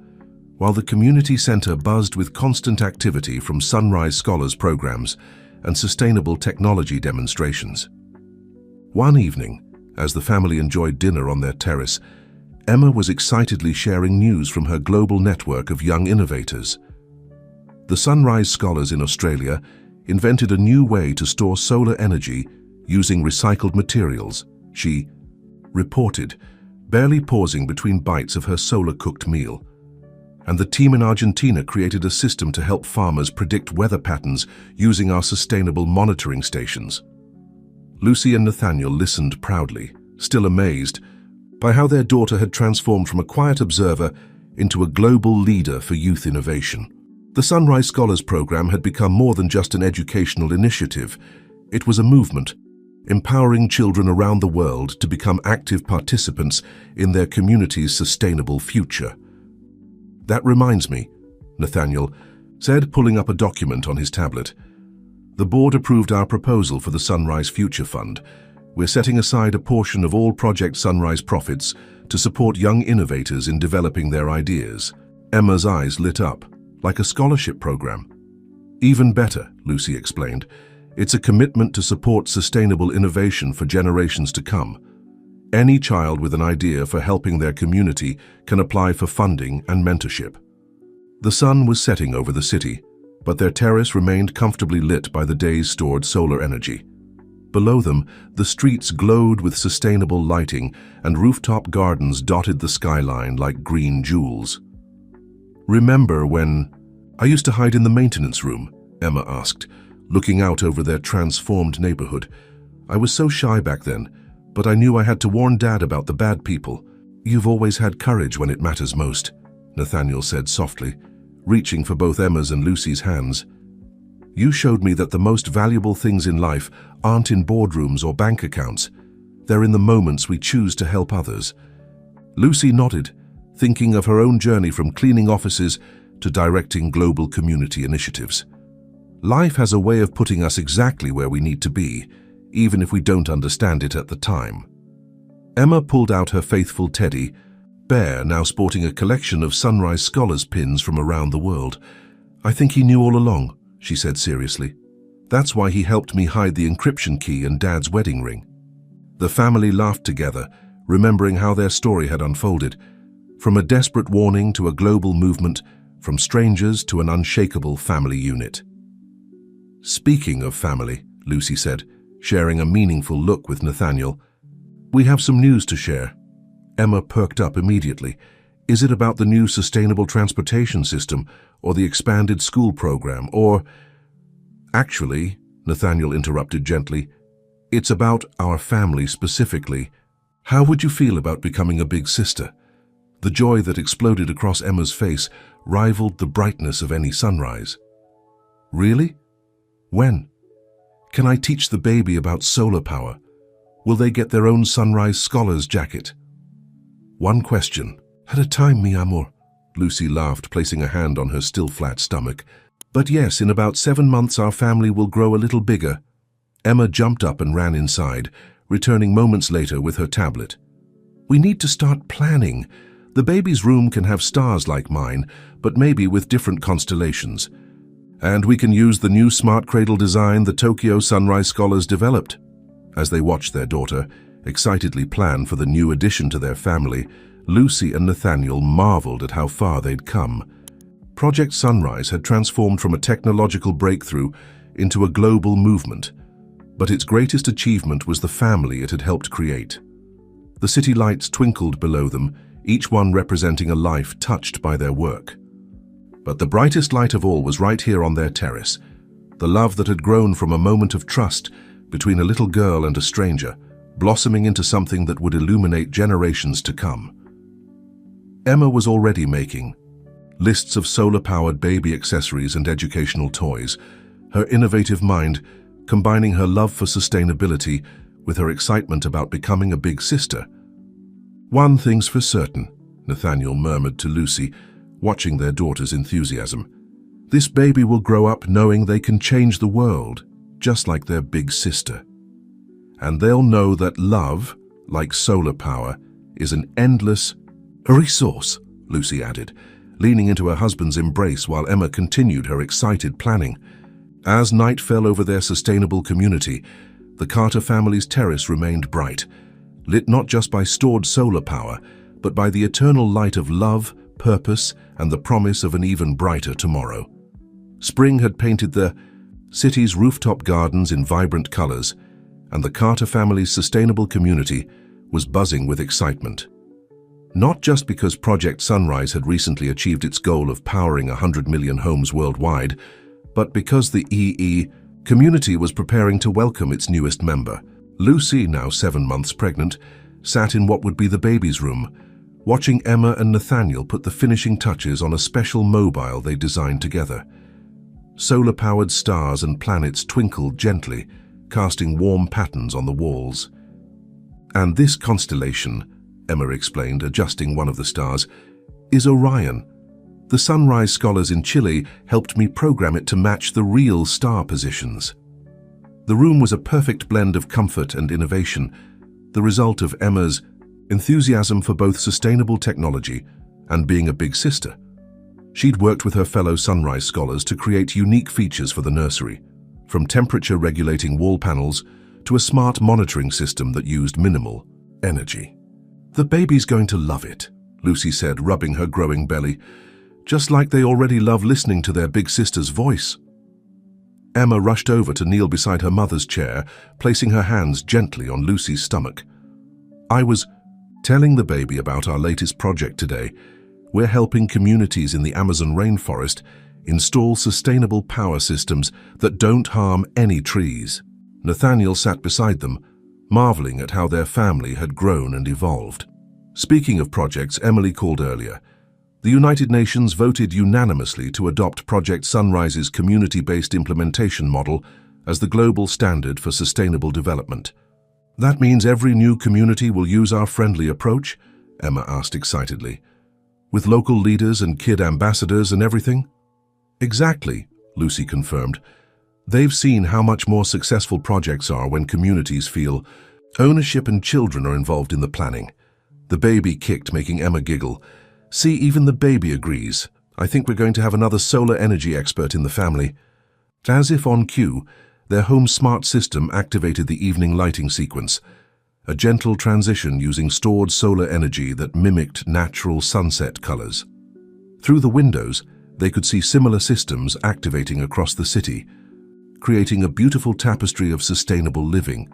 while the community center buzzed with constant activity from Sunrise Scholars programs and sustainable technology demonstrations. One evening, as the family enjoyed dinner on their terrace, Emma was excitedly sharing news from her global network of young innovators. The Sunrise Scholars in Australia invented a new way to store solar energy using recycled materials, she reported, barely pausing between bites of her solar-cooked meal. And the team in Argentina created a system to help farmers predict weather patterns using our sustainable monitoring stations. Lucy and Nathaniel listened proudly, still amazed by how their daughter had transformed from a quiet observer into a global leader for youth innovation. The Sunrise Scholars program had become more than just an educational initiative. It was a movement, empowering children around the world to become active participants in their community's sustainable future. "That reminds me," Nathaniel said, pulling up a document on his tablet. "The board approved our proposal for the Sunrise Future Fund. We're setting aside a portion of all Project Sunrise profits to support young innovators in developing their ideas." Emma's eyes lit up, like a scholarship program. "Even better," Lucy explained. "It's a commitment to support sustainable innovation for generations to come. Any child with an idea for helping their community can apply for funding and mentorship." The sun was setting over the city, but their terrace remained comfortably lit by the day's stored solar energy. Below them, the streets glowed with sustainable lighting, and rooftop gardens dotted the skyline like green jewels. "Remember when I used to hide in the maintenance room?" Emma asked, looking out over their transformed neighborhood. "I was so shy back then, but I knew I had to warn Dad about the bad people." "You've always had courage when it matters most," Nathaniel said softly, reaching for both Emma's and Lucy's hands. "You showed me that the most valuable things in life aren't in boardrooms or bank accounts. They're in the moments we choose to help others." Lucy nodded, thinking of her own journey from cleaning offices to directing global community initiatives. Life has a way of putting us exactly where we need to be, even if we don't understand it at the time. Emma pulled out her faithful teddy, Bear, now sporting a collection of Sunrise Scholars pins from around the world. "I think he knew all along," she said seriously. "That's why he helped me hide the encryption key and Dad's wedding ring." The family laughed together, remembering how their story had unfolded, from a desperate warning to a global movement, from strangers to an unshakable family unit. "Speaking of family," Lucy said, sharing a meaningful look with Nathaniel, "we have some news to share." Emma perked up immediately. "Is it about the new sustainable transportation system, or the expanded school program, or—" "Actually," Nathaniel interrupted gently, "it's about our family specifically. How would you feel about becoming a big sister?" The joy that exploded across Emma's face rivaled the brightness of any sunrise. "Really? When? Can I teach the baby about solar power? Will they get their own Sunrise Scholars jacket?" "One question at a time, mi amor," Lucy laughed, placing a hand on her still flat stomach. "But yes, in about 7 months our family will grow a little bigger." Emma jumped up and ran inside, returning moments later with her tablet. "We need to start planning. The baby's room can have stars like mine, but maybe with different constellations. And we can use the new smart cradle design the Tokyo Sunrise Scholars developed." As they watched their daughter excitedly plan for the new addition to their family, Lucy and Nathaniel marveled at how far they'd come. Project Sunrise had transformed from a technological breakthrough into a global movement, but its greatest achievement was the family it had helped create. The city lights twinkled below them, each one representing a life touched by their work. But the brightest light of all was right here on their terrace, the love that had grown from a moment of trust between a little girl and a stranger, blossoming into something that would illuminate generations to come. Emma was already making lists of solar-powered baby accessories and educational toys, her innovative mind combining her love for sustainability with her excitement about becoming a big sister. "One thing's for certain," Nathaniel murmured to Lucy, watching their daughter's enthusiasm. "This baby will grow up knowing they can change the world, just like their big sister. And they'll know that love, like solar power, is an endless resource," Lucy added, leaning into her husband's embrace while Emma continued her excited planning. As night fell over their sustainable community, the Carter family's terrace remained bright, lit not just by stored solar power, but by the eternal light of love, purpose, and the promise of an even brighter tomorrow. Spring had painted the city's rooftop gardens in vibrant colors, and the Carter family's sustainable community was buzzing with excitement. Not just because Project Sunrise had recently achieved its goal of powering 100 million homes worldwide, but because the EE community was preparing to welcome its newest member. Lucy, now 7 months pregnant, sat in what would be the baby's room, watching Emma and Nathaniel put the finishing touches on a special mobile they designed together. Solar-powered stars and planets twinkled gently, casting warm patterns on the walls. "And this constellation," Emma explained, adjusting one of the stars, "is Orion. The Sunrise scholars in Chile helped me program it to match the real star positions." The room was a perfect blend of comfort and innovation, the result of Emma's enthusiasm for both sustainable technology and being a big sister. She'd worked with her fellow Sunrise scholars to create unique features for the nursery, from temperature-regulating wall panels to a smart monitoring system that used minimal energy. "The baby's going to love it," Lucy said, rubbing her growing belly, "just like they already love listening to their big sister's voice." Emma rushed over to kneel beside her mother's chair, placing her hands gently on Lucy's stomach. "I was telling the baby about our latest project today. We're helping communities in the Amazon rainforest install sustainable power systems that don't harm any trees." Nathaniel sat beside them, marveling at how their family had grown and evolved. Speaking of projects Emily called earlier, the United Nations voted unanimously to adopt Project Sunrise's community-based implementation model as the global standard for sustainable development. "That means every new community will use our friendly approach?" Emma asked excitedly. "With local leaders and kid ambassadors and everything?" "Exactly," Lucy confirmed. "They've seen how much more successful projects are when communities feel ownership and children are involved in the planning." The baby kicked, making Emma giggle. "See, even the baby agrees. I think we're going to have another solar energy expert in the family." As if on cue, their home smart system activated the evening lighting sequence, a gentle transition using stored solar energy that mimicked natural sunset colors. Through the windows, they could see similar systems activating across the city, creating a beautiful tapestry of sustainable living.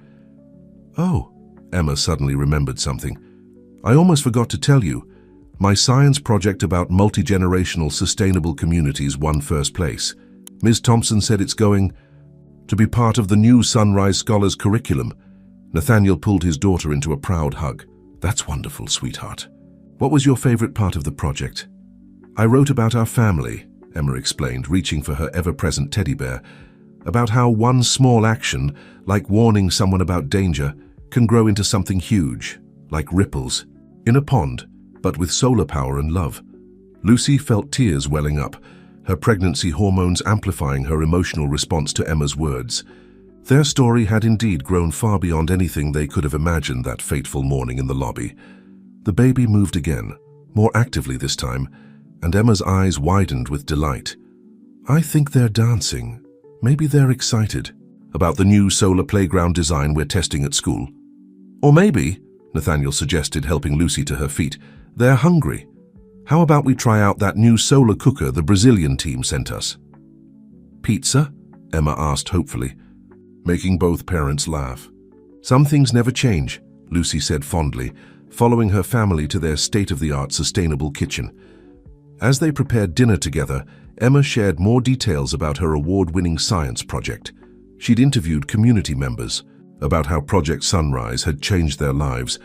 "Oh," Emma suddenly remembered something. "I almost forgot to tell you. My science project about multi-generational sustainable communities won first place. Ms. Thompson said it's going to be part of the new Sunrise Scholars curriculum." Nathaniel pulled his daughter into a proud hug. "That's wonderful, sweetheart. What was your favorite part of the project?" "I wrote about our family," Emma explained, reaching for her ever-present teddy bear, "about how one small action, like warning someone about danger, can grow into something huge, like ripples in a pond, but with solar power and love." Lucy felt tears welling up, her pregnancy hormones amplifying her emotional response to Emma's words. Their story had indeed grown far beyond anything they could have imagined that fateful morning in the lobby. The baby moved again, more actively this time, and Emma's eyes widened with delight. "I think they're dancing. Maybe they're excited about the new solar playground design we're testing at school. Or maybe," Nathaniel suggested, helping Lucy to her feet, "they're hungry. How about we try out that new solar cooker the Brazilian team sent us?" "Pizza?" Emma asked hopefully, making both parents laugh. "Some things never change," Lucy said fondly, following her family to their state-of-the-art sustainable kitchen. As they prepared dinner together, Emma shared more details about her award-winning science project. She'd interviewed community members about how Project Sunrise had changed their lives,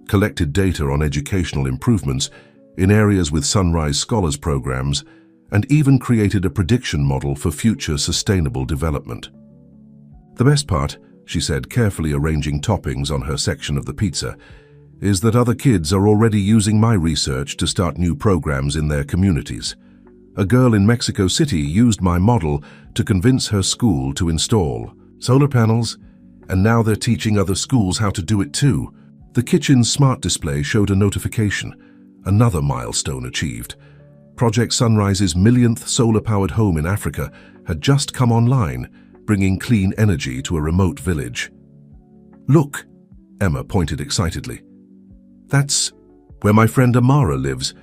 collected data on educational improvements in areas with Sunrise Scholars programs, and even created a prediction model for future sustainable development. "The best part," she said, carefully arranging toppings on her section of the pizza, "is that other kids are already using my research to start new programs in their communities. A girl in Mexico City used my model to convince her school to install solar panels, and now they're teaching other schools how to do it too." The kitchen's smart display showed a notification, another milestone achieved. Project Sunrise's millionth solar-powered home in Africa had just come online, bringing clean energy to a remote village. "Look," Emma pointed excitedly. "That's where my friend Amara lives.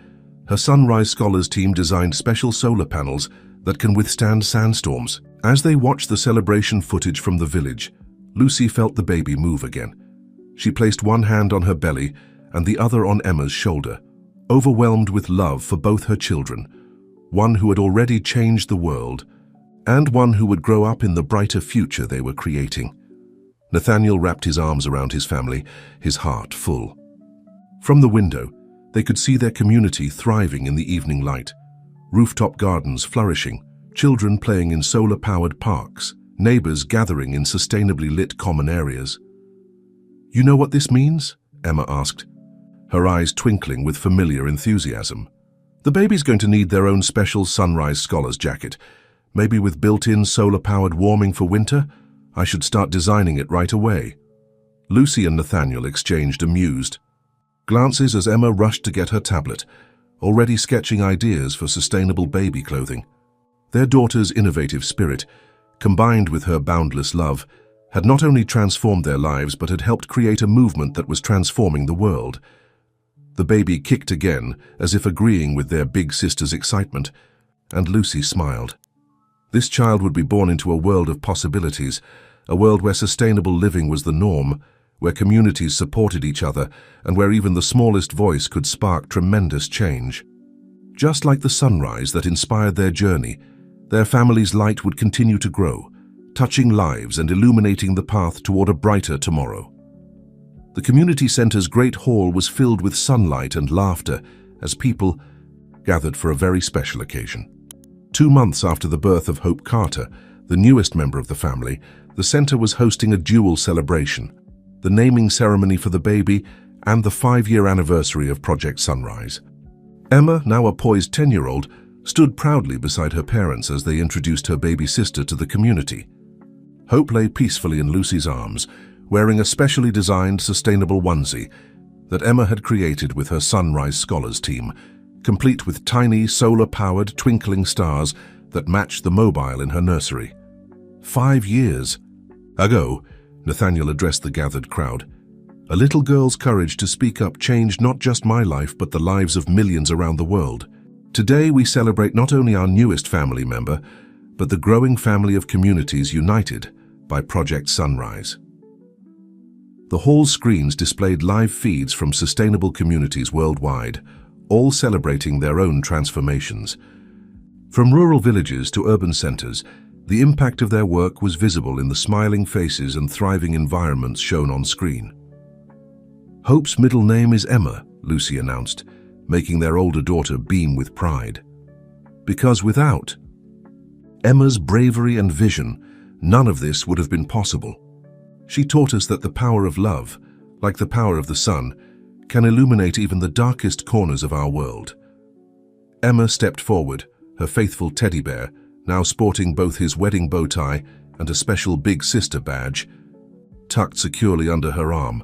Her Sunrise Scholars team designed special solar panels that can withstand sandstorms." As they watched the celebration footage from the village, Lucy felt the baby move again. She placed one hand on her belly and the other on Emma's shoulder, overwhelmed with love for both her children, one who had already changed the world and one who would grow up in the brighter future they were creating. Nathaniel wrapped his arms around his family, his heart full. From the window, they could see their community thriving in the evening light. Rooftop gardens flourishing, children playing in solar-powered parks, neighbors gathering in sustainably lit common areas. "You know what this means?" Emma asked, her eyes twinkling with familiar enthusiasm. "The baby's going to need their own special Sunrise Scholars jacket, maybe with built-in solar-powered warming for winter. I should start designing it right away." Lucy and Nathaniel exchanged amused glances as Emma rushed to get her tablet, already sketching ideas for sustainable baby clothing. Their daughter's innovative spirit, combined with her boundless love, had not only transformed their lives but had helped create a movement that was transforming the world. The baby kicked again, as if agreeing with their big sister's excitement, and Lucy smiled. This child would be born into a world of possibilities, a world where sustainable living was the norm, where communities supported each other, and where even the smallest voice could spark tremendous change. Just like the sunrise that inspired their journey, their family's light would continue to grow, touching lives and illuminating the path toward a brighter tomorrow. The community center's great hall was filled with sunlight and laughter as people gathered for a very special occasion. 2 months after the birth of Hope Carter, the newest member of the family, the center was hosting a dual celebration: the naming ceremony for the baby and the 5-year anniversary of Project Sunrise. Emma, now a poised 10-year-old, stood proudly beside her parents as they introduced her baby sister to the community. Hope lay peacefully in Lucy's arms, wearing a specially designed sustainable onesie that Emma had created with her Sunrise Scholars team, complete with tiny solar-powered twinkling stars that matched the mobile in her nursery. 5 years ago, Nathaniel addressed the gathered crowd. "A little girl's courage to speak up changed not just my life but the lives of millions around the world. Today we celebrate not only our newest family member, but the growing family of communities united by Project Sunrise." The hall screens displayed live feeds from sustainable communities worldwide, all celebrating their own transformations. From rural villages to urban centers, the impact of their work was visible in the smiling faces and thriving environments shown on screen. "Hope's middle name is Emma," Lucy announced, making their older daughter beam with pride. "Because without Emma's bravery and vision, none of this would have been possible. She taught us that the power of love, like the power of the sun, can illuminate even the darkest corners of our world." Emma stepped forward, her faithful teddy bear, now sporting both his wedding bow tie and a special big sister badge, tucked securely under her arm.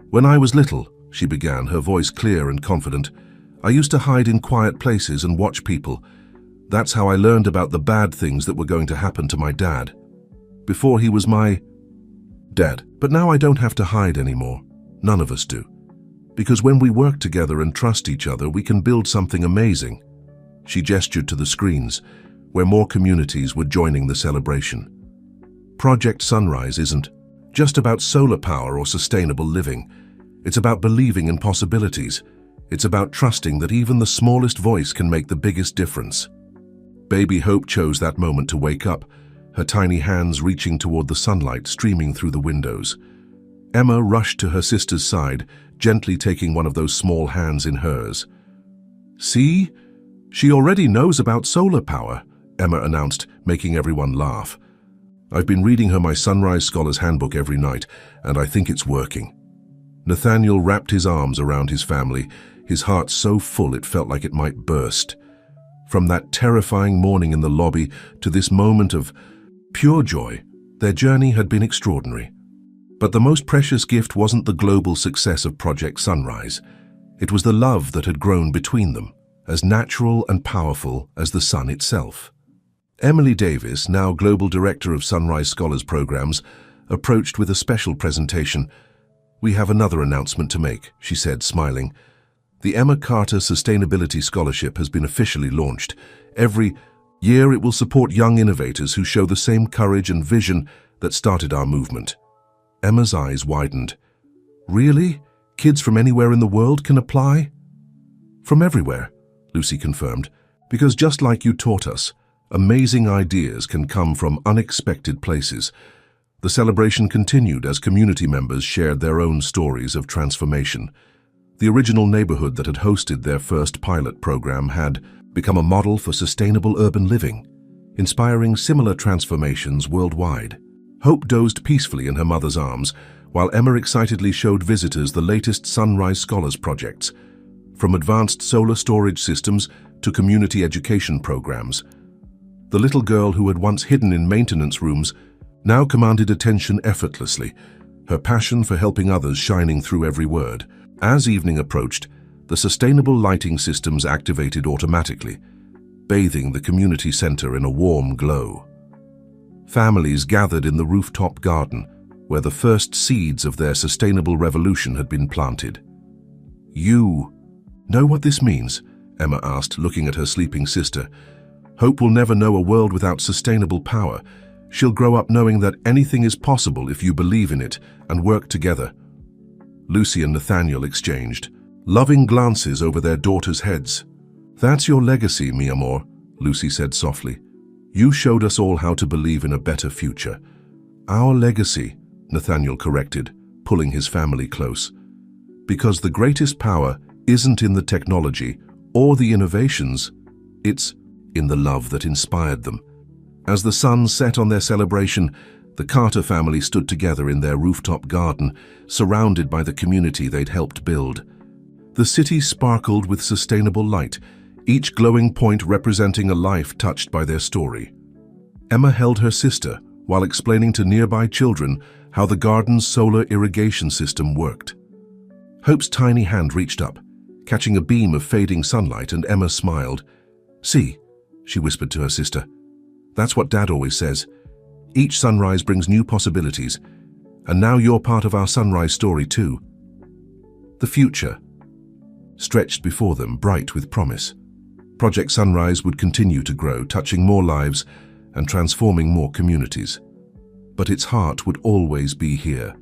"When I was little," she began, her voice clear and confident, "I used to hide in quiet places and watch people. That's how I learned about the bad things that were going to happen to my dad. Before he was my dad. But now I don't have to hide anymore. None of us do. Because when we work together and trust each other, we can build something amazing." She gestured to the screens, where more communities were joining the celebration. Project Sunrise isn't just about solar power or sustainable living. It's about believing in possibilities. It's about trusting that even the smallest voice can make the biggest difference. Baby Hope chose that moment to wake up, her tiny hands reaching toward the sunlight streaming through the windows. Emma rushed to her sister's side, gently taking one of those small hands in hers. "See? She already knows about solar power," Emma announced, making everyone laugh. "I've been reading her my Sunrise Scholars Handbook every night, and I think it's working." Nathaniel wrapped his arms around his family, his heart so full it felt like it might burst. From that terrifying morning in the lobby to this moment of pure joy, their journey had been extraordinary. But the most precious gift wasn't the global success of Project Sunrise. It was the love that had grown between them, as natural and powerful as the sun itself. Emily Davis, now Global Director of Sunrise Scholars Programs, approached with a special presentation. "We have another announcement to make," she said, smiling. "The Emma Carter Sustainability Scholarship has been officially launched. Every year it will support young innovators who show the same courage and vision that started our movement." Emma's eyes widened. "Really? Kids from anywhere in the world can apply?" "From everywhere," Lucy confirmed, "because just like you taught us, amazing ideas can come from unexpected places." The celebration continued as community members shared their own stories of transformation. The original neighborhood that had hosted their first pilot program had become a model for sustainable urban living, inspiring similar transformations worldwide. Hope dozed peacefully in her mother's arms, while Emma excitedly showed visitors the latest Sunrise Scholars projects, from advanced solar storage systems to community education programs. The little girl who had once hidden in maintenance rooms now commanded attention effortlessly, her passion for helping others shining through every word. As evening approached, the sustainable lighting systems activated automatically, bathing the community center in a warm glow. Families gathered in the rooftop garden, where the first seeds of their sustainable revolution had been planted. "You know what this means?" Emma asked, looking at her sleeping sister. "Hope will never know a world without sustainable power. She'll grow up knowing that anything is possible if you believe in it and work together." Lucy and Nathaniel exchanged loving glances over their daughters' heads. "That's your legacy, mi amor," Lucy said softly. "You showed us all how to believe in a better future." "Our legacy," Nathaniel corrected, pulling his family close. "Because the greatest power isn't in the technology or the innovations, it's in the love that inspired them." As the sun set on their celebration, the Carter family stood together in their rooftop garden, surrounded by the community they'd helped build. The city sparkled with sustainable light, each glowing point representing a life touched by their story. Emma held her sister while explaining to nearby children how the garden's solar irrigation system worked. Hope's tiny hand reached up, catching a beam of fading sunlight, and Emma smiled. "See," she whispered to her sister. "That's what Dad always says. Each sunrise brings new possibilities, and now you're part of our sunrise story too." The future stretched before them, bright with promise. Project Sunrise would continue to grow, touching more lives and transforming more communities. But its heart would always be here,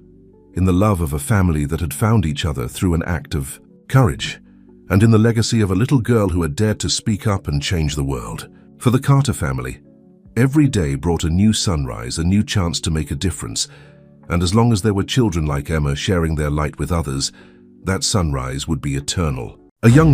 in the love of a family that had found each other through an act of courage, and in the legacy of a little girl who had dared to speak up and change the world. For the Carter family, every day brought a new sunrise, a new chance to make a difference, and as long as there were children like Emma sharing their light with others, that sunrise would be eternal. A young